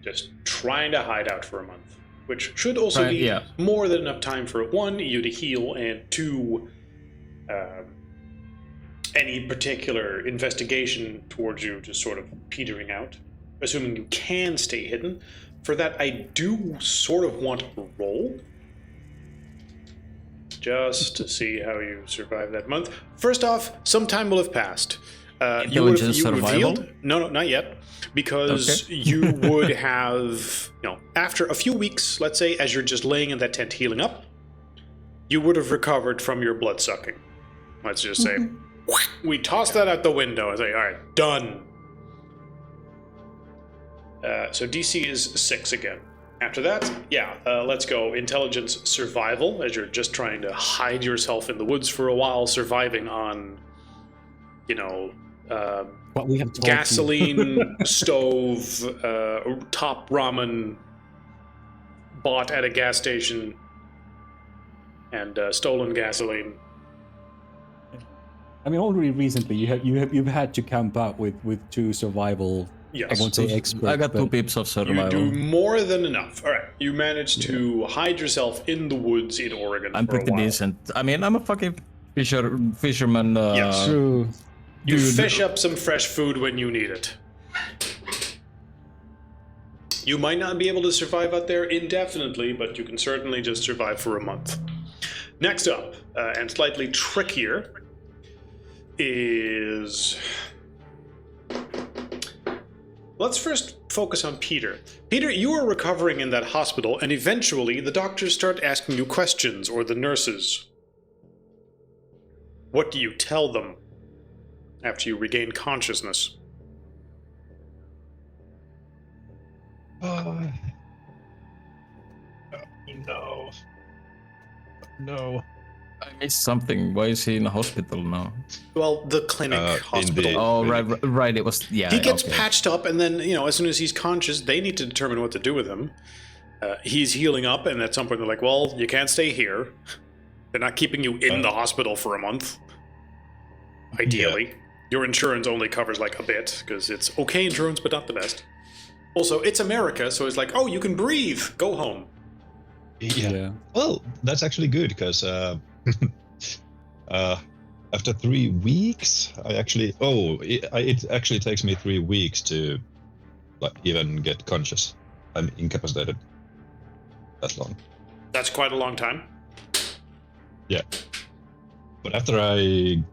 Just trying to hide out for a month, which should also be more than enough time for one, you to heal, and two, any particular investigation towards you just sort of petering out, assuming you can stay hidden. For that, I do sort of want a roll, just to see how you survive that month. First off, some time will have passed. You would have healed. No, not yet. Because you would have, after a few weeks, let's say, as you're just laying in that tent healing up, you would have recovered from your blood sucking. Let's just say, we toss that out the window and say, all right, done. So DC is 6 again. After that, let's go intelligence survival, as you're just trying to hide yourself in the woods for a while, surviving on, What we have told gasoline, stove, top ramen bought at a gas station, and stolen gasoline. I mean, already recently you've had to camp out with 2 survival. Yes. I won't say expert. I got 2 pips of You survival. do more than enough. All right, you managed to hide yourself in the woods in Oregon I'm for a pretty while. decent. I mean, I'm a fucking fisherman. Yes. True. You fish up some fresh food when you need it. You might not be able to survive out there indefinitely, but you can certainly just survive for a month. Next up, and slightly trickier, is... let's first focus on Peter. Peter, you are recovering in that hospital, and eventually the doctors start asking you questions, or the nurses. What do you tell them after you regain consciousness? No. No. I missed something. Why is he in the hospital now? Well, the clinic, hospital. the- Oh, right. It was, yeah. He gets okay. patched up, and then, as soon as he's conscious, they need to determine what to do with him. He's healing up, and at some point they're like, well, you can't stay here. They're not keeping you in the hospital for a month. Ideally. Your insurance only covers, like, a bit, because it's okay insurance, but not the best. Also, it's America, so it's like, oh, you can breathe. Go home. Yeah. Well, that's actually good because after 3 weeks, I actually it actually takes me 3 weeks to like even get conscious. I'm incapacitated that long. That's quite a long time. Yeah, but after I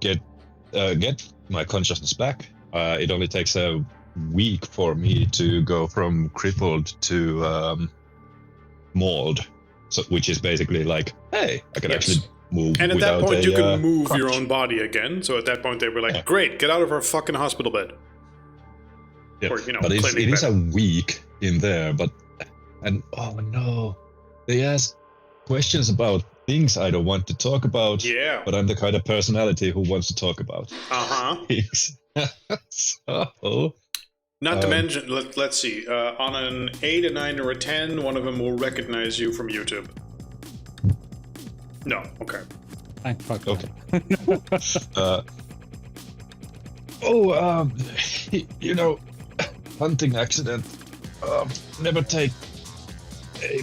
get my consciousness back, it only takes a week for me to go from crippled to mauled. So, which is basically like, hey, I can actually move. And at that point, you can move crutch. your own body again. So at that point, they were like, great, get out of our fucking hospital bed. Yeah. Or, But it clinic is bed. a week in there, and oh no, they ask questions about things I don't want to talk about. Yeah. But I'm the kind of personality who wants to talk about Uh-huh. things. So, Not to mention, let's see, on an 8, a 9, or a 10, one of them will recognize you from YouTube. No, okay. Thank fuck. okay. Hunting accident. Never take a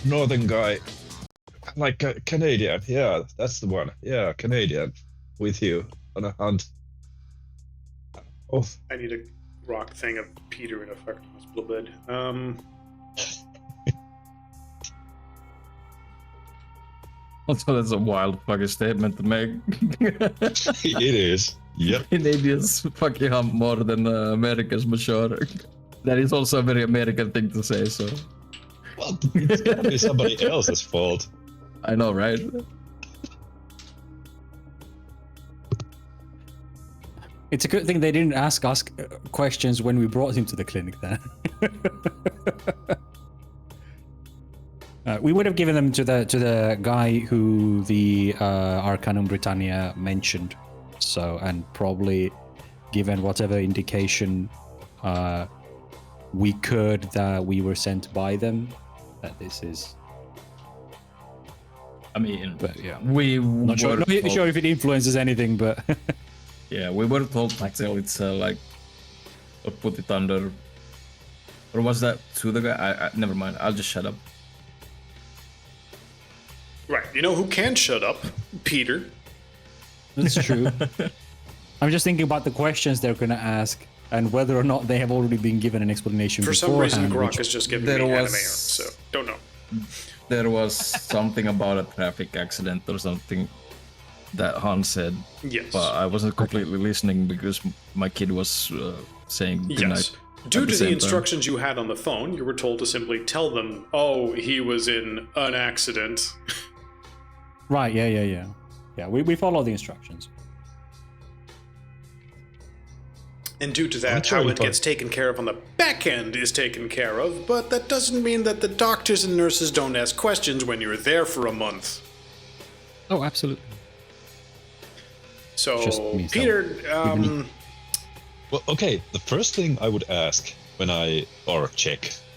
northern guy, like a Canadian. Yeah, that's the one. Yeah, Canadian with you on a hunt. Oh, I need a rock thing of Peter in a fucking hospital bed. Also, that's a wild fucking statement to make. it is. Yep. Canadians fucking hump more than Americans, but sure. That is also a very American thing to say, so. Well, it's gotta be somebody else's fault. I know, right? It's a good thing they didn't ask us questions when we brought him to the clinic then. We would have given them to the guy who the Arcanum Britannia mentioned. So, and probably given whatever indication we could that we were sent by them, that this is. I mean, But yeah, we not sure, were not told- sure if it influences anything, but Yeah, we were told until it's like, put it under. Or was that to the guy? Never mind. I'll just shut up. Right, you know who can shut up? Peter. that's true. I'm just thinking about the questions they're going to ask and whether or not they have already been given an explanation For some reason, beforehand, Grok is just giving There me anime was- art, so don't know. There was something about a traffic accident or something that Han said, Yes. but I wasn't completely listening because my kid was saying goodnight. Yes. Due the to same the time. instructions you had on the phone, you were told to simply tell them, oh, he was in an accident. Right, yeah. Yeah, we follow the instructions. And due to that, I'm sure how you it thought- gets taken care of on the back end is taken care of, but that doesn't mean that the doctors and nurses don't ask questions when you're there for a month. Oh, absolutely. So, Just me, so- Peter, Well, okay. The first thing I would ask when I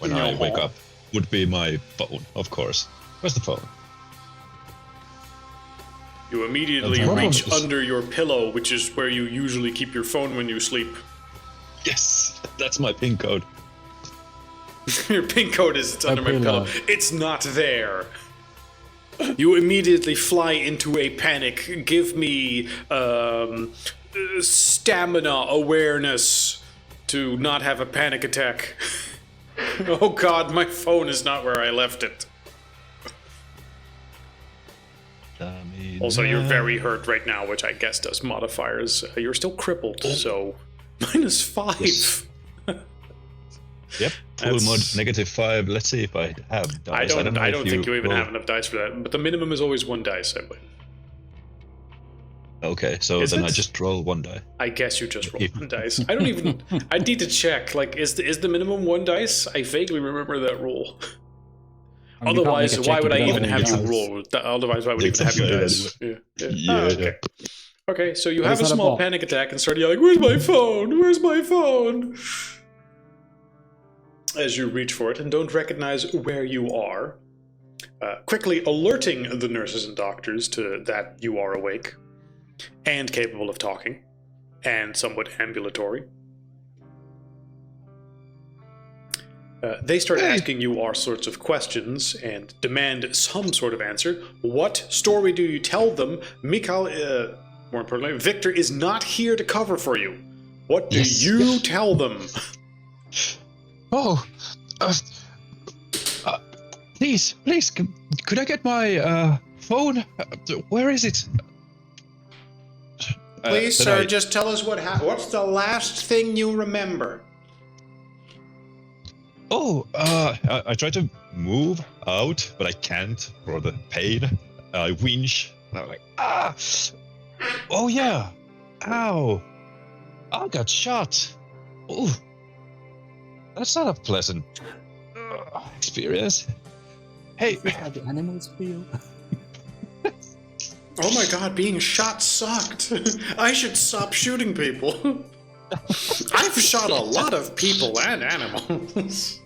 No. wake up would be my phone, of course. Where's the phone? you immediately The problem reach is- under your pillow, which is where you usually keep your phone when you sleep. Yes, that's my PIN code. Your PIN code is it's under my pillow. pillow. It's not there. You immediately fly into a panic. Give me stamina awareness to not have a panic attack. Oh god, my phone is not where I left it. Also, you're very hurt right now, which I guess does modifiers. You're still crippled, so -5. Yep, full mod -5. Let's see if I have dice. I know don't if think you even roll- have enough dice for that. But the minimum is always 1 dice, I believe. Okay, so Is then it? I just roll 1 die. I guess you just roll 1 dice. I don't even. I need to check. Like, is the minimum 1 dice? I vaguely remember that rule. I mean, you can't make Otherwise, a why check would if I you don't even have have any you dice. roll? Otherwise, why would I It's even have you unfair dice? Yeah. Yeah, Okay. Okay, so you But have a it's not a small ball. panic attack and start yelling, "Where's my phone? Where's my phone?" As you reach for it and don't recognize where you are, quickly alerting the nurses and doctors to that you are awake and capable of talking and somewhat ambulatory. They start asking you all sorts of questions and demand some sort of answer. What story do you tell them? Mikhail, more importantly, Victor is not here to cover for you. What do Yes. you tell them? Oh, please, could I get my phone? Where is it? Please, then sir, I- just tell us what's the last thing you remember? Oh, I try to move out, but I can't for the pain. I winch. And I'm like, ah! Oh yeah! Ow! I got shot! Oh, that's not a pleasant experience. Hey, This is how the animals feel. Oh my god, being shot sucked. I should stop shooting people. I've shot a lot of people and animals.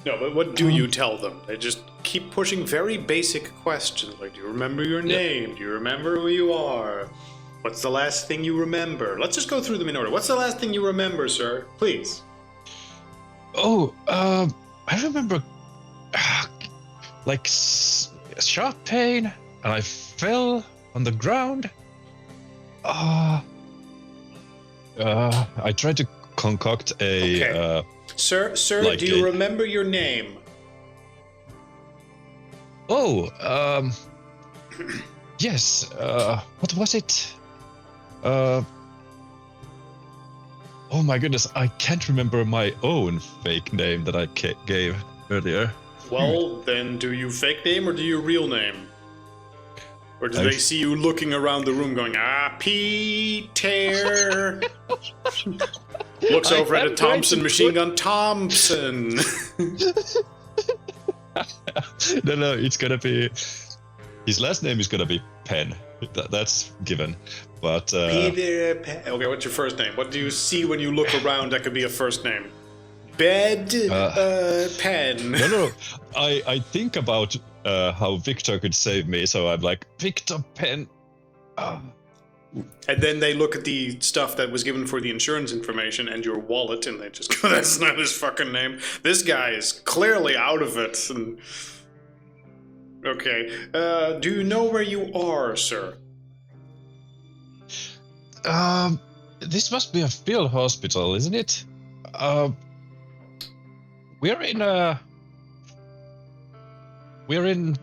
No, but what do you tell them? They just keep pushing very basic questions like, do you remember your name? Do you remember who you are? What's the last thing you remember? Let's just go through them in order. What's the last thing you remember, sir? Please. oh, I remember, like sharp pain, and I fell on the ground. I tried to concoct a. Okay. Sir, like do you a- remember your name? Yes. What was it? Oh my goodness, I can't remember my own fake name that I gave earlier. Well, then do you fake name or do you real name? Or do I- they see you looking around the room going, Peter? Looks I over at a am going Thompson to machine put- gun Thompson. No, it's gonna be. His last name is gonna be Penn. That's given. But Peter Okay, what's your first name? What do you see when you look around that could be a first name? Bed, pen. no. I think about how Victor could save me, so I'm like, Victor Penn. And then they look at the stuff that was given for the insurance information and your wallet, and they just go, that's not his fucking name. This guy is clearly out of it. And... Okay. Do you know where you are, sir? This must be a field hospital, isn't it? We're in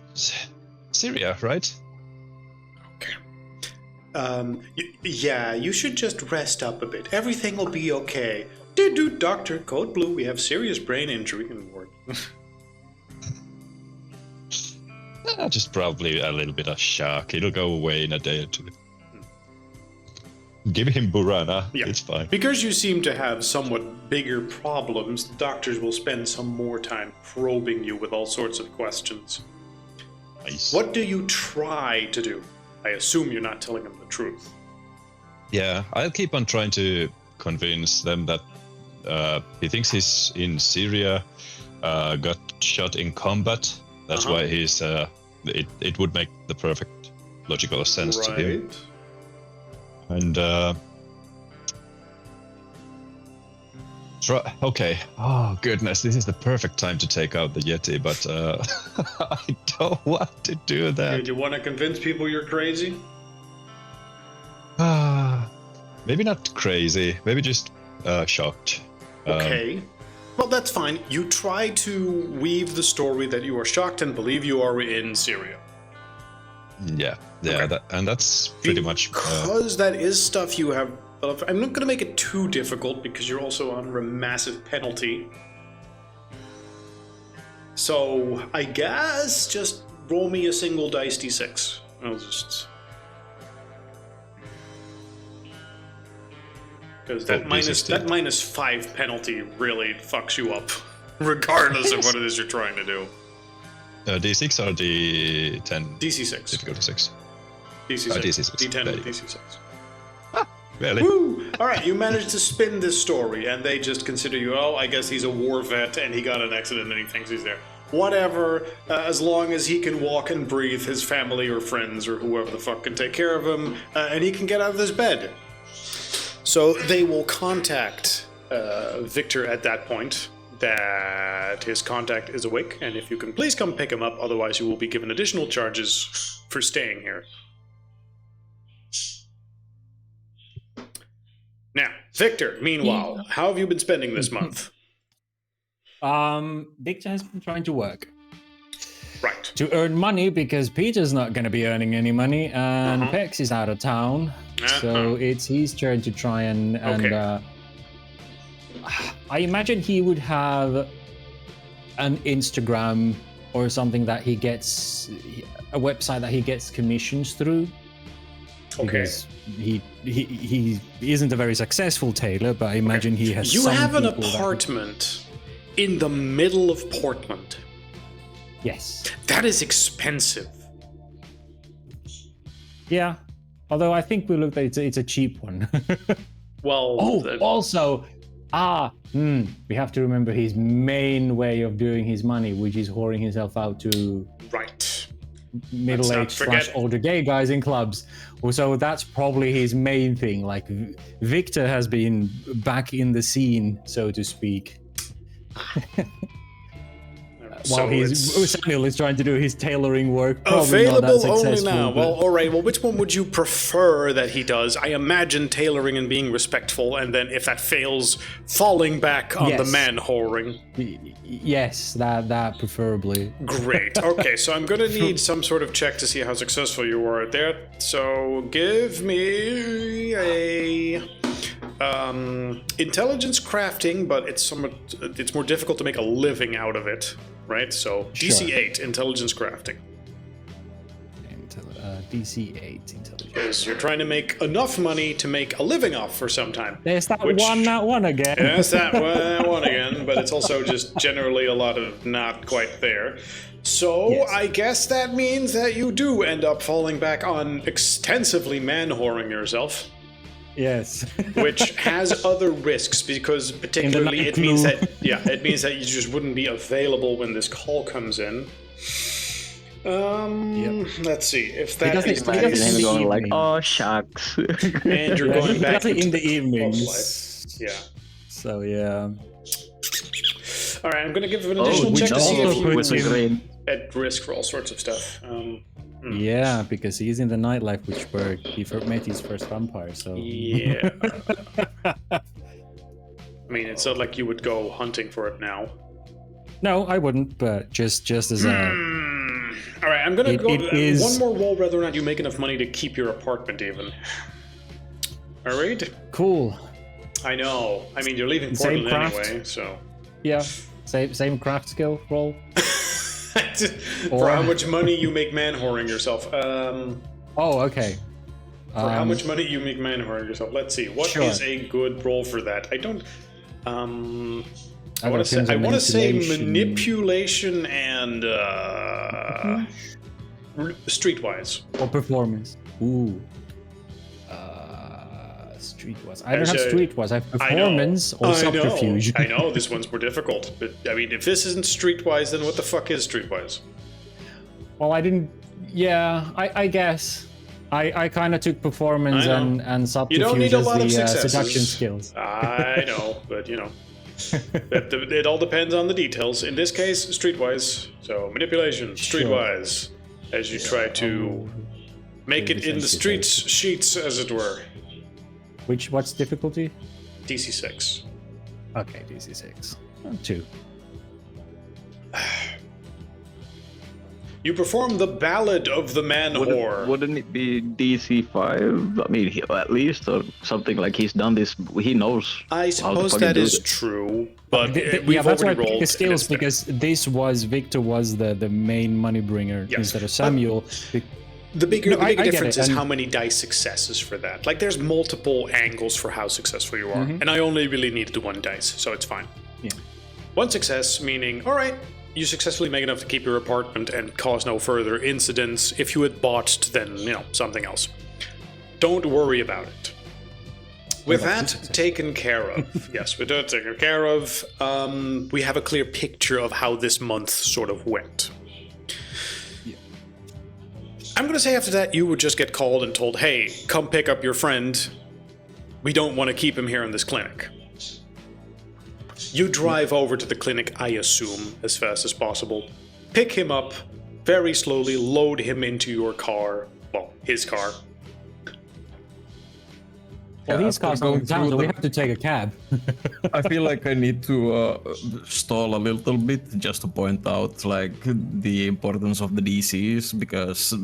Syria, right? Yeah, you should just rest up a bit. Everything will be okay. Dude, Doctor, Code Blue, we have serious brain injury and work. Just probably a little bit of shock. It'll go away in a day or two. Give him Burana. Yeah. It's fine. Because you seem to have somewhat bigger problems, the doctors will spend some more time probing you with all sorts of questions. Nice. What do you try to do? I assume you're not telling them the truth. Yeah, I'll keep on trying to convince them that he thinks he's in Syria, got shot in combat. That's why he's. It would make the perfect logical sense to him. And okay. Oh goodness, this is the perfect time to take out the Yeti, but I don't want to do that. Do you want to convince people you're crazy? Maybe not crazy. Maybe just shocked. Okay. Well, that's fine. You try to weave the story that you are shocked and believe you are in Syria. Yeah, Okay. and that's pretty much. Because that is stuff you have but I'm not going to make it too difficult because you're also under a massive penalty. So I guess just roll me a single dice d6. I'll just... Because that -5 penalty really fucks you up, regardless of what it is you're trying to do. D6 or D10? DC6. Difficulty 6. DC6. DC6. D10 There and you go. DC6. Really? Woo! Alright, you managed to spin this story, and they just consider you, oh, I guess he's a war vet, and he got an accident, and he thinks he's there. Whatever, as long as he can walk and breathe, his family or friends or whoever the fuck can take care of him, and he can get out of his bed. So they will contact Victor at that point, that his contact is awake, and if you can please come pick him up, otherwise you will be given additional charges for staying here. Now, Victor, meanwhile, how have you been spending this month? Victor has been trying to work. Right. To earn money, because Peter's not going to be earning any money, and Pex is out of town. So it's his turn to try and I imagine he would have an Instagram or something that he gets, a website that he gets commissions through. Okay. Because he isn't a very successful tailor, but I imagine he has. You some have an people apartment in the middle of Portland. Yes. That is expensive. Yeah. Although I think we looked at it's a cheap one. Well. Also, we have to remember his main way of doing his money, which is whoring himself out to Right. middle-aged / older gay guys in clubs. So that's probably his main thing. Like Victor has been back in the scene, so to speak. While Samuel is trying to do his tailoring work. Available only now. Well, all right. Well, which one would you prefer that he does? I imagine tailoring and being respectful, and then if that fails, falling back on the man whoring. Yes, that preferably. Great. Okay, so I'm gonna need some sort of check to see how successful you are at that. So give me a intelligence crafting, but it's more difficult to make a living out of it. Right, so DC8 intelligence crafting. DC8 intelligence. Because you're trying to make enough money to make a living off for some time. There's that one again. Yes, that one again, but it's also just generally a lot of not quite there. So I guess that means that you do end up falling back on extensively man-whoring yourself. Yes. Which has other risks, because particularly it means that you just wouldn't be available when this call comes in. Let's see if that is going like, oh shucks. And you're going back in the evenings. Yeah. So yeah. All right, I'm gonna give an additional check to see if puts you're at risk for all sorts of stuff. Yeah, because he's in the nightlife, where he met his first vampire. So yeah. I mean, it's not like you would go hunting for it now. No, I wouldn't. But just as a. All right, I'm gonna go one more roll whether or not you make enough money to keep your apartment even. All right. Cool. I know. I mean, you're leaving Portland anyway, so. Yeah. Same craft skill roll. For how much money you make man-whoring yourself. Oh, okay. For how much money you make man-whoring yourself. Let's see. What is a good roll for that? I don't... I want to say manipulation and... streetwise. Or performance. Ooh. Streetwise. I don't have streetwise. I have performance or subterfuge. I know this one's more difficult, but I mean, if this isn't streetwise, then what the fuck is streetwise? Well, I didn't. Yeah, I guess I kind of took performance and subterfuge you don't need a lot as of the seduction skills. I know, but you know, it all depends on the details. In this case, streetwise. So manipulation, streetwise, as you try to make it in the streets sheets, as it were. What's difficulty? DC6. Okay, DC6. 2. You perform the Ballad of the Man Whore. Wouldn't it be DC 5? I mean, at least, or something like he's done this. He knows. I how to suppose fucking that do is it. true, but Yeah, we've that's why I already picked rolled. the skills because Victor was the main money bringer Yes. instead of Samuel. The bigger, No, the bigger I get difference it, is and- how many dice successes for that. Like, there's multiple angles for how successful you are, and I only really needed 1 dice, so it's fine. Yeah. 1 success, meaning, all right, you successfully make enough to keep your apartment and cause no further incidents. If you had botched, then, something else. Don't worry about it. With that taken care of, yes, with that taken care of, we have a clear picture of how this month sort of went. I'm going to say after that, you would just get called and told, hey, come pick up your friend. We don't want to keep him here in this clinic. You drive over to the clinic, I assume, as fast as possible. Pick him up very slowly, load him into your car. Well, his car. Well, these cars going going down, through so we the- have to take a cab. I feel like I need to stall a little bit just to point out like the importance of the DCs because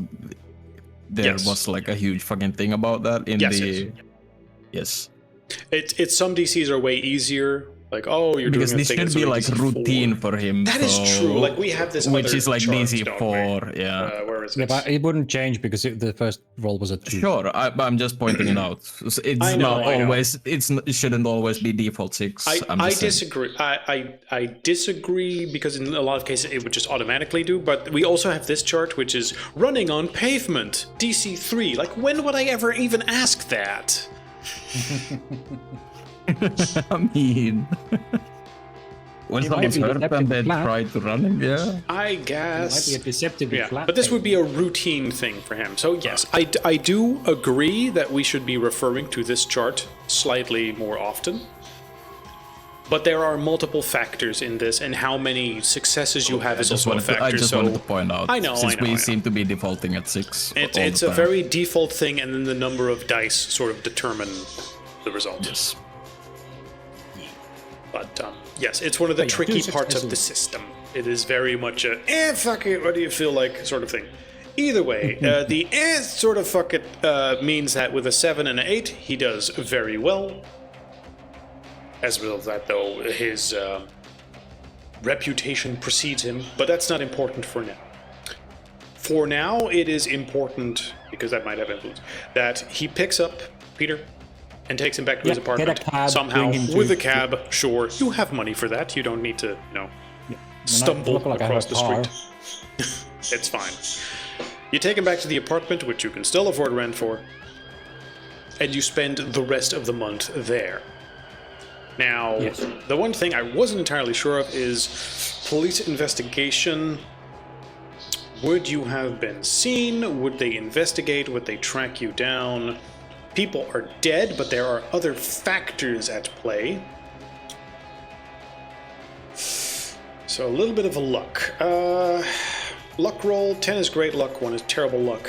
there Yes. was like a huge fucking thing about that in Yes, the yes. It's some DCs are way easier. Like, oh, you're Because doing a this thing should that's be only like DC4. routine for him. That is so- true. Like, we have this which other is like chart, DC4, don't we? yeah. Where is Yeah, it? but it wouldn't change because the first roll was a 2. Sure, I'm just pointing it out. It's I know, not I know. always. It shouldn't always be default 6. I'm I just saying. disagree. I disagree because in a lot of cases it would just automatically do. But we also have this chart which is running on pavement DC3. Like, when would I ever even ask that? I mean, when It might someone's be hurt and deceptive they flat. try to run it, yeah. I It might guess. be a deceptively Yeah, flat. but this would be a pavement. routine thing for him. So yes, I do agree that we should be referring to this chart slightly more often. But there are multiple factors in this, and how many successes you have is also a factor. I just so wanted to point out. I know, since I know, we I know. seem to be defaulting at 6. It's a very default thing, and then the number of dice sort of determine the result. yes. But yes, it's one of the But yeah, tricky do parts of the successes. system. It is very much a fuck it, what do you feel like sort of thing. Either way, the sort of fuck it means that with a 7 and an 8, he does very well. As a result of that, though, his reputation precedes him, but that's not important for now. For now, it is important, because that might have influence, that he picks up Peter and takes him back to his Yeah, get a apartment cab, somehow bring him with to- a cab. Sure, you have money for that. You don't need to, stumble look like I have across a the car. street. It's fine. You take him back to the apartment, which you can still afford rent for, and you spend the rest of the month there. Now, Yes. the one thing I wasn't entirely sure of is police investigation. Would you have been seen? Would they investigate? Would they track you down? People are dead, but there are other factors at play. So a little bit of a luck. Luck roll. 10 is great luck, 1 is terrible luck.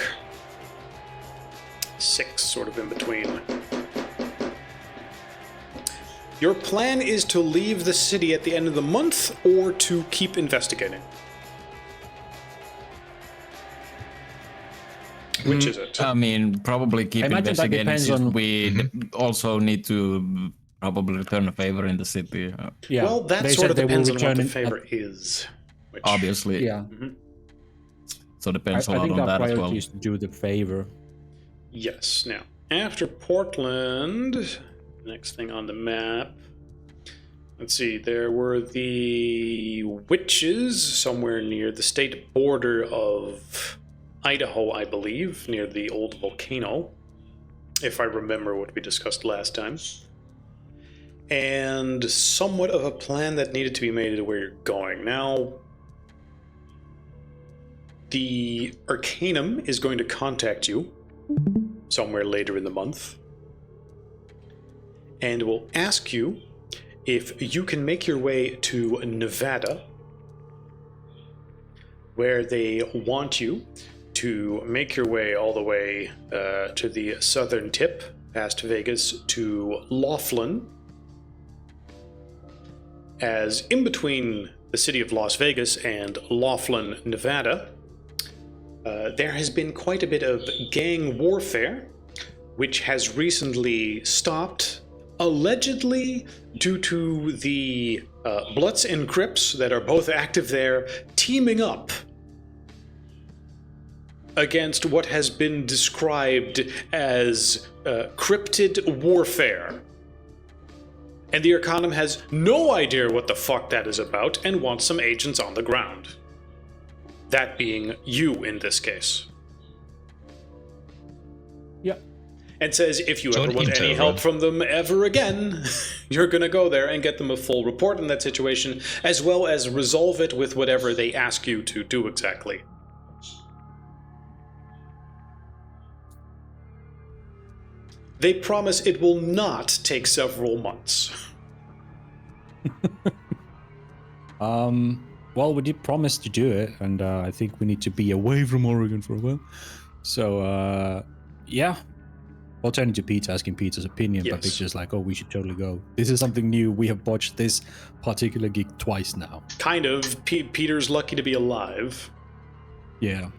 6 sort of in between. Your plan is to leave the city at the end of the month or to keep investigating? Which is it? I mean, probably keep I imagine that investigating. depends Since on- we also need to probably return a favor in the city. Yeah. Well, that they sort said of they will depends on what return the in- favor is. Which, Obviously. Yeah. So I, depends a I lot think on our that as priority well. is to do the favor. Yes. Now, after Portland, next thing on the map. Let's see, there were the witches somewhere near the state border of Idaho, I believe, near the old volcano, if I remember what we discussed last time. And somewhat of a plan that needed to be made to where you're going. Now, the Arcanum is going to contact you somewhere later in the month and will ask you if you can make your way to Nevada, where they want you to make your way all the way to the southern tip, past Vegas, to Laughlin, as in between the city of Las Vegas and Laughlin, Nevada, there has been quite a bit of gang warfare, which has recently stopped, allegedly due to the Bloods and Crips that are both active there teaming up against what has been described as cryptid warfare. And the Arcanum has no idea what the fuck that is about and wants some agents on the ground. That being you in this case. Yeah. And says if you So ever an want any intel help run. from them ever again, you're going to go there and get them a full report on that situation, as well as resolve it with whatever they ask you to do exactly. They promise it will not take several months. Well, we did promise to do it, and I think we need to be away from Oregon for a while. So, yeah. I'll turn into Peter, asking Peter's opinion, but Yes. Peter's like, oh, we should totally go. This is something new. We have botched this particular gig twice now. Kind of. Peter's lucky to be alive. Yeah.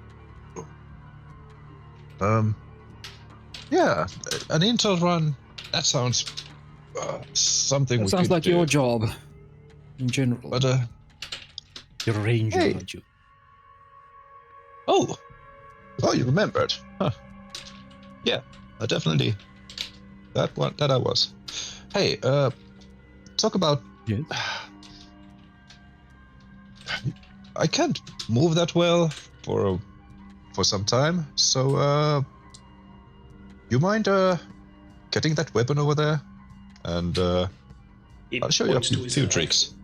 Yeah, an intel run. That sounds something That we sounds could like do. your job in general. But You're a ranger, Hey. aren't you? oh, you remembered? Huh. Yeah, definitely. That I was. Hey, talk about. Yes. I can't move that well for some time, so you mind getting that weapon over there, and He I'll show you a points to his few knife. tricks.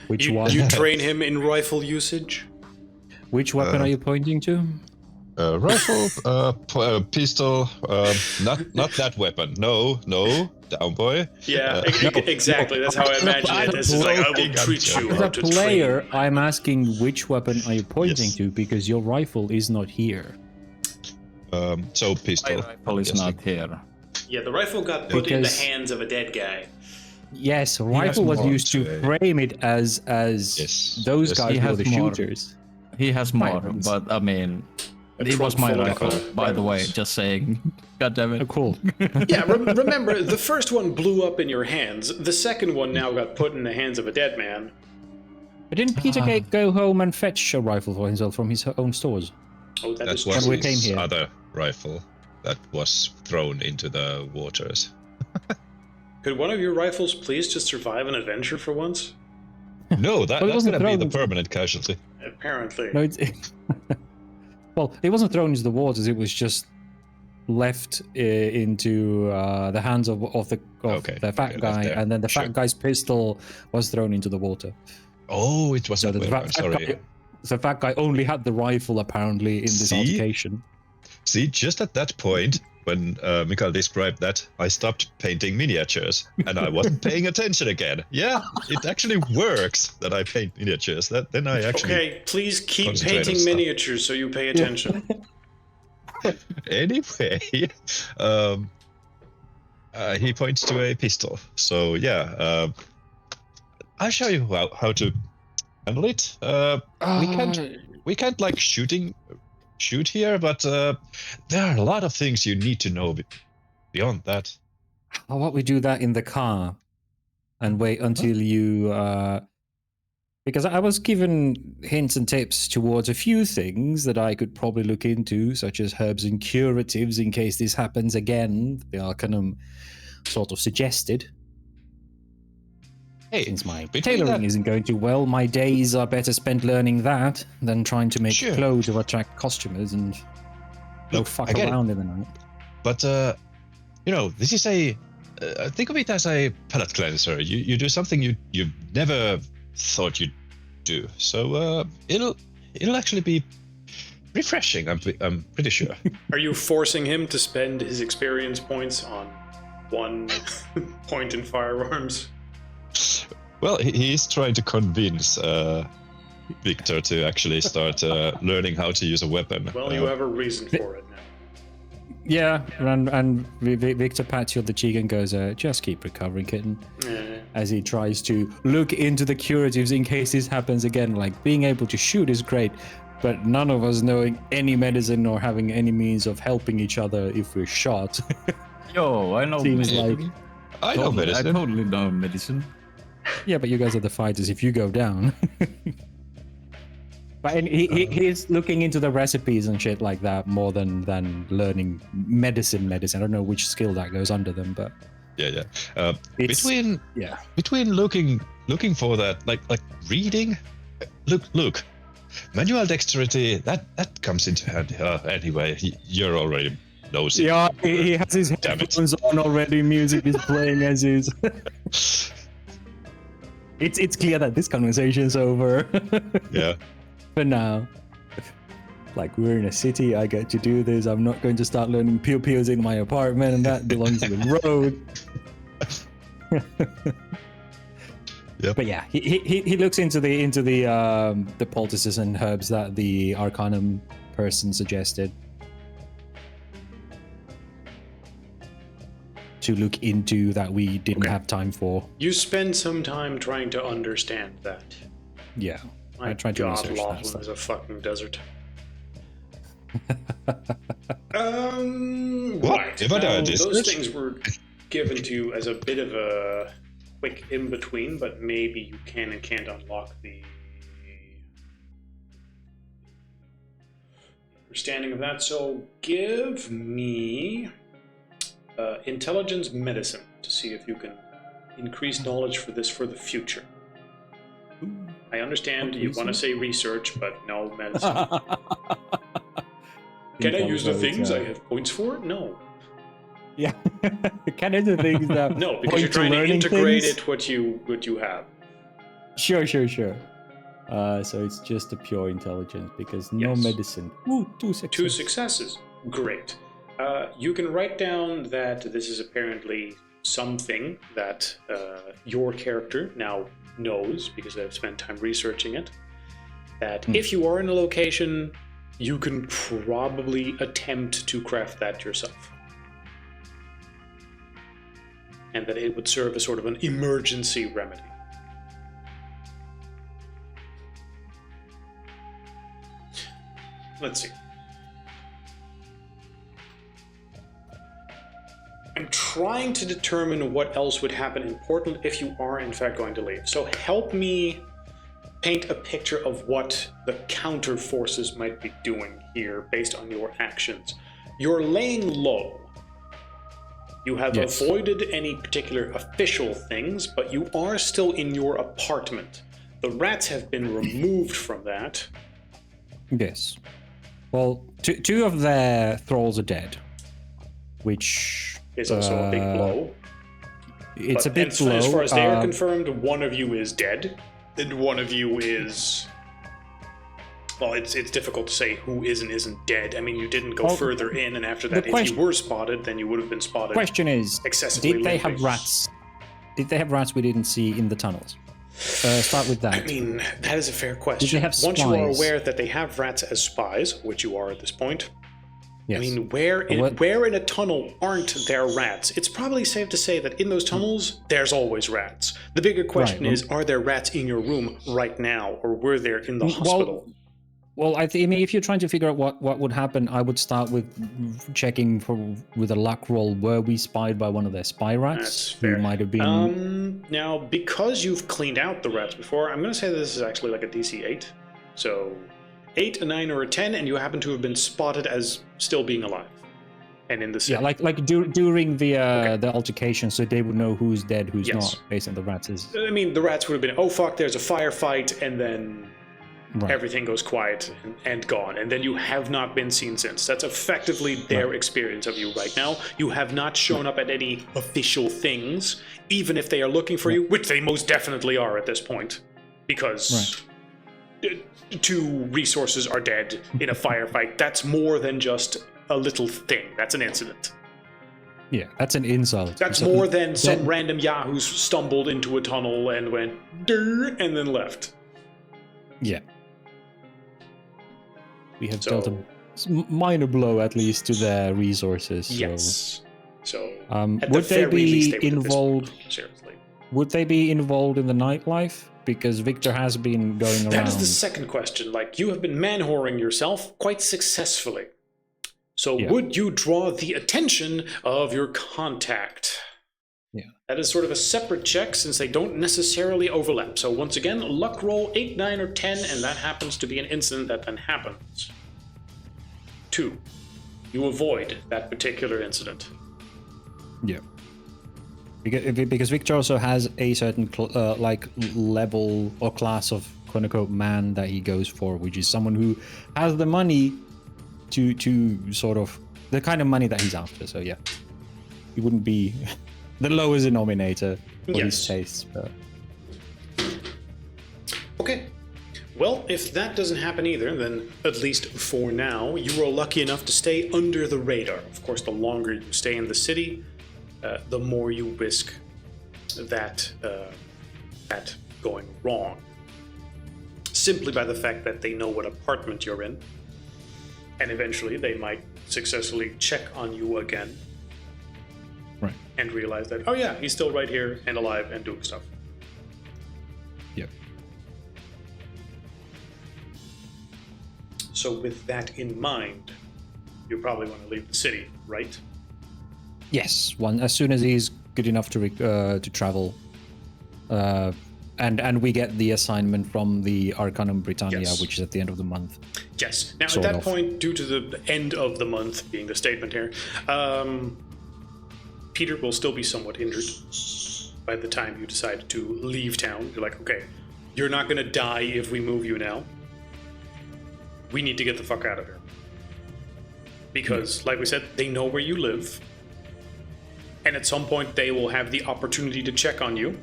Which You, one? you train him in rifle usage? Which weapon are you pointing to? Rifle, pistol, not that weapon. No, down boy. Yeah, exactly. That's how I imagine it. This is like, I will treat you As how a to player, train. I'm asking which weapon are you pointing Yes. to, because your rifle is not here. So My pistol. rifle is Yes, not here. Yeah, the rifle got put in the Because- hands of a dead guy. Yes, rifle was more used to to frame it as Yes, those yes, guys he were has the more. shooters. He has Fine, more, it's- but I mean, A it was trunk my full of rifle, by the way. rifles. Just saying. God damn Oh, it. cool. Yeah, remember, the first one blew up in your hands. The second one now got put in the hands of a dead man. But didn't Peter go home and fetch a rifle for himself from his own stores? Oh, that is was When we true. came his here. other rifle that was thrown into the waters. Could one of your rifles please just survive an adventure for once? No, Well, it that's wasn't gonna be the thrown into- permanent casualty. Apparently. No, it's well, it wasn't thrown into the waters. It was just left into the hands of Okay, the fat okay, left guy, there. and then the Sure. fat guy's pistol was thrown into the water. Oh, it was So a the weapon. fat Sorry. guy, the fat guy only had the rifle apparently in this See? altercation. See, just at that point, when Mikael described that, I stopped painting miniatures, and I wasn't paying attention again. Yeah, it actually works that I paint miniatures. Then I actually. Okay, please keep Concentrate on painting stuff. miniatures so you pay attention. Anyway, he points to a pistol. So yeah, I'll show you how to handle it. We can't like shoot here, but there are a lot of things you need to know beyond that. How about we do that in the car and wait until you because I was given hints and tips towards a few things that I could probably look into, such as herbs and curatives in case this happens again. The Arcanum sort of suggested. Hey, Since my between tailoring that- isn't going too well, my days are better spent learning that than trying to make Sure. clothes to attract customers and go Look, fuck I get it. around in the night. But this is a think of it as a palate cleanser. You do something you never thought you'd do. So it'll actually be refreshing. I'm pretty sure. Are you forcing him to spend his experience points on one point in firearms? Well, he's trying to convince Victor to actually start learning how to use a weapon. Well, you have a reason for it now. Yeah, and Victor pats you on the cheek and goes, just keep recovering, kitten. As he tries to look into the curatives in case this happens again. Like, being able to shoot is great, but none of us knowing any medicine or having any means of helping each other if we're shot. Yo, I know Seems medicine. I know medicine. I totally know medicine. Yeah, but you guys are the fighters if you go down. But he's looking into the recipes and shit like that more than learning medicine. I don't know which skill that goes under them, but Yeah. it's, Between looking for that, like reading. Look. Manual dexterity that comes into hand. Anyway, you're already nosy. Yeah, he has his Damn it. headphones on already. Music is playing as is. It's clear that this conversation's over. Yeah. For now. Like, we're in a city, I get to do this. I'm not going to start learning pew-pews in my apartment, and that belongs to the road. Yep. But yeah, he looks into the poultices and herbs that the Arcanum person suggested. To look into that we didn't have time for. You spend some time trying to understand that. Yeah. My I tried to God, research that Laughlin stuff. is a fucking desert. What? Right. If I Now, did those research? things were given to you as a bit of a quick in-between, but maybe you can and can't unlock the understanding of that. So give me intelligence medicine to see if you can increase knowledge for this for the future. I understand you want to say research, but no medicine. Can I use the things I have points for? No. Yeah. Can I do things that No, because you're point trying to learning integrate things? it what you have. Sure. So it's just a pure intelligence because no Yes. medicine. Ooh, 2 successes. 2 successes. Great. You can write down that this is apparently something that your character now knows because they've spent time researching it. That if you are in a location, you can probably attempt to craft that yourself. And that it would serve as sort of an emergency remedy. Let's see. I'm trying to determine what else would happen in Portland if you are in fact going to leave. So help me paint a picture of what the counter forces might be doing here based on your actions. You're laying low. You have Yes. avoided any particular official things, but you are still in your apartment. The rats have been removed from that. Yes. Well, two of their thralls are dead, which Is also a big blow. It's But a big as, blow. as far as they are confirmed, one of you is dead, and one of you is... Well, it's difficult to say who is and isn't dead. I mean, you didn't go Well, further in, and after that, if question- you were spotted, then you would have been spotted. Question is, excessively did they limping. have rats? Did they have rats we didn't see in the tunnels? Start with that. I mean, that is a fair question. Did they have Once you are spies? aware that they have rats as spies, which you are at this point, Yes. I mean, where in a tunnel aren't there rats? It's probably safe to say that in those tunnels, there's always rats. The bigger question Right, is, are there rats in your room right now, or were there in the hospital? Well, I mean, if you're trying to figure out what would happen, I would start with checking with a luck roll. Were we spied by one of their spy rats? That's fair. Who might have been. Now, because you've cleaned out the rats before, I'm going to say this is actually like a DC 8. So, 8, a 9, or a 10, and you happen to have been spotted as still being alive. And in the city. Yeah, like during the altercation, so they would know who's dead, who's Yes. not, based on the rats. I mean, the rats would have been, oh fuck, there's a firefight, and then Right. everything goes quiet and gone. And then you have not been seen since. That's effectively their experience of you right now. You have not shown up at any official things, even if they are looking for you, which they most definitely are at this point. Because 2 resources are dead in a firefight. That's more than just a little thing. That's an incident. Yeah, that's an insult. That's So- more than some random yahoos stumbled into a tunnel and went, "Durr," and then left. Yeah. We have So- dealt a minor blow, at least, to their resources. So. Yes. So, at the Would they very least, be they would at this involved? point, seriously. Would they be involved in the nightlife? because Victor has been going around. That is the second question. Like, you have been man-whoring yourself quite successfully. So would you draw the attention of your contact? Yeah. That is sort of a separate check since they don't necessarily overlap. So once again, luck roll 8, 9, or 10, and that happens to be an incident that then happens. 2. You avoid that particular incident. Yeah. Because Victor also has a certain like level or class of quote unquote man that he goes for, which is someone who has the money to sort of the kind of money that he's after. So yeah, he wouldn't be the lowest denominator for his tastes. But... Okay. Well, if that doesn't happen either, then at least for now, you are lucky enough to stay under the radar. Of course, the longer you stay in the city, the more you risk that going wrong. Simply by the fact that they know what apartment you're in, and eventually they might successfully check on you again. Right. And realize that, oh yeah, he's still right here and alive and doing stuff. Yep. So with that in mind, you probably want to leave the city, right? Yes, as soon as he's good enough to travel, and we get the assignment from the Arcanum Britannia, which is at the end of the month. Yes. Now, at that point, due to the end of the month being the statement here, Peter will still be somewhat injured by the time you decide to leave town. You're like, okay, you're not going to die if we move you now. We need to get the fuck out of here. Because, like we said, they know where you live. And at some point, they will have the opportunity to check on you.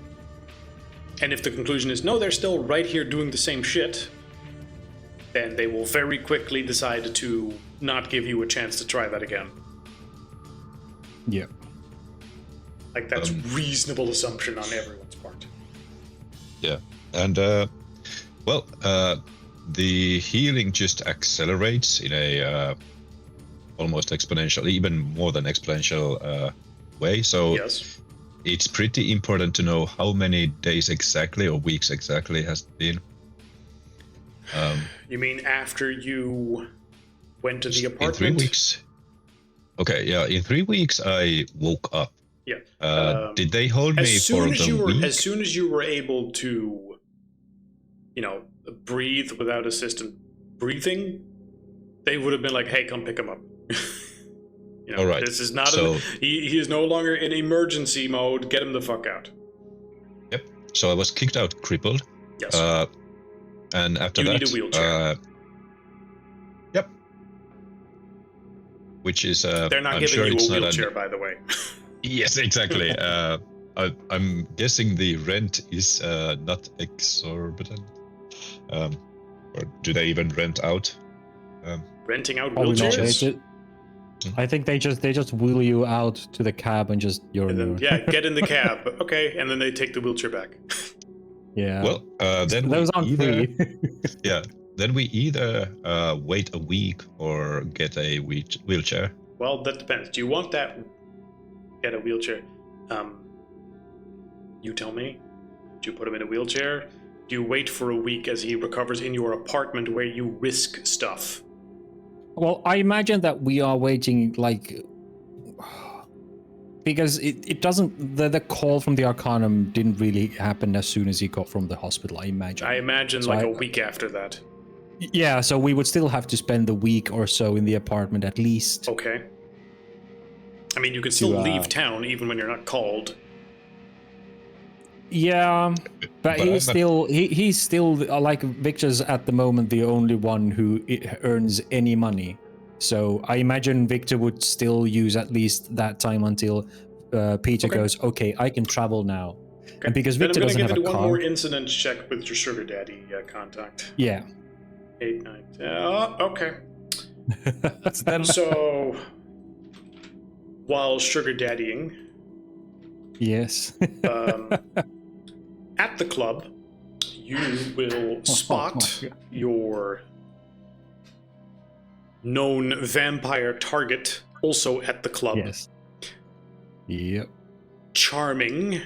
And if the conclusion is, no, they're still right here doing the same shit, then they will very quickly decide to not give you a chance to try that again. Yeah. Like, that's reasonable assumption on everyone's part. Yeah. And, the healing just accelerates in a almost exponential, even more than exponential way. So it's pretty important to know how many days exactly or weeks exactly has been. You mean after you went to the apartment? In 3 weeks. Okay, yeah. In 3 weeks, I woke up. Yeah. Did they hold me for the week? As soon as you were able to, breathe without assisted breathing, they would have been like, "Hey, come pick him up." All right. This is not. So, he is no longer in emergency mode. Get him the fuck out. Yep. So I was kicked out, crippled. Yes. And after you that, need a wheelchair. Yep. Which is they're not I'm giving sure you it's a not wheelchair, by the way. Yes, exactly. I'm guessing the rent is not exorbitant. Or do they even rent out? Renting out Oh, no, wheelchairs? I think they just wheel you out to the cab and just And then, get in the cab. Okay, and then they take the wheelchair back. Yeah. Well, then those aren't free. Yeah. Then we either wait a week or get a wheelchair. Well, that depends. Do you want that? Get a wheelchair. You tell me. Do you put him in a wheelchair? Do you wait for a week as he recovers in your apartment where you risk stuff? Well, I imagine that we are waiting, like, because it doesn't. The call from the Arcanum didn't really happen as soon as he got from the hospital. I imagine. So a week after that. Yeah, so we would still have to spend the week or so in the apartment at least. Okay. I mean, you can still leave town even when you're not called. Yeah, but he's still like Victor's at the moment the only one who earns any money. So I imagine Victor would still use at least that time until Peter goes, okay, I can travel now. Okay. And because Victor doesn't have a car. I'm going to give it one more incident check with your sugar daddy contact. Yeah. 8, 9, 10. Oh, okay. So, while sugar daddying. Yes. At the club, you will spot your known vampire target also at the club. Yes. Yep. Charming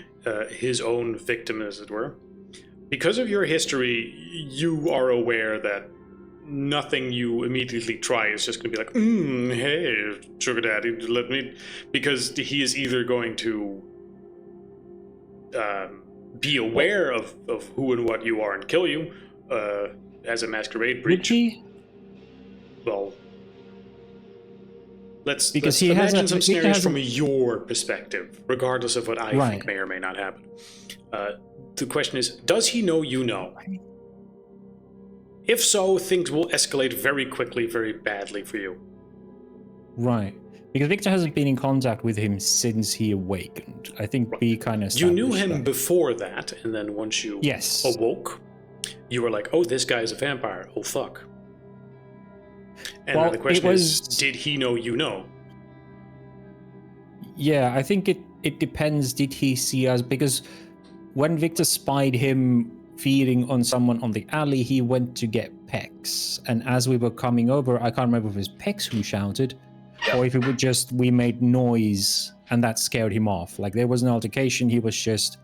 his own victim, as it were, Because of your history, you are aware that nothing you immediately try is just going to be like, hey, sugar daddy, let me... Because he is either going to be aware of who and what you are and kill you as a masquerade breach. Would he? Well, let's Because he has imagine a- some Victor scenarios has a- from your perspective, regardless of what I Right. think may or may not happen. The question is, does he know you know? If so, things will escalate very quickly, very badly for you. Right. Because Victor hasn't been in contact with him since he awakened. I think we kind of You knew him that. before that, and then once you Yes. awoke, you were like, oh, this guy is a vampire. Oh, fuck. And Well, then the question it is, was- did he know you know? Yeah, I think it depends. Did he see us? Because when Victor spied him feeding on someone on the alley, he went to get Pex. And as we were coming over, I can't remember if it was Pex who shouted, or if it was just we made noise and that scared him off. Like there was an altercation, he was just,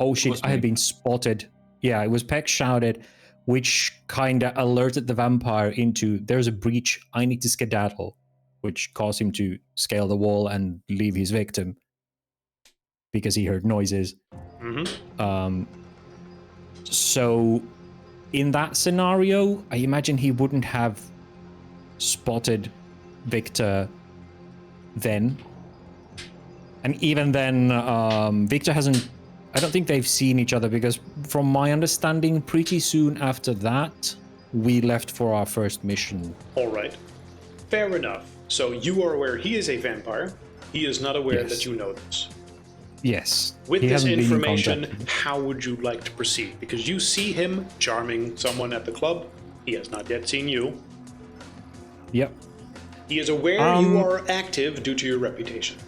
oh shit, was I had me. been spotted. Yeah, it was Pex shouted, which kind of alerted the vampire into there's a breach, I need to skedaddle, which caused him to scale the wall and leave his victim because he heard noises. Mm-hmm. So in that scenario, I imagine he wouldn't have spotted Victor then. And even then, Victor hasn't... I don't think they've seen each other because from my understanding, pretty soon after that, we left for our first mission. All right. Fair enough. So you are aware he is a vampire. He is not aware Yes. that you know this. Yes. With he this hasn't been in information, contact. how would you like to proceed? Because you see him charming someone at the club. He has not yet seen you. Yep. He is aware you are active due to your reputation.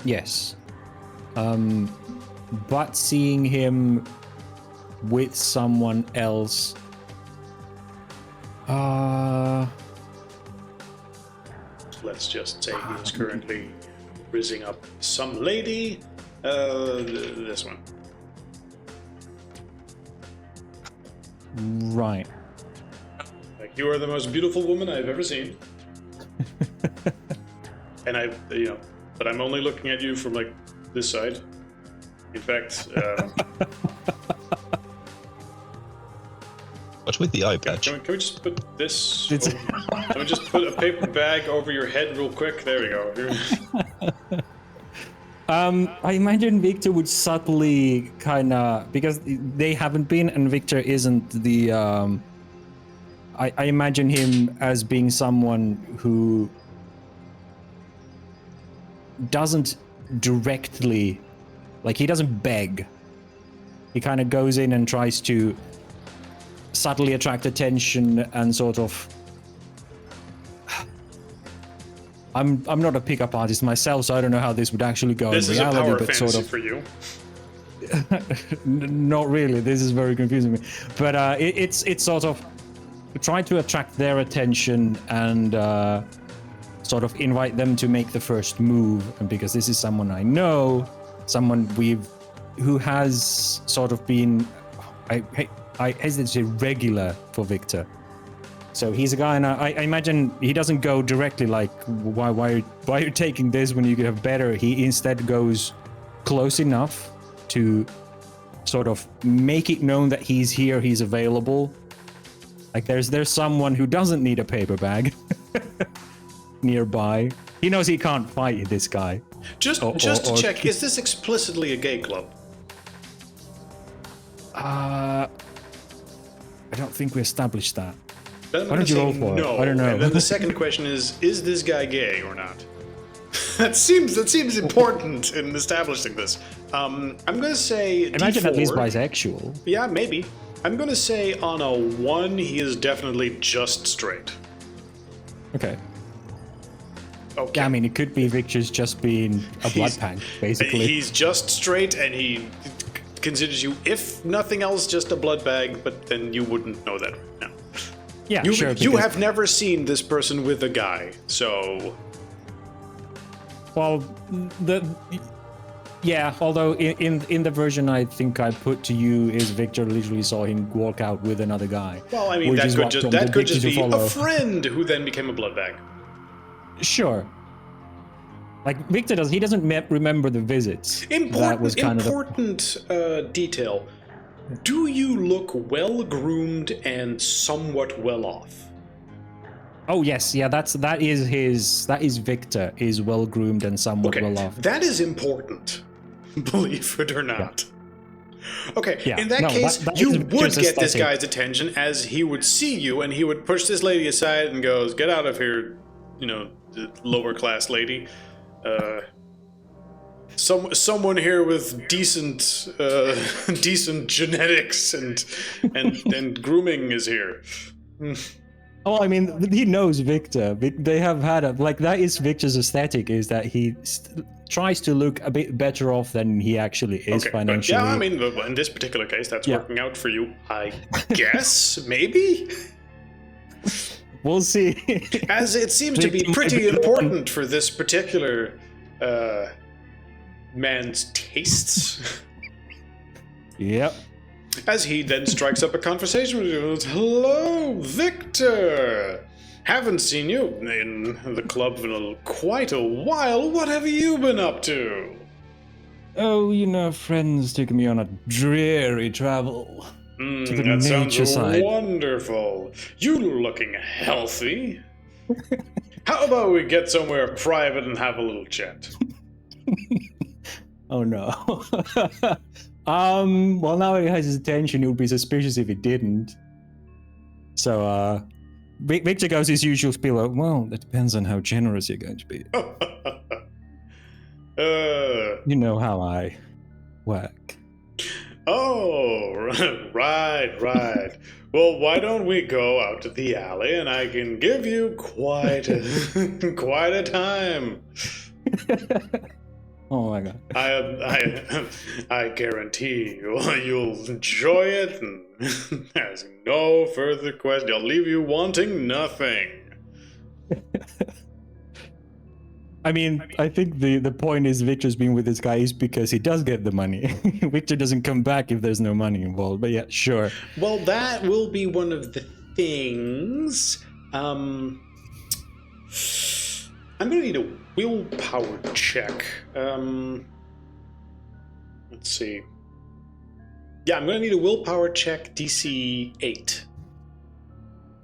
Yes. But seeing him with someone else... Let's just say he is currently rizzing up some lady. This one. Right. Like, you are the most beautiful woman I've ever seen. And but I'm only looking at you from like this side. In fact, But with the eye patch. can we just put this? Can we just put a paper bag over your head real quick? There we go. I imagine Victor would subtly kind of, because they haven't been and Victor isn't the... I imagine him as being someone who doesn't directly, like he doesn't beg. He kind of goes in and tries to subtly attract attention and sort of... I'm not a pickup artist myself, so I don't know how this would actually go This in is a reality, power but fantasy sort of... for you. Not really. This is very confusing me. But it's sort of try to attract their attention and sort of invite them to make the first move. And because this is someone I know, someone who has sort of been, I hesitate to say regular for Victor. So he's a guy, and I imagine he doesn't go directly like, why are you taking this when you could have better? He instead goes close enough to sort of make it known that he's here, he's available. Like there's someone who doesn't need a paper bag nearby. He knows he can't fight this guy. Just to check, is this explicitly a gay club? I don't think we established that. Then I'm Why gonna don't you say roll for it? no. I don't know. And then the second question is this guy gay or not? that seems important in establishing this. I'm gonna say Imagine D4. at least bisexual. Yeah, maybe. I'm gonna say on a 1, he is definitely just straight. Okay. Okay. Yeah, I mean, it could be Victor's just being a blood pack, basically. He's just straight, and he considers you, if nothing else, just a blood bag. But then you wouldn't know that right now. Yeah, You sure. you because- have never seen this person with a guy, so Well, Yeah, although in the version I think I put to you is Victor literally saw him walk out with another guy. Well, I mean, which that is could what just prompted Victor to be a follow. friend who then became a blood bag. Sure. Like Victor doesn't remember the visits. That was kind Important detail. Do you look well groomed and somewhat well off? Oh yes, yeah, that is Victor, is well groomed and somewhat Okay, well off. that is important, believe it or not. Okay, Yeah, in that no, case, that you is would just get this aesthetic. guy's attention as he would see you and he would push this lady aside and goes, "Get out of here, you know, the lower class lady. Someone here with decent genetics and grooming is here." Oh, I mean, he knows Victor. They have had that is Victor's aesthetic, is that he tries to look a bit better off than he actually is Okay, financially. yeah, I mean, in this particular case, that's working out for you, I guess, maybe? We'll see. As it seems to be pretty important for this particular man's tastes. Yep. As he then strikes up a conversation with you. "Hello, Victor! Haven't seen you in the club in quite a while. What have you been up to?" Oh, friends took me on a dreary travel. To the That nature sounds side. wonderful. You looking healthy. How about we get somewhere private and have a little chat? Oh no. Well, now he has his attention, it would be suspicious if he didn't. So, Victor goes his usual spiel of, well, it depends on how generous you're going to be. You know how I work. Oh, right. Well, why don't we go out to the alley and I can give you quite a time. Oh my god. I guarantee you'll enjoy it, and there's no further question. I'll leave you wanting nothing. I mean, I think the point is Victor's being with this guy is because he does get the money. Victor doesn't come back if there's no money involved, but yeah, sure. Well, that will be one of the things. I'm going to need a willpower check. Let's see. Yeah, I'm going to need a willpower check DC 8.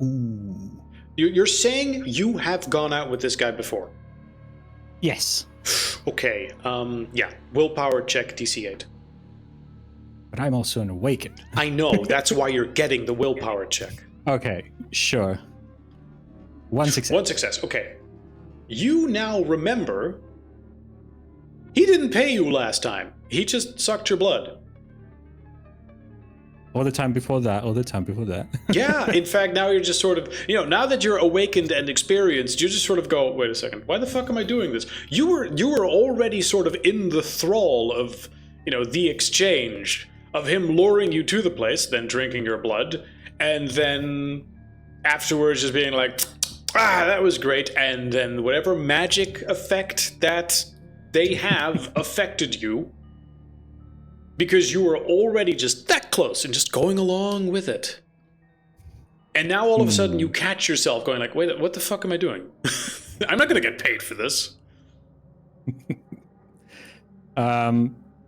Ooh. You're saying you have gone out with this guy before? Yes. Okay, yeah, willpower check DC 8. But I'm also an awakened. I know, that's why you're getting the willpower check. Okay, sure. One success. One success, okay. You now remember he didn't pay you last time. He just sucked your blood. All the time before that. Yeah, in fact, now you're just sort of, now that you're awakened and experienced, you just sort of go, wait a second, why the fuck am I doing this? You were already sort of in the thrall of, the exchange, of him luring you to the place, then drinking your blood, and then afterwards just being like, that was great, and then whatever magic effect that they have affected you, because you were already just that close and just going along with it. And now all of a sudden you catch yourself going like, wait, what the fuck am I doing? I'm not going to get paid for this.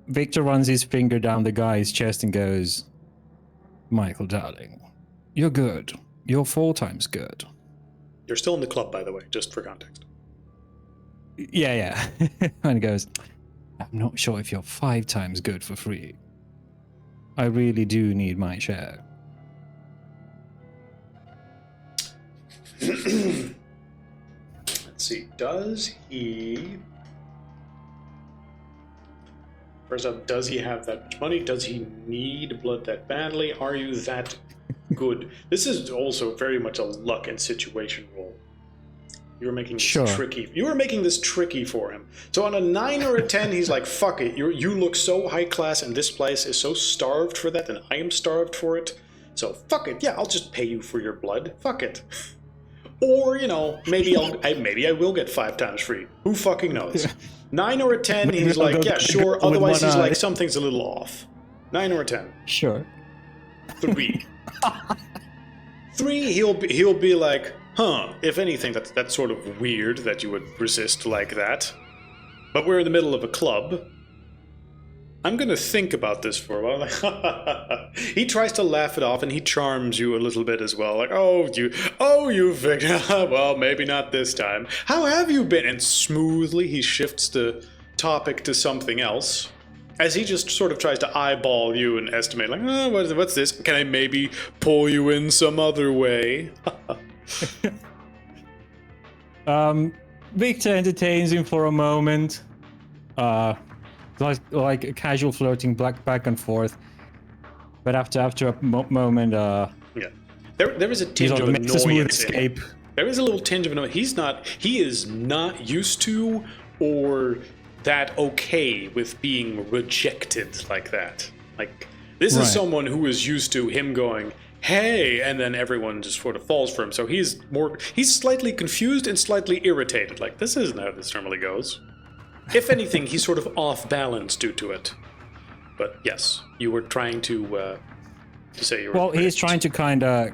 Victor runs his finger down the guy's chest and goes, Michael, darling, you're good. You're 4 times good. You're still in the club, by the way, just for context. Yeah. And he goes, I'm not sure if you're 5 times good for free. I really do need my share. Let's see, does he... First up, does he have that much money? Does he need blood that badly? Are you that good? This is also very much a luck and situation roll. You were making this tricky. You were making this tricky for him. So on a 9 or a 10, he's like, fuck it. You look so high class and this place is so starved for that and I am starved for it. So fuck it. Yeah, I'll just pay you for your blood. Fuck it. Or, you know, maybe I will get 5 times free. Who fucking knows? 9 or a 10, he's like, yeah, sure. Otherwise, he's like, something's a little off. 9 or a 10. Sure. 3. 3, he'll be like, huh, if anything, that's sort of weird that you would resist like that. But we're in the middle of a club. I'm gonna think about this for a while. He tries to laugh it off, and he charms you a little bit as well. Like, oh, you Victor. Well, maybe not this time. How have you been? And smoothly, he shifts the topic to something else, as he just sort of tries to eyeball you and estimate, like, oh, what's this? Can I maybe pull you in some other way? Victor entertains him for a moment. Like a casual flirting back and forth. But after a moment, yeah, there is a tinge of annoyance. Escape. There is a little tinge of annoyance. He is not used to or that okay with being rejected like that. Like, this is someone who is used to him going, hey, and then everyone just sort of falls for him. So he's slightly confused and slightly irritated. Like, this isn't how this normally goes. If anything, he's sort of off balance due to it. But yes, you were trying to say you were... Well, he's trying to kind of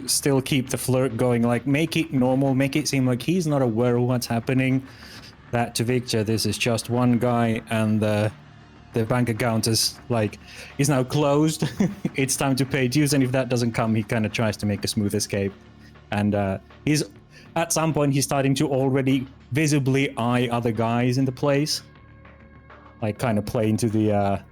still keep the flirt going, like make it normal, make it seem like he's not aware of what's happening. That to Victor, this is just one guy, and the bank account is now closed. It's time to pay dues, and if that doesn't come, he kind of tries to make a smooth escape. And he's... At some point, he's starting to already visibly eye other guys in the place. Like, kind of play into the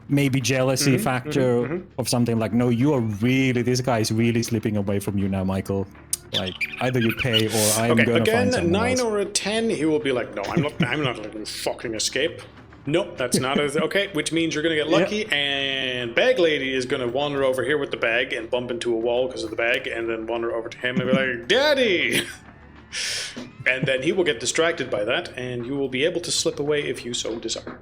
maybe jealousy factor of something like, no, this guy is really slipping away from you now, Michael. Like, either you pay or I'm going to find someone 9 else. or a 10, he will be like, no, I'm not letting you fucking escape. Nope, that's not okay, which means you're gonna get lucky, and Bag Lady is gonna wander over here with the bag and bump into a wall because of the bag, and then wander over to him and be like, Daddy! And then he will get distracted by that, and you will be able to slip away if you so desire.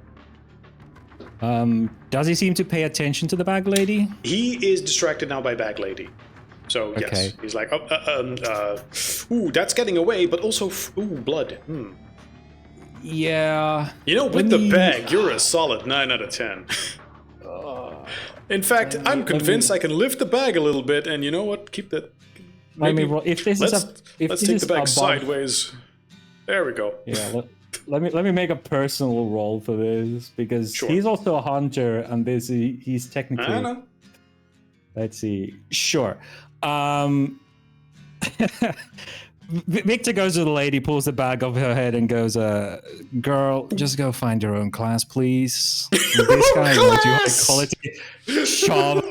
Does he seem to pay attention to the Bag Lady? He is distracted now by Bag Lady. So, yes, he's like, ooh, that's getting away, but also, ooh, blood. Yeah. You know, with the bag, you're a solid 9 out of 10. In fact, I'm convinced I can lift the bag a little bit, and you know what? Keep that. Maybe, let's take the bag sideways. There we go. Yeah. Let me make a personal roll for this, because he's also a hunter, and he's technically. I know. Let's see. Sure. Victor goes to the lady, pulls the bag off her head, and goes, girl, just go find your own class, please. This guy wants you high quality charm.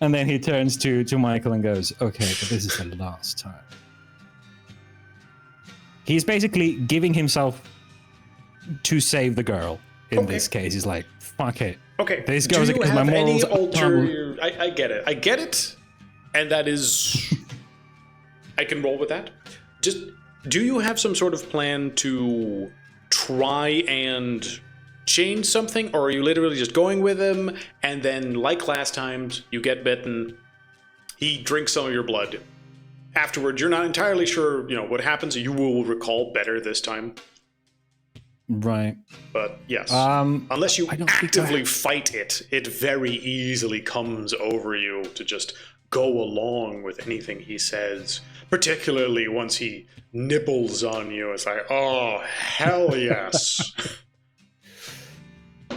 And then he turns to Michael and goes, okay, but this is the last time. He's basically giving himself to save the girl. In this case, he's like, fuck it. Okay. This goes against my morals. I get it. I get it. And that is... I can roll with that. Just, do you have some sort of plan to try and change something? Or are you literally just going with him, and then, like last time, you get bitten, he drinks some of your blood. Afterwards, you're not entirely sure, what happens. You will recall better this time. Right. But, yes. Unless you actively fight it, it very easily comes over you to just go along with anything he says. Particularly once he nibbles on you. It's like, oh, hell yes.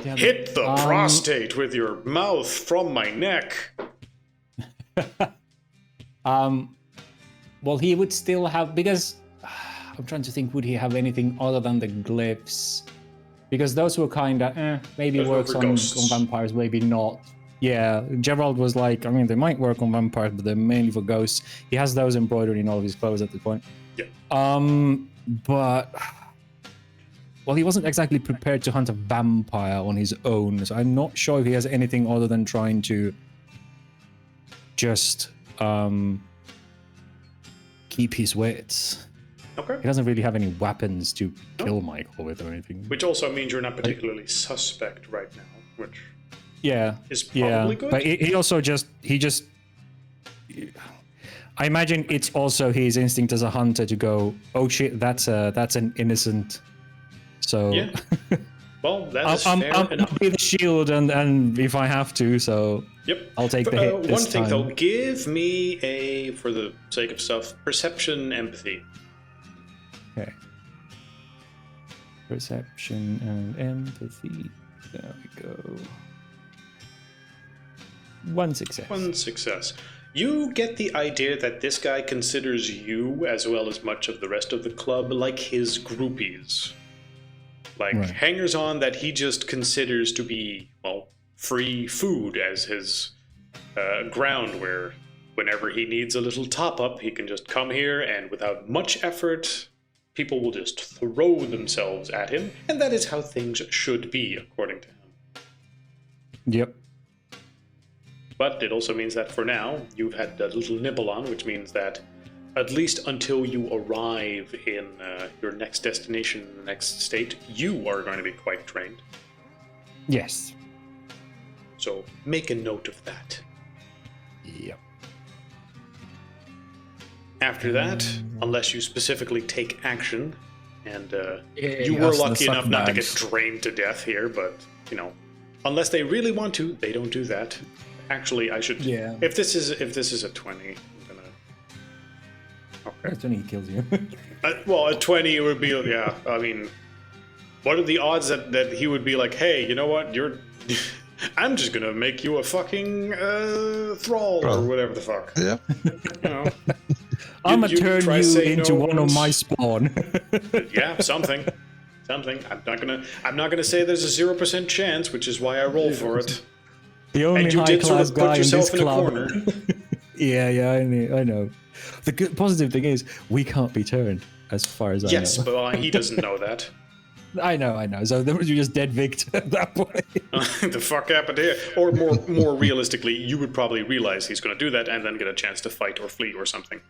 Hit the prostate with your mouth from my neck. Well, he would still have, because I'm trying to think, would he have anything other than the glyphs? Because those were kind of, maybe those works on vampires, maybe not. Yeah, Gerald was like, they might work on vampires, but they're mainly for ghosts. He has those embroidered in all of his clothes at the point. Yeah. But, well, he wasn't exactly prepared to hunt a vampire on his own, so I'm not sure if he has anything other than trying to just keep his wits. Okay. He doesn't really have any weapons to kill Michael with or anything. Which also means you're not particularly suspect right now, which... Yeah, is probably good. But he also just I imagine it's also his instinct as a hunter to go, oh shit, that's an innocent. So Yeah. Well, that's I'll fair enough. be the shield, and if I have to, so Yep. I'll take the hit. One this thing time. though, give me a, for the sake of stuff, perception, empathy. Okay. Perception and empathy. There we go. 1 success. One success. You get the idea that this guy considers you, as well as much of the rest of the club, like his groupies. Like Right. hangers-on that he just considers to be, well, free food as his ground, where whenever he needs a little top-up, he can just come here, and without much effort, people will just throw themselves at him, and that is how things should be, according to him. Yep. But it also means that for now, you've had a little nibble on, which means that at least until you arrive in your next destination in the next state, you are going to be quite trained. Yes. So make a note of that. Yep. After that, unless you specifically take action, and Yeah, you were yes, the lucky enough not to get suckbags. drained to death here, but, you know, unless they really want to, they don't do that. Actually, I should... Yeah. If this is a 20, I'm gonna... Okay. That's when he kills you. Well, a 20 would be, yeah, I mean, what are the odds that he would be like, hey, you know what, you're... I'm just gonna make you a fucking thrall or whatever the fuck. Yeah. You know? I'm gonna you turn try you saying into no one of once. my spawn. Yeah, something. I'm not gonna say there's a 0% chance, which is why I roll for it. The only And you did sort high-class of guy put in this yourself in a club. corner. Yeah, I know. The good, positive thing is we can't be turned, as far as I Yes, know. but he doesn't know that. I know. So there was just dead Victor at that point. The fuck happened here? Or more realistically, you would probably realize he's going to do that and then get a chance to fight or flee or something.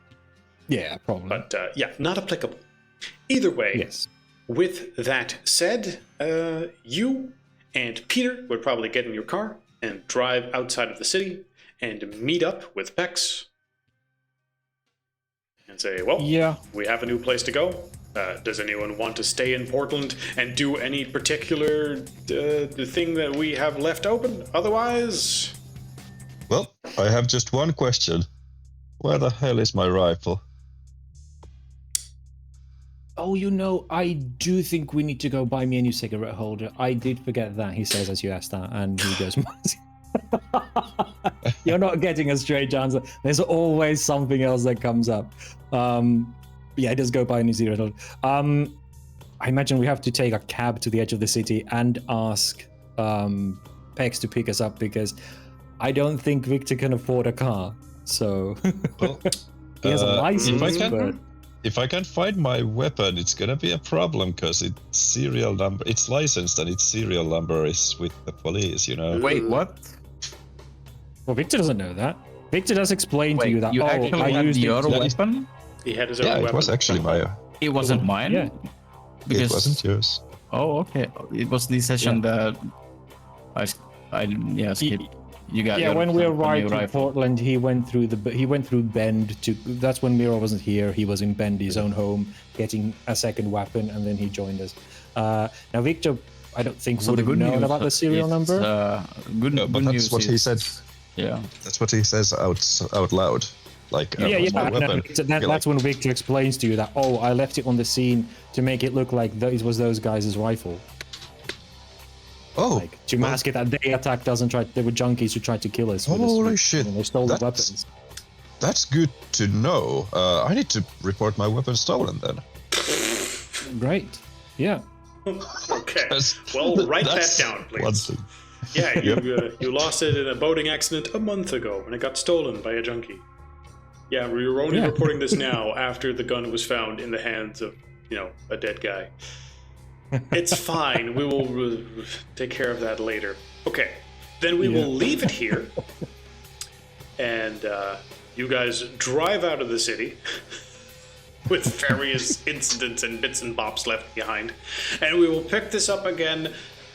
Yeah, probably. But yeah, not applicable. Either way, yes. with that said, you and Peter would probably get in your car and drive outside of the city and meet up with Pex and say, well, Yeah. we have a new place to go. Does anyone want to stay in Portland and do any particular the thing that we have left open? Otherwise, Well, I have just one question. Where the hell is my rifle? Oh, I do think we need to go buy me a new cigarette holder. I did forget that, he says as you ask that, and he goes, you're not getting a straight answer. There's always something else that comes up. Yeah, just go buy a new cigarette holder. I imagine we have to take a cab to the edge of the city and ask Pex to pick us up, because I don't think Victor can afford a car. So Well, he has a license, if but... if I can't find my weapon, it's gonna be a problem because its serial number, it's licensed and its serial number is with the police. You know. Wait, what? Well, Victor doesn't know that. Victor does explain to you that, actually I had used your it. weapon? he had his own Yeah, weapon. it was actually my. It wasn't mine? Yeah. It wasn't yours. Oh, okay. It was the session that I skipped. You got Yeah, your when we new arrived in rifle. Portland, he went through Bend to. That's when Miro wasn't here. He was in Bend, his own home, getting a second weapon, and then he joined us. Now, Victor, I don't think So would the have good known news about the serial is, number. But good that's news what he is- said. Yeah. That's what he says out loud. Like, Yeah, what's my and weapon? that's when Victor explains to you that, I left it on the scene to make it look like it was those guys' rifle. Oh, Like, to mask it that they attacked us and they were junkies who tried to kill us. with Holy us. shit, And they stole the that's- weapons. that's good to know. I need to report my weapon stolen then. Great. Yeah. Okay. That's- Well, write that that's down, one please. thing. Yeah, you lost it in a boating accident a month ago, and it got stolen by a junkie. Yeah, we're only Yeah. reporting this now after the gun was found in the hands of, a dead guy. It's fine. We will take care of that later. Okay, then we will leave it here, and you guys drive out of the city with various incidents and bits and bops left behind, and we will pick this up again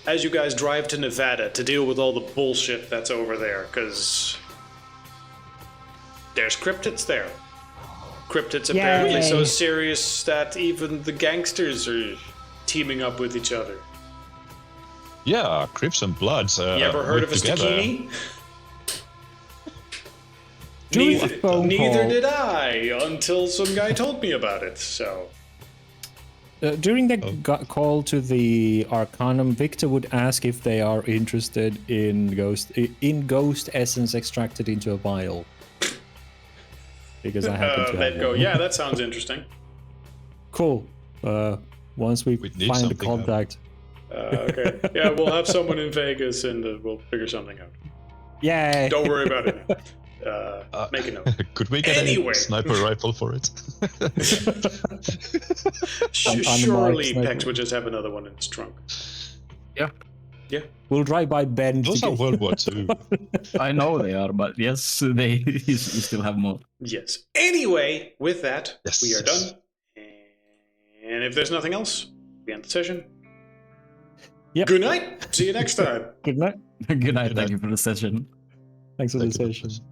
as you guys drive to Nevada to deal with all the bullshit that's over there, because There's cryptids there. Cryptids apparently so Yay. serious that even the gangsters are teaming up with each other. Yeah, Crips and Bloods. You ever heard of a together. Stakini? During Neither, a phone neither call- did I until some guy told me about it. So During the call to the Arcanum, Victor would ask if they are interested in ghost essence extracted into a vial. Because I happen to let have go. one. Yeah, that sounds interesting. Cool. Once we We'd need find the something out. contact. Okay. Yeah, we'll have someone in Vegas and we'll figure something out. Yay! Don't worry about it. Make a note. Could we get Anyway. a sniper rifle for it? Surely sniper. Pex would just have another one in his trunk. We'll drive by Ben. Those to are get- World War II. I know they are, but yes, they you still have more. Yes. Anyway, with that, Yes. we are done. And if there's nothing else, we end the session. Yep. Good night. See you next time. Good night. Good night. Thank you for the session. Thanks for the Thank you. session.